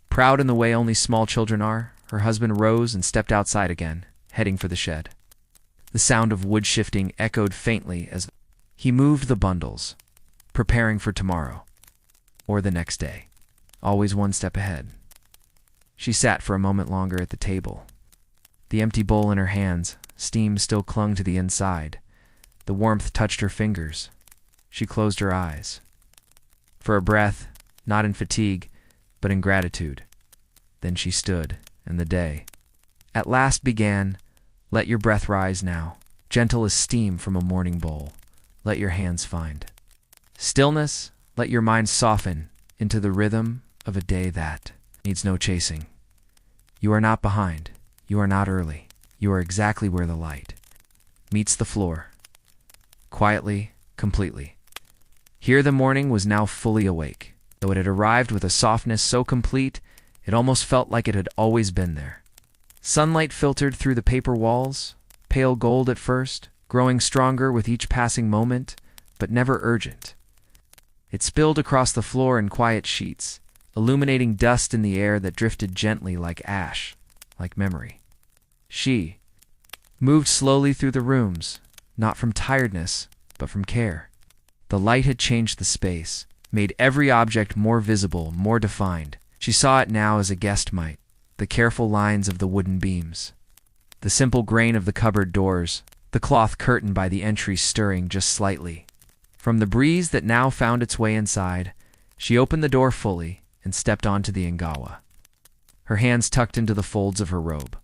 Proud in the way only small children are, her husband rose and stepped outside again, heading for the shed. The sound of wood shifting echoed faintly as he moved the bundles, preparing for tomorrow, or the next day, always 1 step ahead. She sat for a moment longer at the table. The empty bowl in her hands, steam still clung to the inside. The warmth touched her fingers. She closed her eyes. For a breath, not in fatigue, but in gratitude. Then she stood, and the day at last began. Let your breath rise now, gentle as steam from a morning bowl. Let your hands find stillness. Let your mind soften into the rhythm of a day that needs no chasing. You are not behind. You are not early. You are exactly where the light meets the floor. Quietly, completely. Here the morning was now fully awake, though it had arrived with a softness so complete it almost felt like it had always been there. Sunlight filtered through the paper walls, pale gold at first, growing stronger with each passing moment, but never urgent. It spilled across the floor in quiet sheets, illuminating dust in the air that drifted gently like ash, like memory. She moved slowly through the rooms, not from tiredness, but from care. The light had changed the space, made every object more visible, more defined. She saw it now as a guest might, the careful lines of the wooden beams, the simple grain of the cupboard doors, the cloth curtain by the entry stirring just slightly. From the breeze that now found its way inside, she opened the door fully and stepped onto the Ingawa, her hands tucked into the folds of her robe.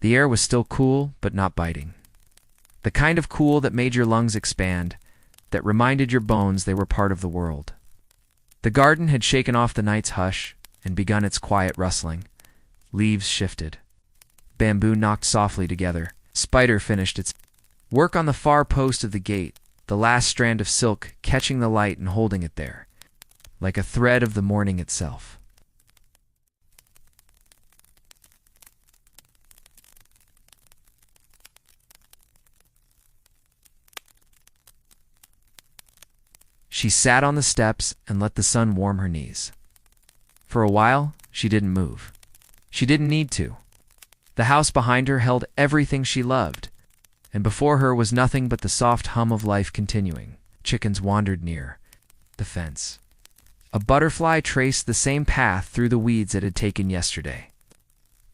The air was still cool, but not biting. The kind of cool that made your lungs expand, that reminded your bones they were part of the world. The garden had shaken off the night's hush and begun its quiet rustling. Leaves shifted. Bamboo knocked softly together. Spider finished its work on the far post of the gate, the last strand of silk catching the light and holding it there, like a thread of the morning itself. She sat on the steps and let the sun warm her knees. For a while, she didn't move. She didn't need to. The house behind her held everything she loved, and before her was nothing but the soft hum of life continuing. Chickens wandered near the fence. A butterfly traced the same path through the weeds it had taken yesterday.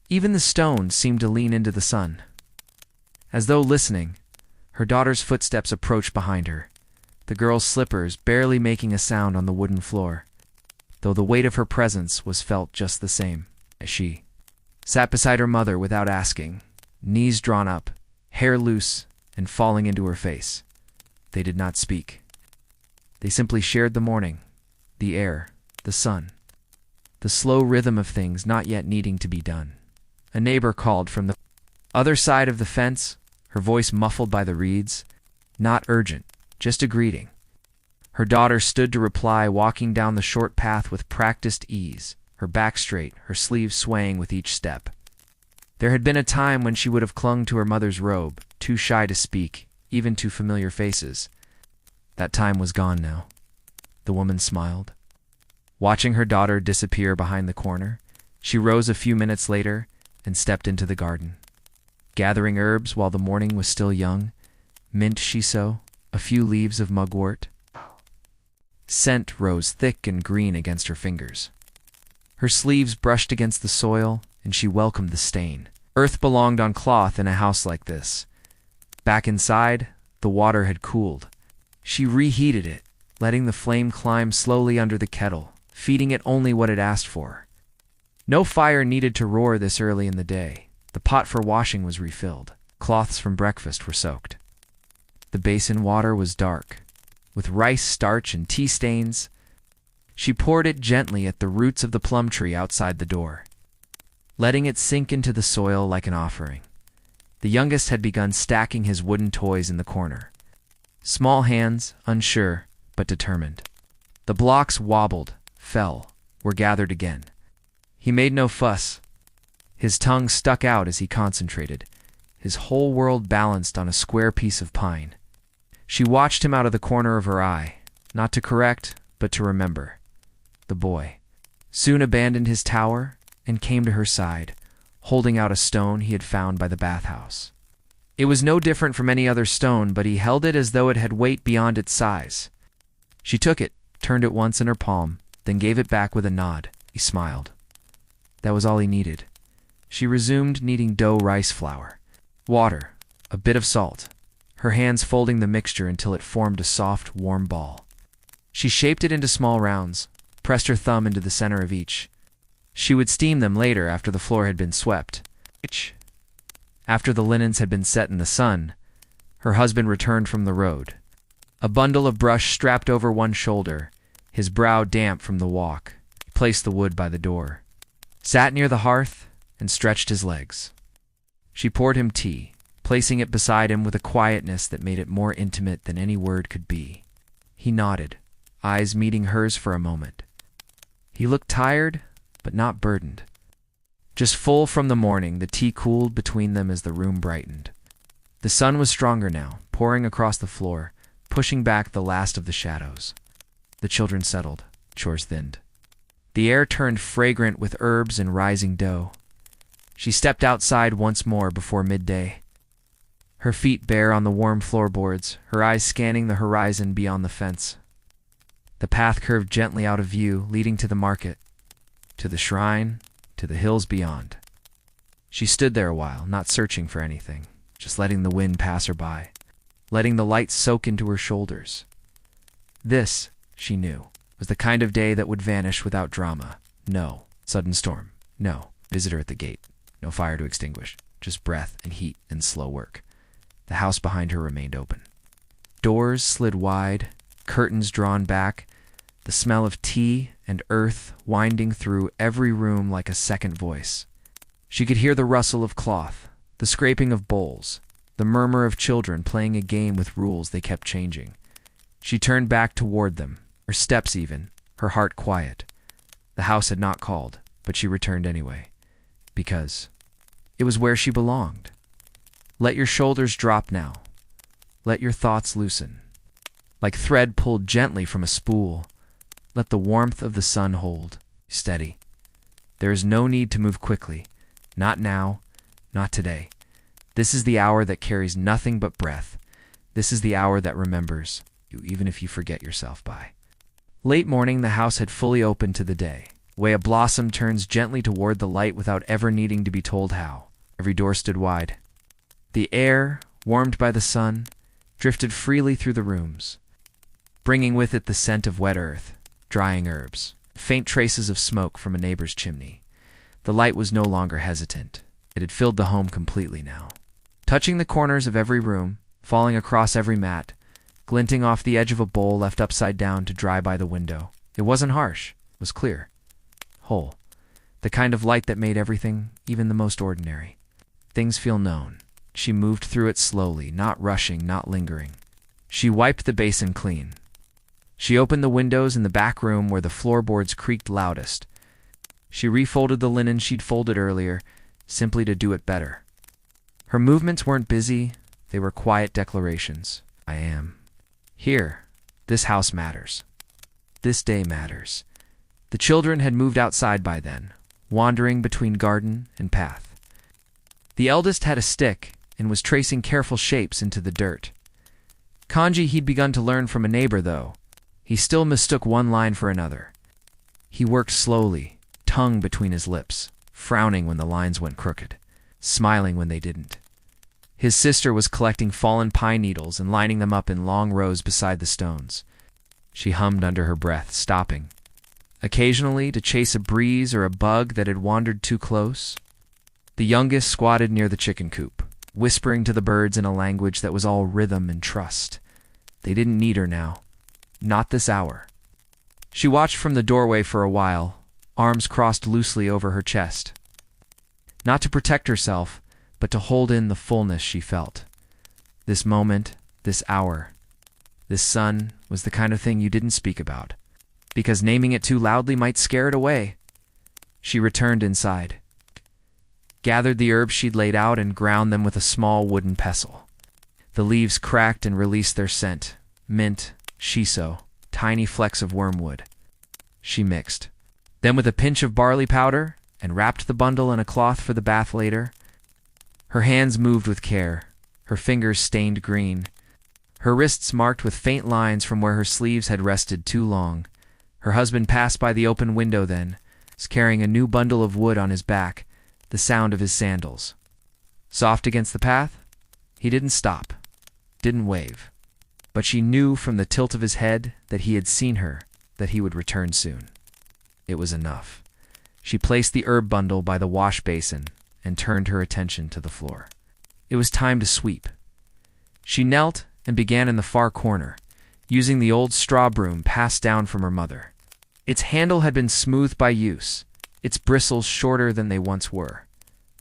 Even the stones seemed to lean into the sun. As though listening, her daughter's footsteps approached behind her, the girl's slippers barely making a sound on the wooden floor, though the weight of her presence was felt just the same. As she sat beside her mother without asking, knees drawn up, hair loose and falling into her face. They did not speak. They simply shared the morning, the air, the sun, the slow rhythm of things not yet needing to be done. A neighbor called from the other side of the fence, her voice muffled by the reeds. Not urgent, just a greeting. Her daughter stood to reply, walking down the short path with practiced ease, her back straight, her sleeves swaying with each step. There had been a time when she would have clung to her mother's robe, too shy to speak, even to familiar faces. That time was gone now. The woman smiled. Watching her daughter disappear behind the corner, she rose a few minutes later and stepped into the garden. Gathering herbs while the morning was still young, mint shiso, a few leaves of mugwort. Scent rose thick and green against her fingers. Her sleeves brushed against the soil, and she welcomed the stain. Earth belonged on cloth in a house like this. Back inside, the water had cooled. She reheated it, letting the flame climb slowly under the kettle, feeding it only what it asked for. No fire needed to roar this early in the day. The pot for washing was refilled. Cloths from breakfast were soaked. The basin water was dark, with rice starch and tea stains. She poured it gently at the roots of the plum tree outside the door, letting it sink into the soil like an offering. The youngest had begun stacking his wooden toys in the corner. Small hands, unsure, but determined. The blocks wobbled, fell, were gathered again. He made no fuss. His tongue stuck out as he concentrated, his whole world balanced on a square piece of pine. She watched him out of the corner of her eye, not to correct, but to remember. The boy soon abandoned his tower and came to her side, holding out a stone he had found by the bathhouse. It was no different from any other stone, but he held it as though it had weight beyond its size. She took it, turned it once in her palm, then gave it back with a nod. He smiled. That was all he needed. She resumed kneading dough rice flour, water, a bit of salt, her hands folding the mixture until it formed a soft, warm ball. She shaped it into small rounds, pressed her thumb into the center of each. She would steam them later after the floor had been swept. After the linens had been set in the sun, her husband returned from the road, a bundle of brush strapped over one shoulder, his brow damp from the walk. He placed the wood by the door, sat near the hearth, and stretched his legs. She poured him tea, placing it beside him with a quietness that made it more intimate than any word could be. He nodded, eyes meeting hers for a moment. He looked tired, but not burdened. Just full from the morning, the tea cooled between them as the room brightened. The sun was stronger now, pouring across the floor, pushing back the last of the shadows. The children settled, chores thinned. The air turned fragrant with herbs and rising dough. She stepped outside once more before midday, her feet bare on the warm floorboards, her eyes scanning the horizon beyond the fence. The path curved gently out of view, leading to the market, to the shrine, to the hills beyond. She stood there a while, not searching for anything, just letting the wind pass her by, letting the light soak into her shoulders. This, she knew, was the kind of day that would vanish without drama. No sudden storm, no visitor at the gate, no fire to extinguish, just breath and heat and slow work. The house behind her remained open. Doors slid wide, curtains drawn back, the smell of tea and earth winding through every room like a second voice. She could hear the rustle of cloth, the scraping of bowls, the murmur of children playing a game with rules they kept changing. She turned back toward them, her steps even, her heart quiet. The house had not called, but she returned anyway, because it was where she belonged. Let your shoulders drop now. Let your thoughts loosen. Like thread pulled gently from a spool, let the warmth of the sun hold, steady. There is no need to move quickly. Not now, not today. This is the hour that carries nothing but breath. This is the hour that remembers you, even if you forget yourself by. Late morning, the house had fully opened to the day. The way a blossom turns gently toward the light without ever needing to be told how. Every door stood wide. The air, warmed by the sun, drifted freely through the rooms, bringing with it the scent of wet earth, drying herbs, faint traces of smoke from a neighbor's chimney. The light was no longer hesitant. It had filled the home completely now, touching the corners of every room, falling across every mat, glinting off the edge of a bowl left upside down to dry by the window. It wasn't harsh. It was clear, whole, the kind of light that made everything, even the most ordinary. Things feel known. She moved through it slowly, not rushing, not lingering. She wiped the basin clean. She opened the windows in the back room where the floorboards creaked loudest. She refolded the linen she'd folded earlier, simply to do it better. Her movements weren't busy, they were quiet declarations. I am. Here, this house matters. This day matters. The children had moved outside by then, wandering between garden and path. The eldest had a stick and was tracing careful shapes into the dirt. Kanji he'd begun to learn from a neighbor, though. He still mistook one line for another. He worked slowly, tongue between his lips, frowning when the lines went crooked, smiling when they didn't. His sister was collecting fallen pine needles and lining them up in long rows beside the stones. She hummed under her breath, stopping, occasionally to chase a breeze or a bug that had wandered too close. The youngest squatted near the chicken coop, whispering to the birds in a language that was all rhythm and trust. They didn't need her now. Not this hour. She watched from the doorway for a while, arms crossed loosely over her chest. Not to protect herself, but to hold in the fullness she felt. This moment, this hour, this sun was the kind of thing you didn't speak about, because naming it too loudly might scare it away. She returned inside, gathered the herbs she'd laid out and ground them with a small wooden pestle. The leaves cracked and released their scent, mint, shiso, tiny flecks of wormwood. She mixed. Then with a pinch of barley powder, and wrapped the bundle in a cloth for the bath later. Her hands moved with care, her fingers stained green, her wrists marked with faint lines from where her sleeves had rested too long. Her husband passed by the open window then, carrying a new bundle of wood on his back, the sound of his sandals. Soft against the path, he didn't stop, didn't wave. But she knew from the tilt of his head that he had seen her, that he would return soon. It was enough. She placed the herb bundle by the wash basin and turned her attention to the floor. It was time to sweep. She knelt and began in the far corner, using the old straw broom passed down from her mother. Its handle had been smoothed by use, its bristles shorter than they once were.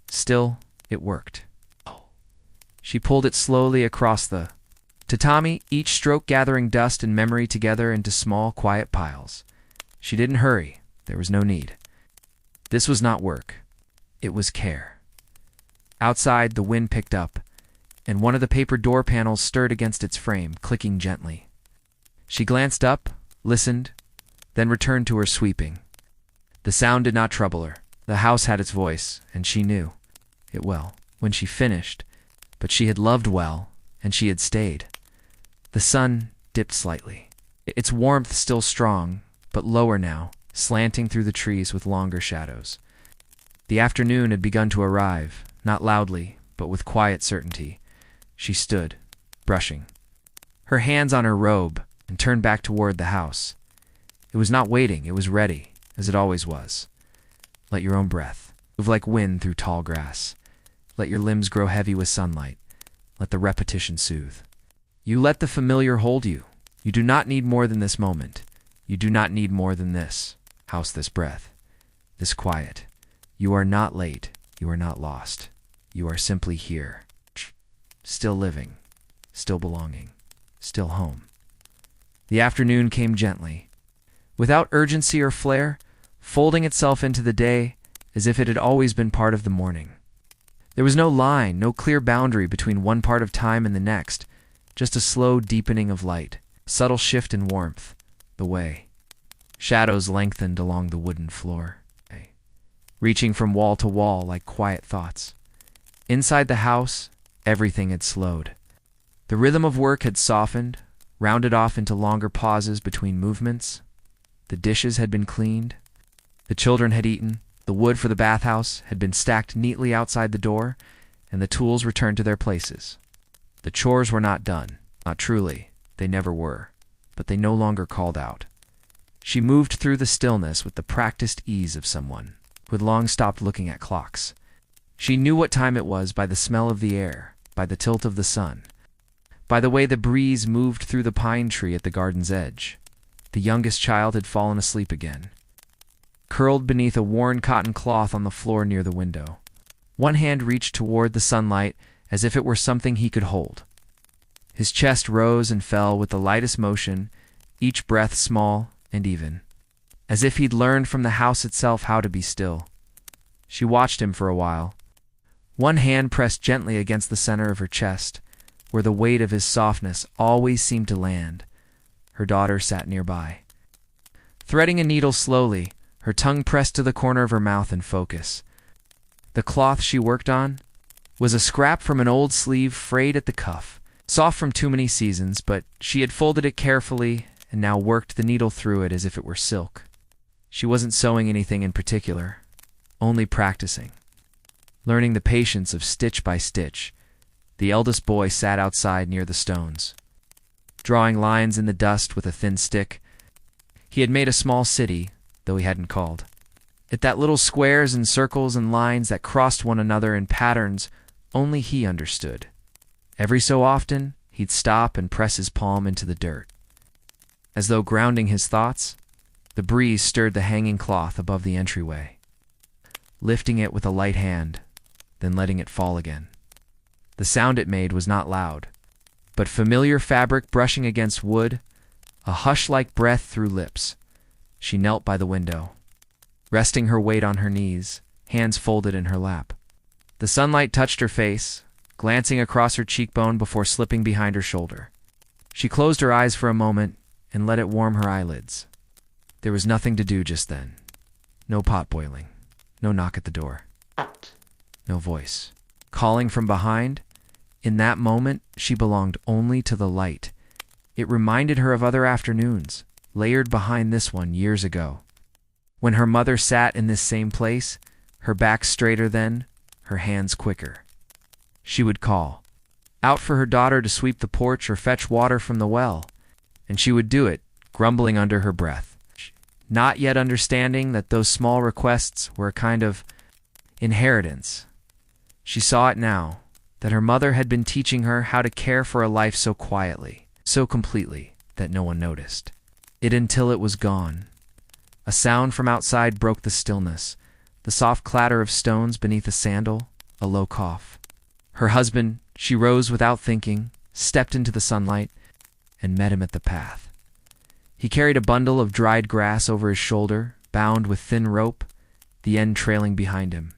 Still, it worked. She pulled it slowly across the tatami, each stroke gathering dust and memory together into small, quiet piles. She didn't hurry. There was no need. This was not work. It was care. Outside, the wind picked up, and one of the paper door panels stirred against its frame, clicking gently. She glanced up, listened, then returned to her sweeping. The sound did not trouble her. The house had its voice, and she knew it well when she finished, but she had loved well, and she had stayed. The sun dipped slightly, its warmth still strong, but lower now, slanting through the trees with longer shadows. The afternoon had begun to arrive, not loudly, but with quiet certainty. She stood, brushing, her hands on her robe, and turned back toward the house. It was not waiting, it was ready, as it always was. Let your own breath move like wind through tall grass. Let your limbs grow heavy with sunlight. Let the repetition soothe. You let the familiar hold you. You do not need more than this moment. You do not need more than this house, this breath, this quiet. You are not late. You are not lost. You are simply here. Still living. Still belonging. Still home. The afternoon came gently, without urgency or flair, folding itself into the day as if it had always been part of the morning. There was no line, no clear boundary between one part of time and the next, just a slow deepening of light, subtle shift in warmth, the way. Shadows lengthened along the wooden floor, reaching from wall to wall like quiet thoughts. Inside the house, everything had slowed. The rhythm of work had softened, rounded off into longer pauses between movements. The dishes had been cleaned. The children had eaten. The wood for the bathhouse had been stacked neatly outside the door, and the tools returned to their places. The chores were not done. Not truly. They never were. But they no longer called out. She moved through the stillness with the practiced ease of someone who had long stopped looking at clocks. She knew what time it was by the smell of the air, by the tilt of the sun, by the way the breeze moved through the pine tree at the garden's edge. The youngest child had fallen asleep again, curled beneath a worn cotton cloth on the floor near the window. One hand reached toward the sunlight as if it were something he could hold. His chest rose and fell with the lightest motion, each breath small and even, as if he'd learned from the house itself how to be still. She watched him for a while. One hand pressed gently against the center of her chest, where the weight of his softness always seemed to land. Her daughter sat nearby. Threading a needle slowly, her tongue pressed to the corner of her mouth in focus. The cloth she worked on was a scrap from an old sleeve frayed at the cuff, soft from too many seasons, but she had folded it carefully and now worked the needle through it as if it were silk. She wasn't sewing anything in particular, only practicing, learning the patience of stitch by stitch. The eldest boy sat outside near the stones, drawing lines in the dust with a thin stick. He had made a small city, though he hadn't called it that little squares and circles and lines that crossed one another in patterns only he understood. Every so often, he'd stop and press his palm into the dirt. As though grounding his thoughts, the breeze stirred the hanging cloth above the entryway, lifting it with a light hand, then letting it fall again. The sound it made was not loud, but familiar fabric brushing against wood, a hush-like breath through lips. She knelt by the window, resting her weight on her knees, hands folded in her lap. The sunlight touched her face, glancing across her cheekbone before slipping behind her shoulder. She closed her eyes for a moment and let it warm her eyelids. There was nothing to do just then. No pot boiling, no knock at the door, no voice calling from behind. In that moment, she belonged only to the light. It reminded her of other afternoons, layered behind this one years ago, when her mother sat in this same place, her back straighter then, her hands quicker. She would call out for her daughter to sweep the porch or fetch water from the well, and she would do it, grumbling under her breath, not yet understanding that those small requests were a kind of inheritance. She saw it now, that her mother had been teaching her how to care for a life so quietly, so completely, that no one noticed it until it was gone. A sound from outside broke the stillness, the soft clatter of stones beneath a sandal, a low cough. Her husband, she rose without thinking, stepped into the sunlight, and met him at the path. He carried a bundle of dried grass over his shoulder, bound with thin rope, the end trailing behind him.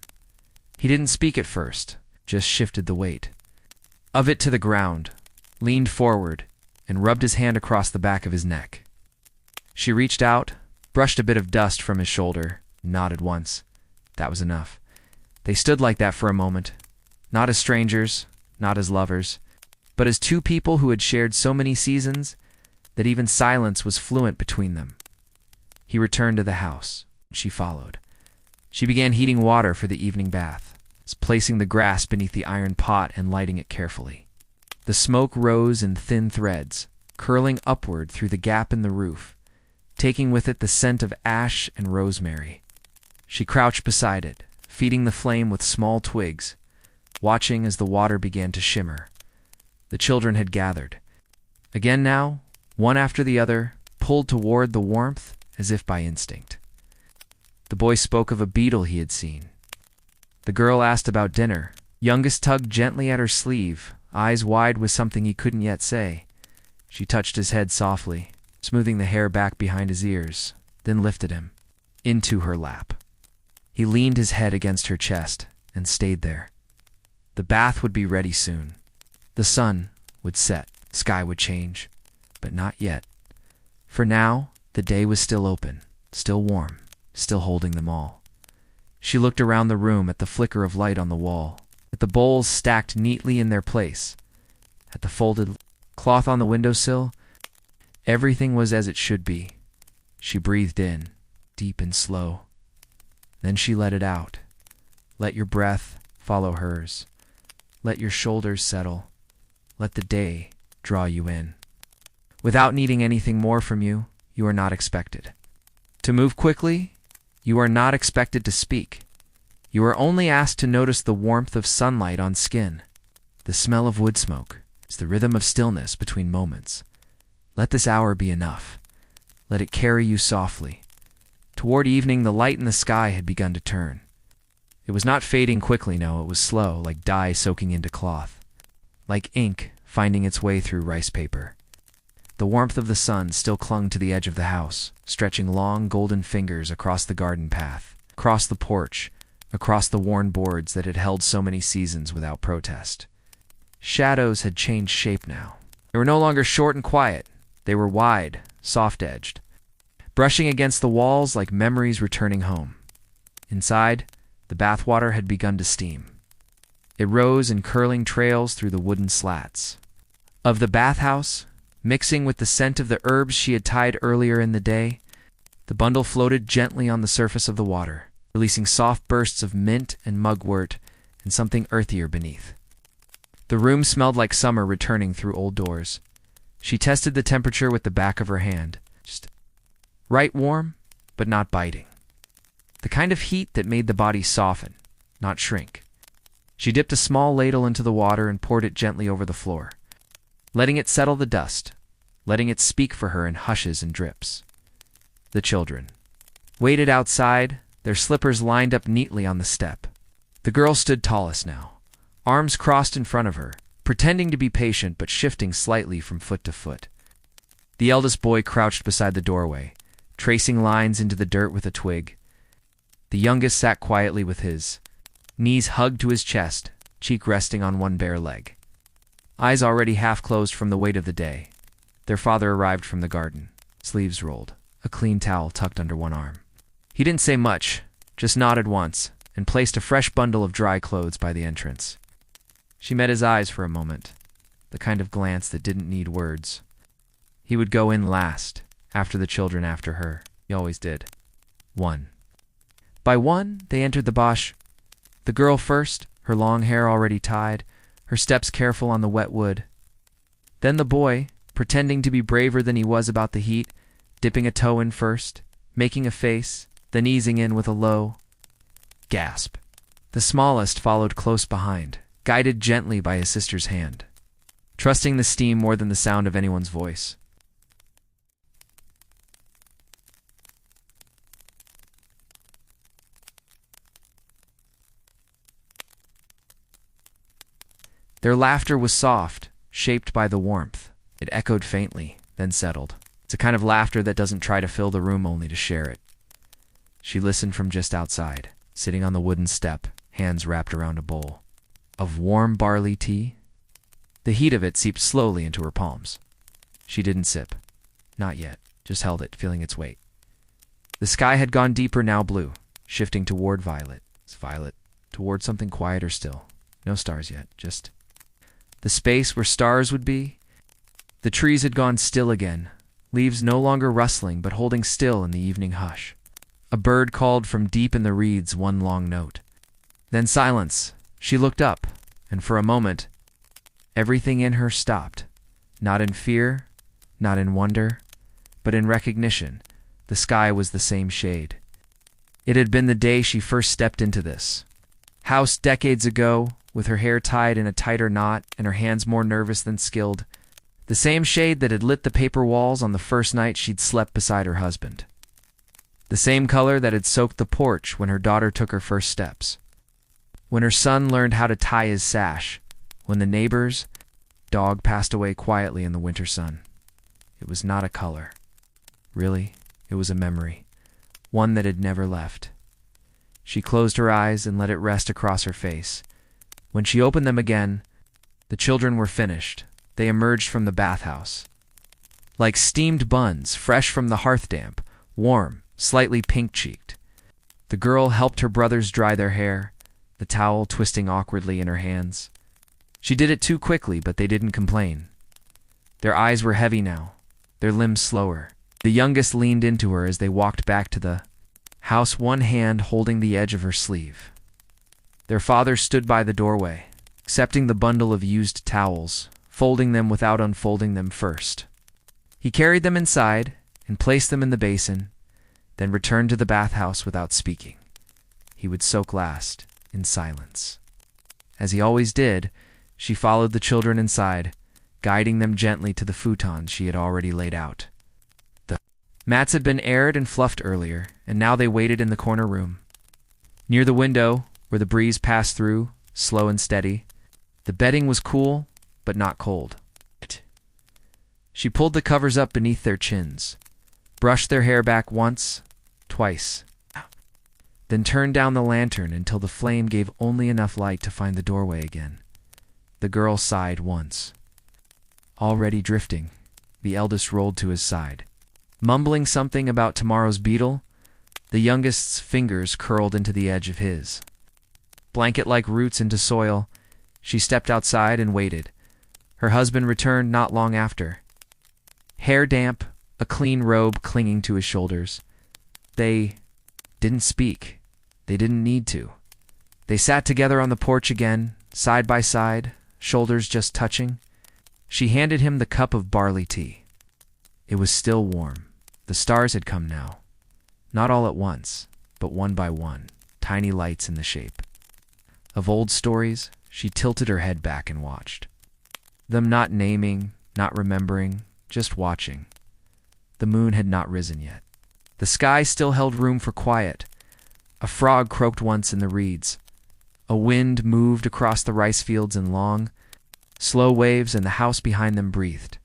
He didn't speak at first, just shifted the weight of it to the ground, leaned forward, and rubbed his hand across the back of his neck. She reached out, brushed a bit of dust from his shoulder, nodded once. That was enough. They stood like that for a moment, not as strangers, not as lovers, but as two people who had shared so many seasons that even silence was fluent between them. He returned to the house. She followed. She began heating water for the evening bath, placing the grass beneath the iron pot and lighting it carefully. The smoke rose in thin threads, curling upward through the gap in the roof, taking with it the scent of ash and rosemary. She crouched beside it, feeding the flame with small twigs, watching as the water began to shimmer. The children had gathered. Again now, one after the other, pulled toward the warmth as if by instinct. The boy spoke of a beetle he had seen. The girl asked about dinner. Youngest tugged gently at her sleeve, eyes wide with something he couldn't yet say. She touched his head softly, smoothing the hair back behind his ears, then lifted him into her lap. He leaned his head against her chest and stayed there. The bath would be ready soon. The sun would set, sky would change, but not yet. For now, the day was still open, still warm, still holding them all. She looked around the room at the flicker of light on the wall, at the bowls stacked neatly in their place, at the folded cloth on the windowsill. Everything was as it should be. She breathed in, deep and slow. Then she let it out. Let your breath follow hers. Let your shoulders settle. Let the day draw you in. Without needing anything more from you, you are not expected to move quickly. You are not expected to speak. You are only asked to notice the warmth of sunlight on skin. The smell of wood smoke is the rhythm of stillness between moments. Let this hour be enough. Let it carry you softly. Toward evening, the light in the sky had begun to turn. It was not fading quickly, no, it was slow, like dye soaking into cloth, like ink finding its way through rice paper. The warmth of the sun still clung to the edge of the house, stretching long golden fingers across the garden path, across the porch, across the worn boards that had held so many seasons without protest. Shadows had changed shape now. They were no longer short and quiet. They were wide, soft-edged, brushing against the walls like memories returning home. Inside, the bathwater had begun to steam. It rose in curling trails through the wooden slats. Of the bathhouse, mixing with the scent of the herbs she had tied earlier in the day, the bundle floated gently on the surface of the water, releasing soft bursts of mint and mugwort and something earthier beneath. The room smelled like summer returning through old doors. She tested the temperature with the back of her hand. Just right warm, but not biting. The kind of heat that made the body soften, not shrink. She dipped a small ladle into the water and poured it gently over the floor, letting it settle the dust, letting it speak for her in hushes and drips. The children waited outside, their slippers lined up neatly on the step. The girl stood tallest now, arms crossed in front of her, pretending to be patient but shifting slightly from foot to foot. The eldest boy crouched beside the doorway, tracing lines into the dirt with a twig. The youngest sat quietly with his knees hugged to his chest, cheek resting on one bare leg. Eyes already half closed from the weight of the day. Their father arrived from the garden, sleeves rolled, a clean towel tucked under one arm. He didn't say much, just nodded once, and placed a fresh bundle of dry clothes by the entrance. She met his eyes for a moment, the kind of glance that didn't need words. He would go in last, after the children after her. He always did. One. By one, they entered the bosch. The girl first, her long hair already tied, her steps careful on the wet wood. Then the boy, pretending to be braver than he was about the heat, dipping a toe in first, making a face, then easing in with a low gasp. The smallest followed close behind, guided gently by his sister's hand, trusting the steam more than the sound of anyone's voice. Their laughter was soft, shaped by the warmth. It echoed faintly, then settled. It's a kind of laughter that doesn't try to fill the room only to share it. She listened from just outside, sitting on the wooden step, hands wrapped around a bowl of warm barley tea. The heat of it seeped slowly into her palms. She didn't sip. Not yet, just held it, feeling its weight. The sky had gone deeper, now blue, shifting toward violet. It's violet, toward something quieter still. No stars yet, just the space where stars would be. The trees had gone still again, leaves no longer rustling but holding still in the evening hush. A bird called from deep in the reeds one long note. Then silence. She looked up, and for a moment, Everything in her stopped, not in fear, not in wonder, but in recognition. The sky was the same shade. It had been the day she first stepped into this house decades ago, with her hair tied in a tighter knot and her hands more nervous than skilled. The same shade that had lit the paper walls on the first night she'd slept beside her husband. The same color that had soaked the porch when her daughter took her first steps. When her son learned how to tie his sash. When the neighbor's dog passed away quietly in the winter sun. It was not a color. Really, it was a memory. One that had never left. She closed her eyes and let it rest across her face. When she opened them again, the children were finished. They emerged from the bathhouse. Like steamed buns, fresh from the hearth damp, warm, slightly pink-cheeked. The girl helped her brothers dry their hair, the towel twisting awkwardly in her hands. She did it too quickly, but they didn't complain. Their eyes were heavy now, their limbs slower. The youngest leaned into her as they walked back to the house, one hand holding the edge of her sleeve. Their father stood by the doorway, accepting the bundle of used towels, folding them without unfolding them first. He carried them inside and placed them in the basin, then returned to the bathhouse without speaking. He would soak last, in silence. As he always did, she followed the children inside, guiding them gently to the futon she had already laid out. The mats had been aired and fluffed earlier, and now they waited in the corner room. Near the window, where the breeze passed through, slow and steady, the bedding was cool, but not cold. She pulled the covers up beneath their chins, brushed their hair back once, twice, then turned down the lantern until the flame gave only enough light to find the doorway again. The girl sighed once. Already drifting, the eldest rolled to his side. Mumbling something about tomorrow's beetle, the youngest's fingers curled into the edge of his. Blanket-like roots into soil, she stepped outside and waited. Her husband returned not long after. Hair damp, a clean robe clinging to his shoulders. They didn't speak. They didn't need to. They sat together on the porch again, side by side, shoulders just touching. She handed him the cup of barley tea. It was still warm. The stars had come now. Not all at once, but one by one, tiny lights in the shape of old stories. She tilted her head back and watched them, not naming, not remembering, just watching. The moon had not risen yet. The sky still held room for quiet. A frog croaked once in the reeds. A wind moved across the rice fields in long, slow waves, and the house behind them breathed.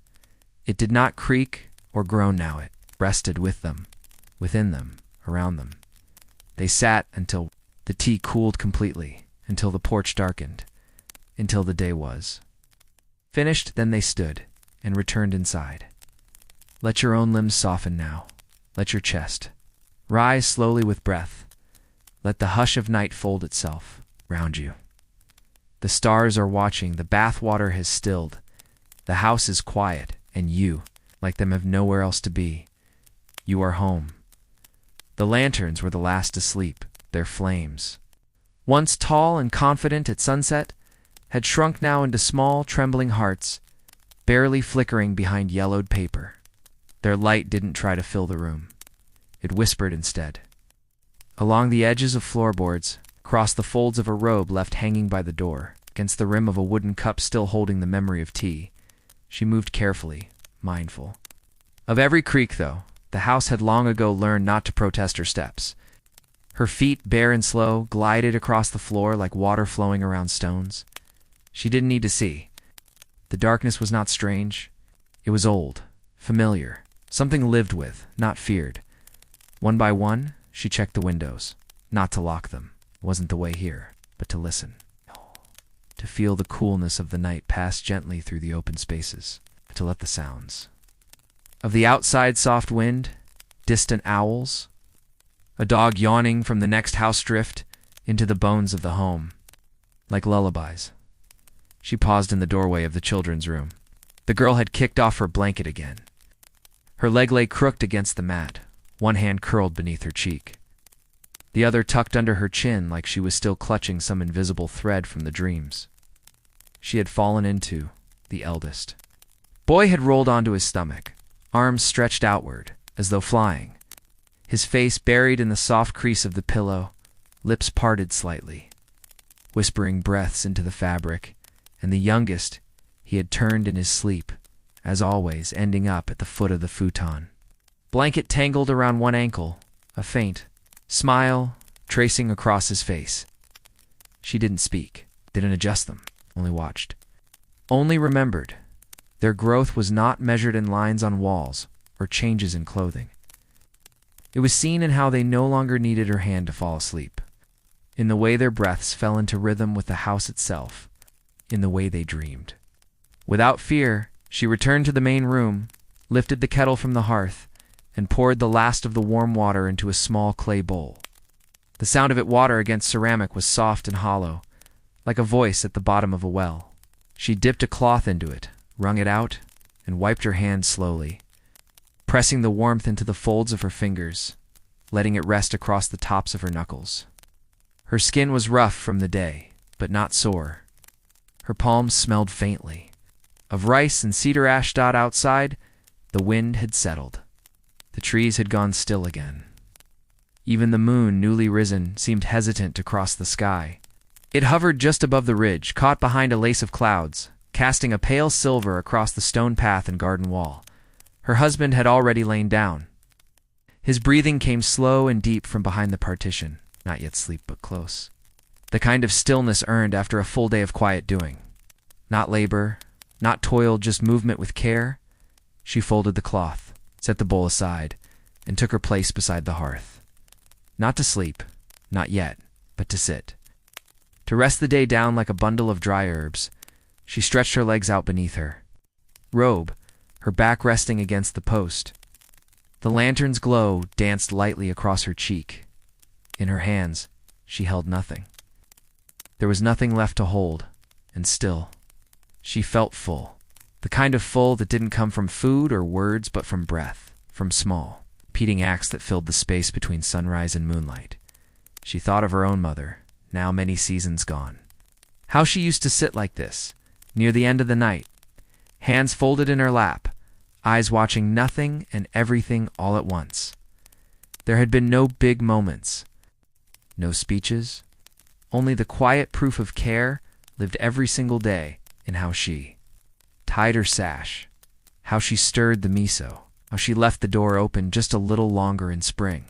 It did not creak or groan now. It rested with them, within them, around them. They sat until the tea cooled completely, until the porch darkened, until the day was finished. Then they stood and returned inside. Let your own limbs soften now. Let your chest rise slowly with breath. Let the hush of night fold itself round you. The stars are watching. The bath water has stilled. The house is quiet, and you, like them, have nowhere else to be. You are home. The lanterns were the last to sleep. Their flames, once tall and confident at sunset, had shrunk now into small, trembling hearts, barely flickering behind yellowed paper. Their light didn't try to fill the room. It whispered instead. Along the edges of floorboards, across the folds of a robe left hanging by the door, against the rim of a wooden cup still holding the memory of tea, she moved carefully, mindful. Of every creak, though, the house had long ago learned not to protest her steps. Her feet, bare and slow, glided across the floor like water flowing around stones. She didn't need to see. The darkness was not strange. It was old, familiar, something lived with, not feared. One by one, she checked the windows, not to lock them. It wasn't the way here, but to listen. To feel the coolness of the night pass gently through the open spaces, to let the sounds of the outside soft wind, distant owls, a dog yawning from the next house drift into the bones of the home, like lullabies. She paused in the doorway of the children's room. The girl had kicked off her blanket again. Her leg lay crooked against the mat, one hand curled beneath her cheek, the other tucked under her chin like she was still clutching some invisible thread from the dreams she had fallen into, the eldest. Boy had rolled onto his stomach, arms stretched outward, as though flying, his face buried in the soft crease of the pillow, lips parted slightly, whispering breaths into the fabric, and the youngest he had turned in his sleep, as always ending up at the foot of the futon. Blanket tangled around one ankle, a faint smile tracing across his face. She didn't speak, didn't adjust them, only watched. Only remembered. Their growth was not measured in lines on walls or changes in clothing. It was seen in how they no longer needed her hand to fall asleep, in the way their breaths fell into rhythm with the house itself, in the way they dreamed. Without fear, she returned to the main room, lifted the kettle from the hearth, and poured the last of the warm water into a small clay bowl. The sound of it water against ceramic was soft and hollow, like a voice at the bottom of a well. She dipped a cloth into it, wrung it out, and wiped her hand slowly, pressing the warmth into the folds of her fingers, letting it rest across the tops of her knuckles. Her skin was rough from the day, but not sore. Her palms smelled faintly. Of rice and cedar ash outside, the wind had settled. The trees had gone still again. Even the moon, newly risen, seemed hesitant to cross the sky. It hovered just above the ridge, caught behind a lace of clouds, casting a pale silver across the stone path and garden wall. Her husband had already lain down. His breathing came slow and deep from behind the partition, not yet sleep but close. The kind of stillness earned after a full day of quiet doing. Not labor, not toil, just movement with care. She folded the cloth, set the bowl aside, and took her place beside the hearth. Not to sleep, not yet, but to sit. To rest the day down like a bundle of dry herbs. She stretched her legs out beneath her robe, her back resting against the post. The lantern's glow danced lightly across her cheek. In her hands, she held nothing. There was nothing left to hold, and still, she felt full. The kind of full that didn't come from food or words, but from breath, from small, repeating acts that filled the space between sunrise and moonlight. She thought of her own mother, now many seasons gone. How she used to sit like this, near the end of the night, hands folded in her lap, eyes watching nothing and everything all at once. There had been no big moments, no speeches, only the quiet proof of care lived every single day in how she tied her sash, how she stirred the miso, how she left the door open just a little longer in spring.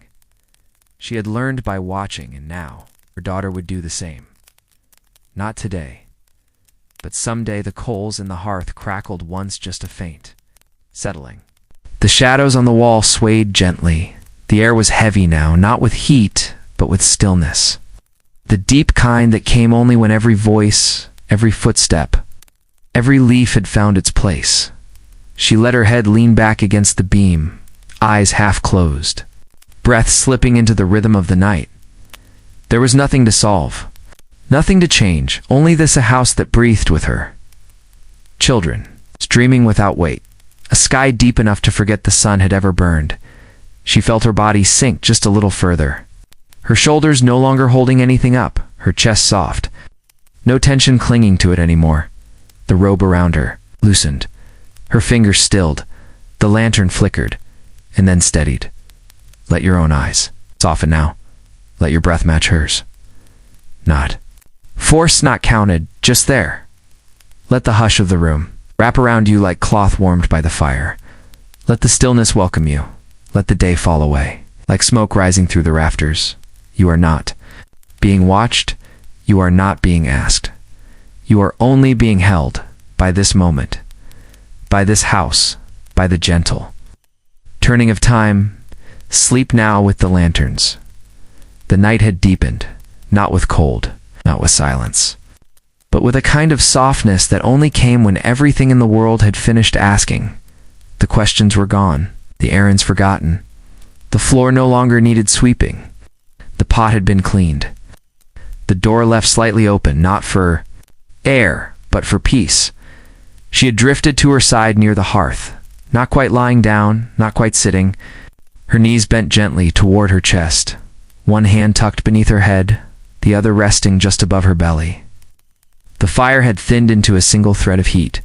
She had learned by watching, and now her daughter would do the same. Not today, but someday the coals in the hearth crackled once just a faint, settling. The shadows on the wall swayed gently. The air was heavy now, not with heat, but with stillness. The deep kind that came only when every voice, every footstep, every leaf had found its place. She let her head lean back against the beam, eyes half closed, breath slipping into the rhythm of the night. There was nothing to solve, nothing to change, only this a house that breathed with her. Children, streaming without weight, a sky deep enough to forget the sun had ever burned. She felt her body sink just a little further. Her shoulders no longer holding anything up, her chest soft. No tension clinging to it anymore. The robe around her loosened. Her fingers stilled. The lantern flickered, and then steadied. Let your own eyes soften now. Let your breath match hers. Not. Force not counted, just there. Let the hush of the room wrap around you like cloth warmed by the fire. Let the stillness welcome you. Let the day fall away. Like smoke rising through the rafters. You are not being watched. You are not being asked. You are only being held by this moment, by this house, by the gentle turning of time. Sleep now with the lanterns. The night had deepened, not with cold, not with silence, but with a kind of softness that only came when everything in the world had finished asking. The questions were gone, the errands forgotten. The floor no longer needed sweeping. The pot had been cleaned. The door left slightly open, not for air, but for peace. She had drifted to her side near the hearth, not quite lying down, not quite sitting, her knees bent gently toward her chest, one hand tucked beneath her head, the other resting just above her belly. The fire had thinned into a single thread of heat,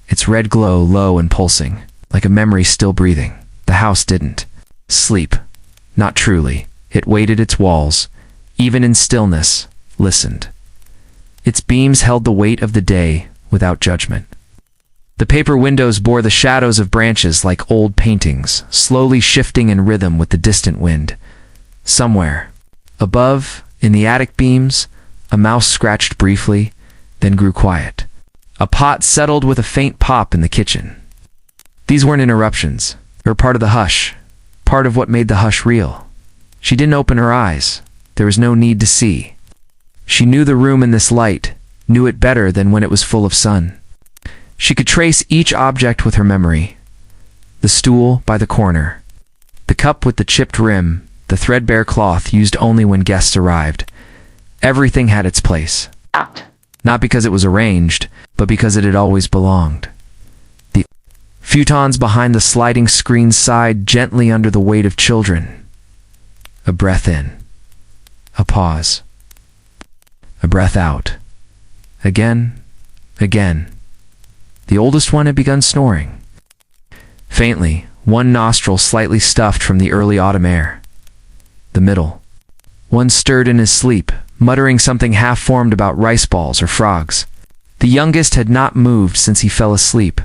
its red glow low and pulsing, like a memory still breathing. The house didn't sleep. Not truly. It weighted its walls, even in stillness, listened. Its beams held the weight of the day without judgment. The paper windows bore the shadows of branches like old paintings, slowly shifting in rhythm with the distant wind. Somewhere, above, in the attic beams, a mouse scratched briefly, then grew quiet. A pot settled with a faint pop in the kitchen. These weren't interruptions. They were part of the hush, part of what made the hush real. She didn't open her eyes. There was no need to see. She knew the room in this light, knew it better than when it was full of sun. She could trace each object with her memory. The stool by the corner, the cup with the chipped rim, the threadbare cloth used only when guests arrived. Everything had its place. Not because it was arranged, but because it had always belonged. The futons behind the sliding screen sighed gently under the weight of children. A breath in. A pause. A breath out. Again. Again. The oldest one had begun snoring. Faintly, one nostril slightly stuffed from the early autumn air. The middle. One stirred in his sleep, muttering something half-formed about rice balls or frogs. The youngest had not moved since he fell asleep.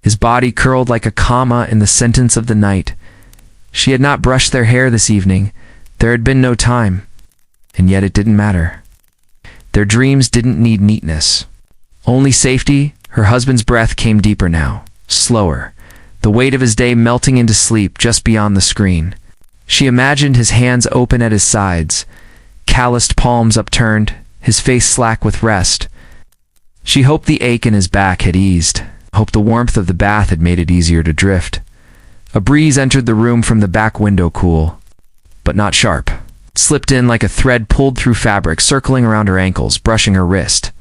His body curled like a comma in the sentence of the night. She had not brushed their hair this evening. There had been no time. And yet it didn't matter. Their dreams didn't need neatness. Only safety. Her husband's breath came deeper now, slower, the weight of his day melting into sleep just beyond the screen. She imagined his hands open at his sides, calloused palms upturned, his face slack with rest. She hoped the ache in his back had eased, hoped the warmth of the bath had made it easier to drift. A breeze entered the room from the back window, cool, but not sharp. It slipped in like a thread pulled through fabric, circling around her ankles, brushing her wrist,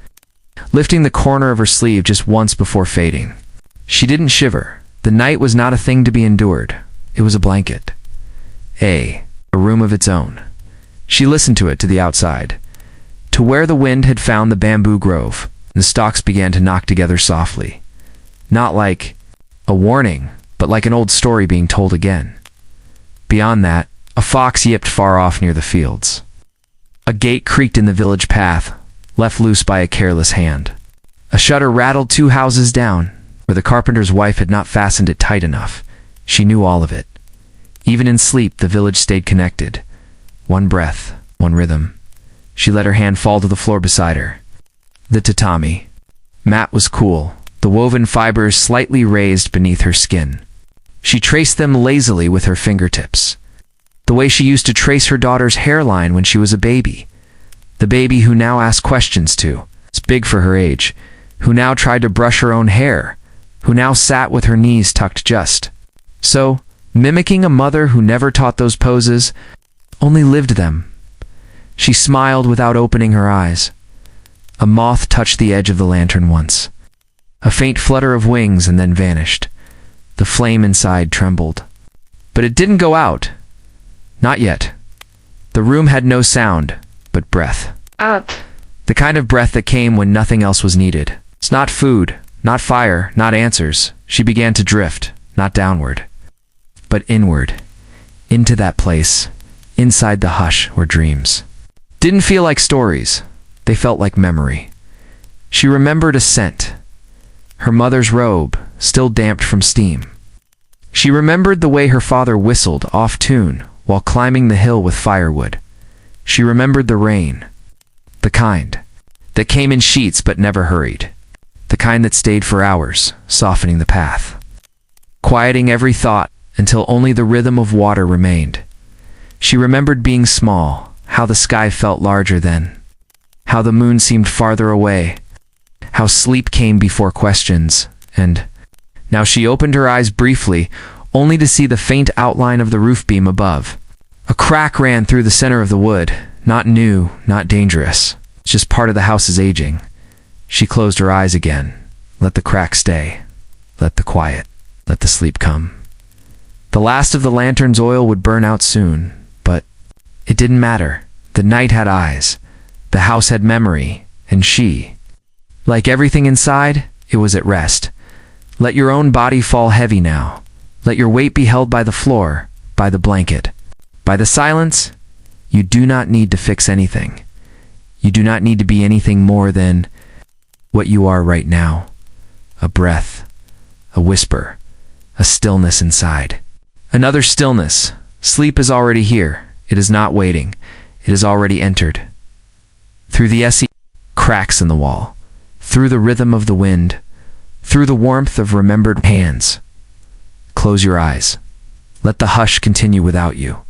lifting the corner of her sleeve just once before fading. She didn't shiver. The night was not a thing to be endured. It was a blanket. A room of its own. She listened to it to the outside, to where the wind had found the bamboo grove. The stalks began to knock together softly. Not like a warning, but like an old story being told again. Beyond that, a fox yipped far off near the fields. A gate creaked in the village path, left loose by a careless hand. A shutter rattled 2 houses down, where the carpenter's wife had not fastened it tight enough. She knew all of it. Even in sleep, the village stayed connected. One breath, one rhythm. She let her hand fall to the floor beside her. The tatami mat was cool, the woven fibers slightly raised beneath her skin. She traced them lazily with her fingertips, the way she used to trace her daughter's hairline when she was a baby. The baby who now asked questions too. It's big for her age. Who now tried to brush her own hair. Who now sat with her knees tucked just so, mimicking a mother who never taught those poses, only lived them. She smiled without opening her eyes. A moth touched the edge of the lantern once. A faint flutter of wings and then vanished. The flame inside trembled. But it didn't go out. Not yet. The room had no sound, but breath. Up. The kind of breath that came when nothing else was needed. It's not food, not fire, not answers. She began to drift, not downward, but inward, into that place, inside the hush where dreams didn't feel like stories. They felt like memory. She remembered a scent, her mother's robe, still damped from steam. She remembered the way her father whistled off tune while climbing the hill with firewood. She remembered the rain, the kind that came in sheets but never hurried, the kind that stayed for hours, softening the path, quieting every thought until only the rhythm of water remained. She remembered being small, how the sky felt larger then, how the moon seemed farther away, how sleep came before questions, and now she opened her eyes briefly, only to see the faint outline of the roof beam above. A crack ran through the center of the wood, not new, not dangerous. It's just part of the house's aging. She closed her eyes again. Let the crack stay. Let the quiet. Let the sleep come. The last of the lantern's oil would burn out soon, but it didn't matter. The night had eyes. The house had memory, and she Like everything inside, it was at rest. Let your own body fall heavy now. Let your weight be held by the floor, by the blanket, by the silence. You do not need to fix anything. You do not need to be anything more than what you are right now. A breath, a whisper, a stillness inside. Another stillness. Sleep is already here. It is not waiting. It has already entered. Through the cracks in the wall, through the rhythm of the wind, through the warmth of remembered hands. Close your eyes. Let the hush continue without you.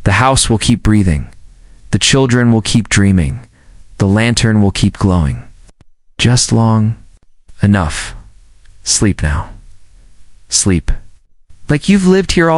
The house will keep breathing. The children will keep dreaming. The lantern will keep glowing. Just long enough. Sleep now. Sleep. Like you've lived here all